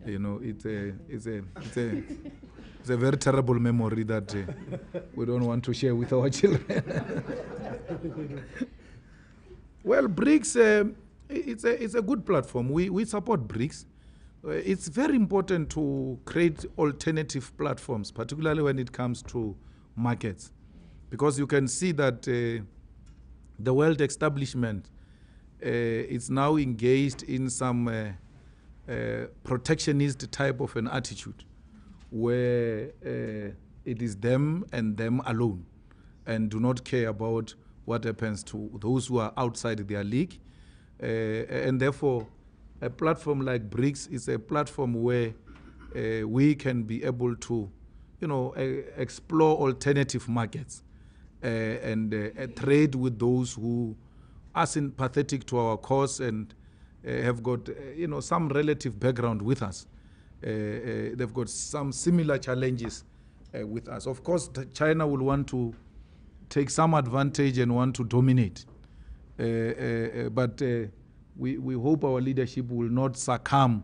it's a very terrible memory that we don't want to share with our children. Well, BRICS, it's a good platform. We support BRICS. It's very important to create alternative platforms, particularly when it comes to markets, because you can see that the world establishment is now engaged in some protectionist type of an attitude, where it is them and them alone, and do not care about what happens to those who are outside their league. And therefore, a platform like BRICS is a platform where we can be able to, explore alternative markets and trade with those who are sympathetic to our cause and have got, some relative background with us. They've got some similar challenges with us. Of course, China will want to take some advantage and want to dominate. But we hope our leadership will not succumb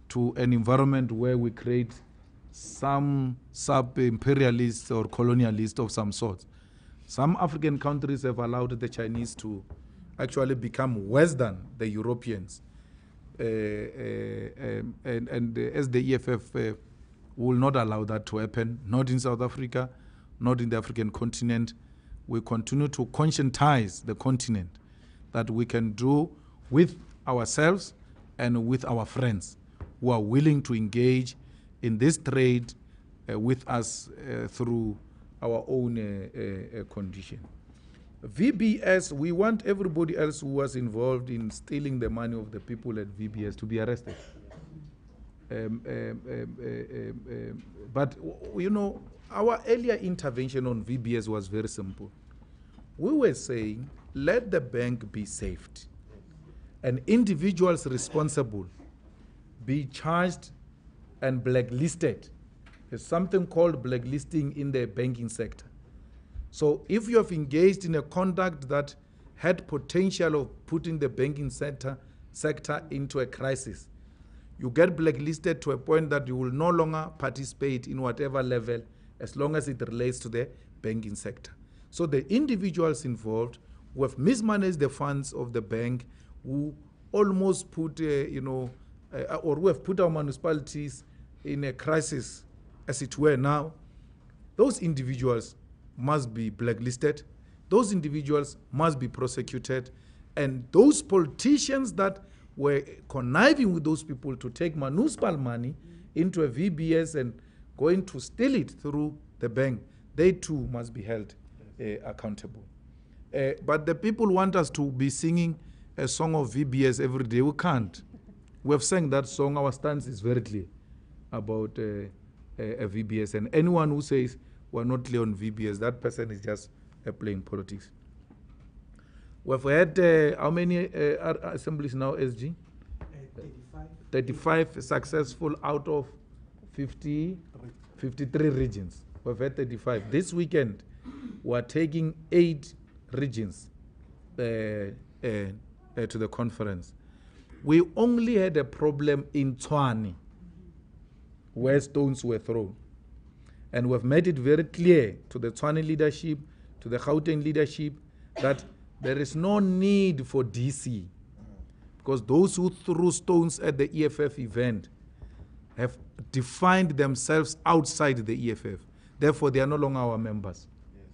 to an environment where we create some sub-imperialist or colonialist of some sort. Some African countries have allowed the Chinese to actually become worse than the Europeans. And as the EFF will not allow that to happen, not in South Africa, not in the African continent. We continue to conscientize the continent that we can do with ourselves and with our friends who are willing to engage in this trade with us through our own condition. VBS, we want everybody else who was involved in stealing the money of the people at VBS to be arrested. But, our earlier intervention on VBS was very simple. We were saying, let the bank be saved, and individuals responsible be charged and blacklisted. There's something called blacklisting in the banking sector. So if you have engaged in a conduct that had potential of putting the banking sector into a crisis, you get blacklisted to a point that you will no longer participate in whatever level as long as it relates to the banking sector. So the individuals involved who have mismanaged the funds of the bank, who almost put, or who have put our municipalities in a crisis as it were now, those individuals must be blacklisted, those individuals must be prosecuted, and those politicians that were conniving with those people to take municipal money into a VBS and going to steal it through the bank, they too must be held accountable. But the people want us to be singing a song of VBS every day. We can't. We have sang that song. Our stance is very clear about VBS. And anyone who says we're not clear on VBS, that person is just playing politics. We've had how many assemblies now, SG? 35 successful out of 53 regions. We've had 35. This weekend, we're taking 8 regions to the conference. We only had a problem in Tshwane, where stones were thrown. And we've made it very clear to the Tshwane leadership, to the Gauteng leadership, that there is no need for DC, because those who threw stones at the EFF event have defined themselves outside the EFF. Therefore, they are no longer our members. Yes.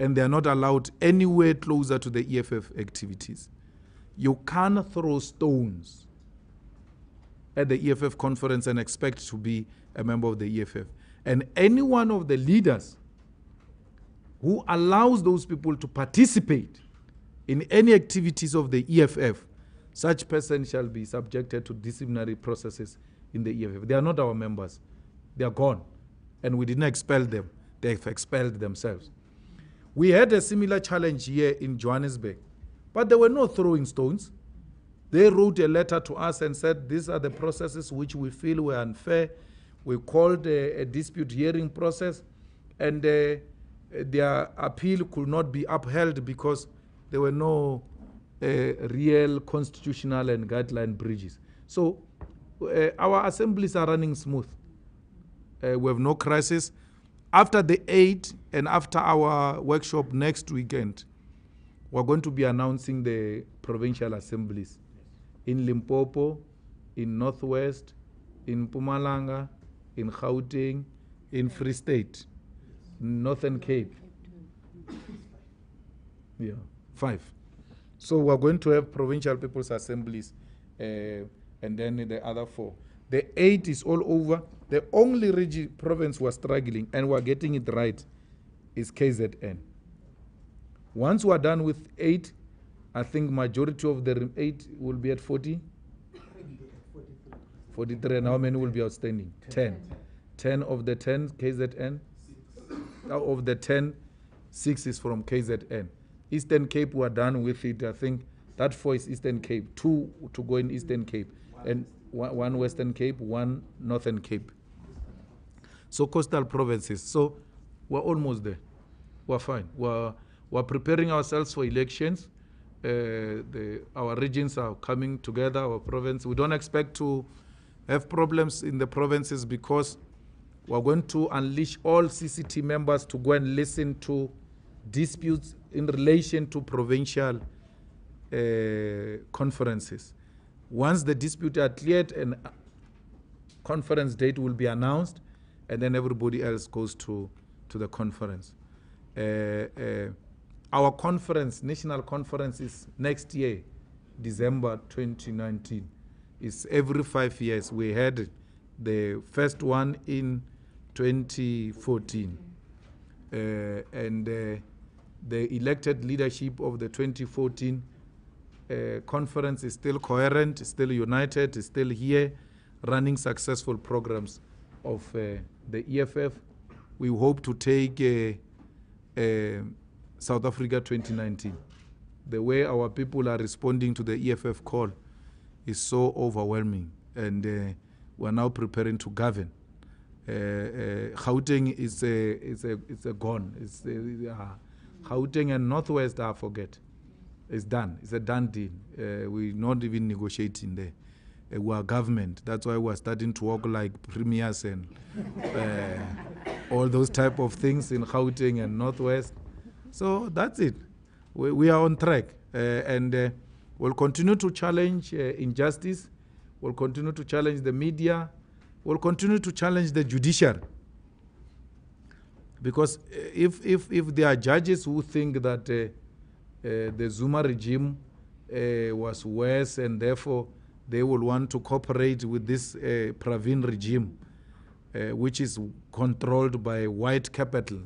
And they are not allowed anywhere closer to the EFF activities. You can't throw stones at the EFF conference and expect to be a member of the EFF. And any one of the leaders who allows those people to participate in any activities of the EFF, such person shall be subjected to disciplinary processes in the EFF. They are not our members. They are gone. And we didn't expel them. They have expelled themselves. We had a similar challenge here in Johannesburg, but there were no throwing stones. They wrote a letter to us and said, these are the processes which we feel were unfair. We called a dispute hearing process, and their appeal could not be upheld because there were no real constitutional and guideline breaches. So our assemblies are running smooth. We have no crisis. After the 8 and after our workshop next weekend, we're going to be announcing the provincial assemblies in Limpopo, in Northwest, in Mpumalanga, in Gauteng, in Free State, Northern Cape. Yeah, 5. So we're going to have provincial people's assemblies and then the other 4. The 8 is all over. The only province we're struggling and we're getting it right is KZN. Once we're done with 8, I think majority of the 8 will be at 40. 43, and how many will be outstanding? 10. 10 of the 10 KZN. Out of the 10, 6 is from KZN. Eastern Cape, we're done with it. I think that 4 is Eastern Cape, 2 to go in Eastern Cape, and 1 Western Cape, 1 Northern Cape. So coastal provinces. So we're almost there. We're fine. We're preparing ourselves for elections. Our regions are coming together, our province. We don't expect to have problems in the provinces because we're going to unleash all CCT members to go and listen to disputes in relation to provincial conferences. Once the disputes are cleared, and conference date will be announced, and then everybody else goes to the conference. Our conference, national conference, is next year, December 2019. It's every 5 years. We had the first one in 2014. And the elected leadership of the 2014 conference is still coherent, is still united, is still here, running successful programs of the EFF. We hope to take South Africa 2019. The way our people are responding to the EFF call is so overwhelming, and we're now preparing to govern. Gauteng is a gone. Gauteng and Northwest, I forget. It's done. It's a done deal. We're not even negotiating there. We're government. That's why we're starting to work like premiers and all those type of things in Gauteng and Northwest. So that's it. We are on track, and we'll continue to challenge injustice. We'll continue to challenge the media. We'll continue to challenge the judiciary. Because if there are judges who think that the Zuma regime was worse and therefore they will want to cooperate with this Pravin regime, which is controlled by white capital,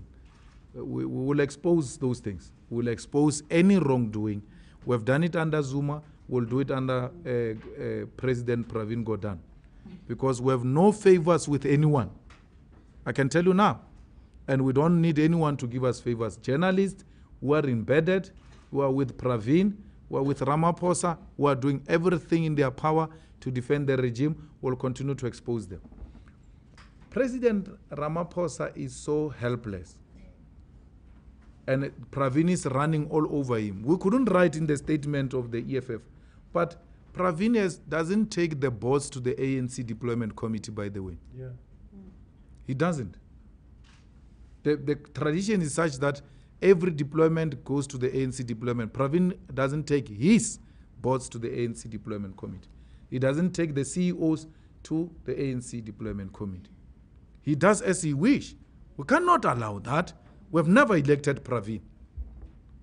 we will expose those things. We'll expose any wrongdoing. We've done it under Zuma. we'll do it under President Pravin Gordhan, because we have no favors with anyone. I can tell you now. And we don't need anyone to give us favors. Journalists who are embedded, who are with Pravin, who are with Ramaphosa, who are doing everything in their power to defend the regime, will continue to expose them. President Ramaphosa is so helpless. And Pravin is running all over him. We couldn't write in the statement of the EFF, but Pravin doesn't take the boss to the ANC deployment committee, by the way. Yeah. He doesn't. The tradition is such that every deployment goes to the ANC deployment. Pravin doesn't take his boss to the ANC deployment committee. He doesn't take the CEOs to the ANC deployment committee. He does as he wish. We cannot allow that. We have never elected Pravin.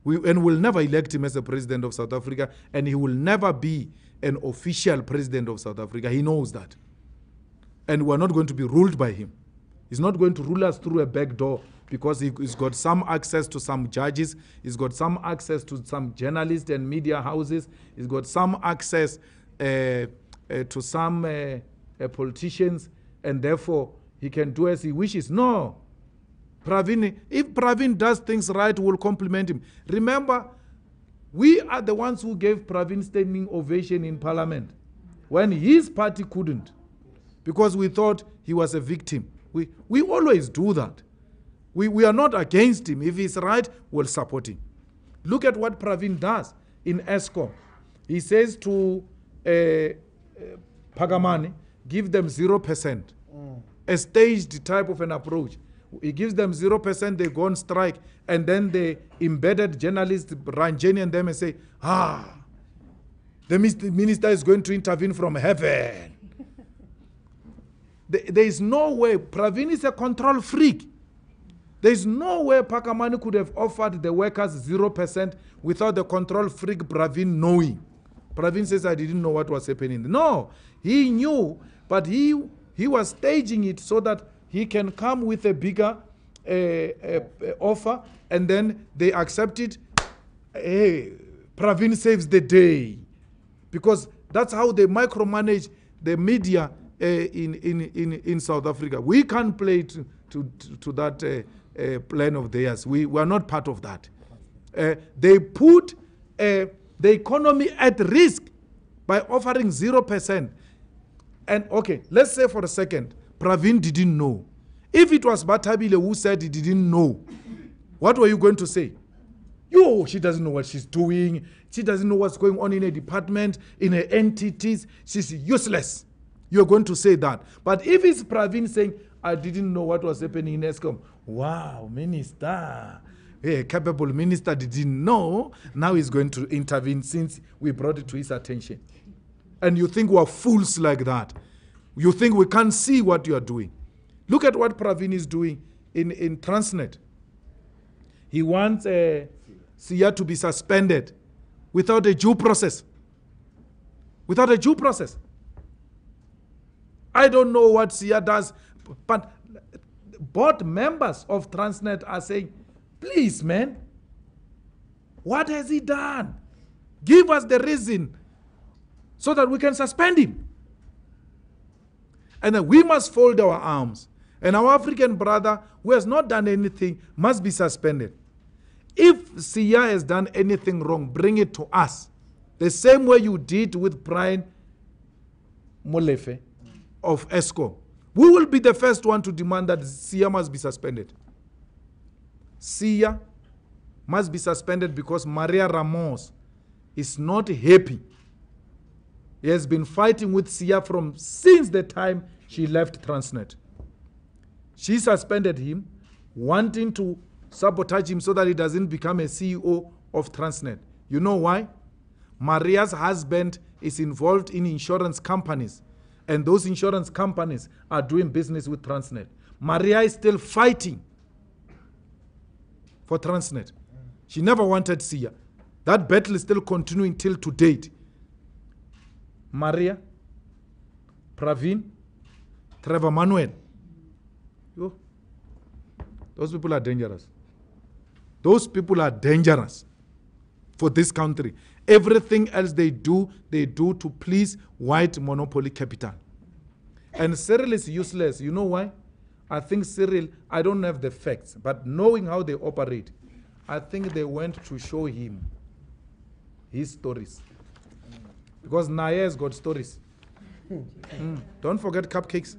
And will never elect him as the president of South Africa, and he will never be an official president of South Africa. He knows that. And we're not going to be ruled by him. He's not going to rule us through a back door because he's got some access to some judges, he's got some access to some journalists and media houses, he's got some access to some politicians, and therefore he can do as he wishes. No. Pravin, if Pravin does things right, we'll compliment him. Remember, we are the ones who gave Pravin standing ovation in Parliament when his party couldn't, because we thought he was a victim. We always do that. We are not against him. If he's right, we'll support him. Look at what Pravin does in ESCOM. He says to Pagamani, give them 0%. A staged type of an approach. He gives them 0%, they go on strike, and then the embedded journalists Ranjani and them and say, the minister is going to intervene from heaven. There is no way. Pravin is a control freak. There is no way Pakamani could have offered the workers 0% without the control freak Pravin knowing. Pravin says, I didn't know what was happening. No, he knew, but he was staging it so that he can come with a bigger offer, and then they accept it. Hey, Pravin saves the day. Because that's how they micromanage the media in South Africa. We can't play to that plan of theirs. We are not part of that. They put the economy at risk by offering 0%. And okay, let's say for a second, Pravin didn't know. If it was Batabile who said he didn't know, what were you going to say? She doesn't know what she's doing. She doesn't know what's going on in a department, in her entities. She's useless. You're going to say that. But if it's Pravin saying, I didn't know what was happening in ESCOM. Wow, minister. A capable minister didn't know. Now he's going to intervene since we brought it to his attention. And you think we're fools like that. You think we can't see what you are doing. Look at what Pravin is doing in Transnet. He wants Sia to be suspended without a due process. Without a due process. I don't know what Sia does, but board members of Transnet are saying, please, man, what has he done? Give us the reason so that we can suspend him. And then we must fold our arms. And our African brother who has not done anything must be suspended. If Sia has done anything wrong, bring it to us. The same way you did with Brian Molefe of ESCOM. We will be the first one to demand that Sia must be suspended. Sia must be suspended because Maria Ramos is not happy. He has been fighting with Sia since the time she left Transnet. She suspended him, wanting to sabotage him so that he doesn't become a CEO of Transnet. You know why? Maria's husband is involved in insurance companies, and those insurance companies are doing business with Transnet. Maria is still fighting for Transnet. She never wanted Sia. That battle is still continuing till to date. Maria, Pravin, Trevor Manuel. Those people are dangerous. Those people are dangerous. for this country. Everything else they do to please white monopoly capital. And Cyril is useless. You know why? I think Cyril, I don't have the facts, but knowing how they operate, I think they went to show him his stories. Because Naya has got stories. Don't forget cupcakes.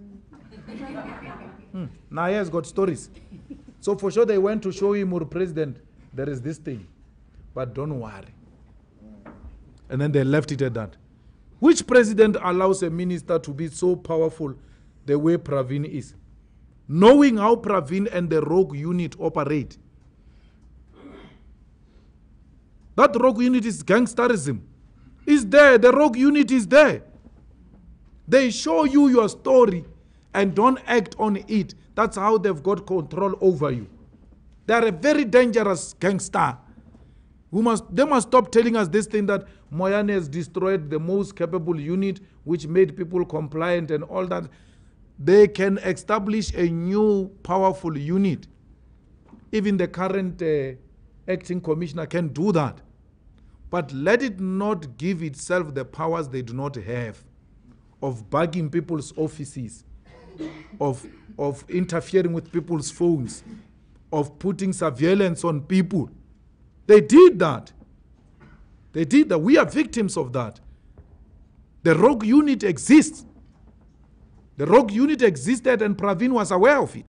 Naya has got stories. So for sure they went to show him, or president, there is this thing. But don't worry. And then they left it at that. Which president allows a minister to be so powerful the way Pravin is? Knowing how Pravin and the rogue unit operate. That rogue unit is gangsterism. It's there. The rogue unit is there. They show you your story and don't act on it. That's how they've got control over you. They are a very dangerous gangster. They must stop telling us this thing that Moyane has destroyed the most capable unit which made people compliant and all that. They can establish a new powerful unit. Even the current acting commissioner can do that. But let it not give itself the powers they do not have of bugging people's offices, of interfering with people's phones, of putting surveillance on people. They did that. They did that. We are victims of that. The rogue unit exists. The rogue unit existed and Pravin was aware of it.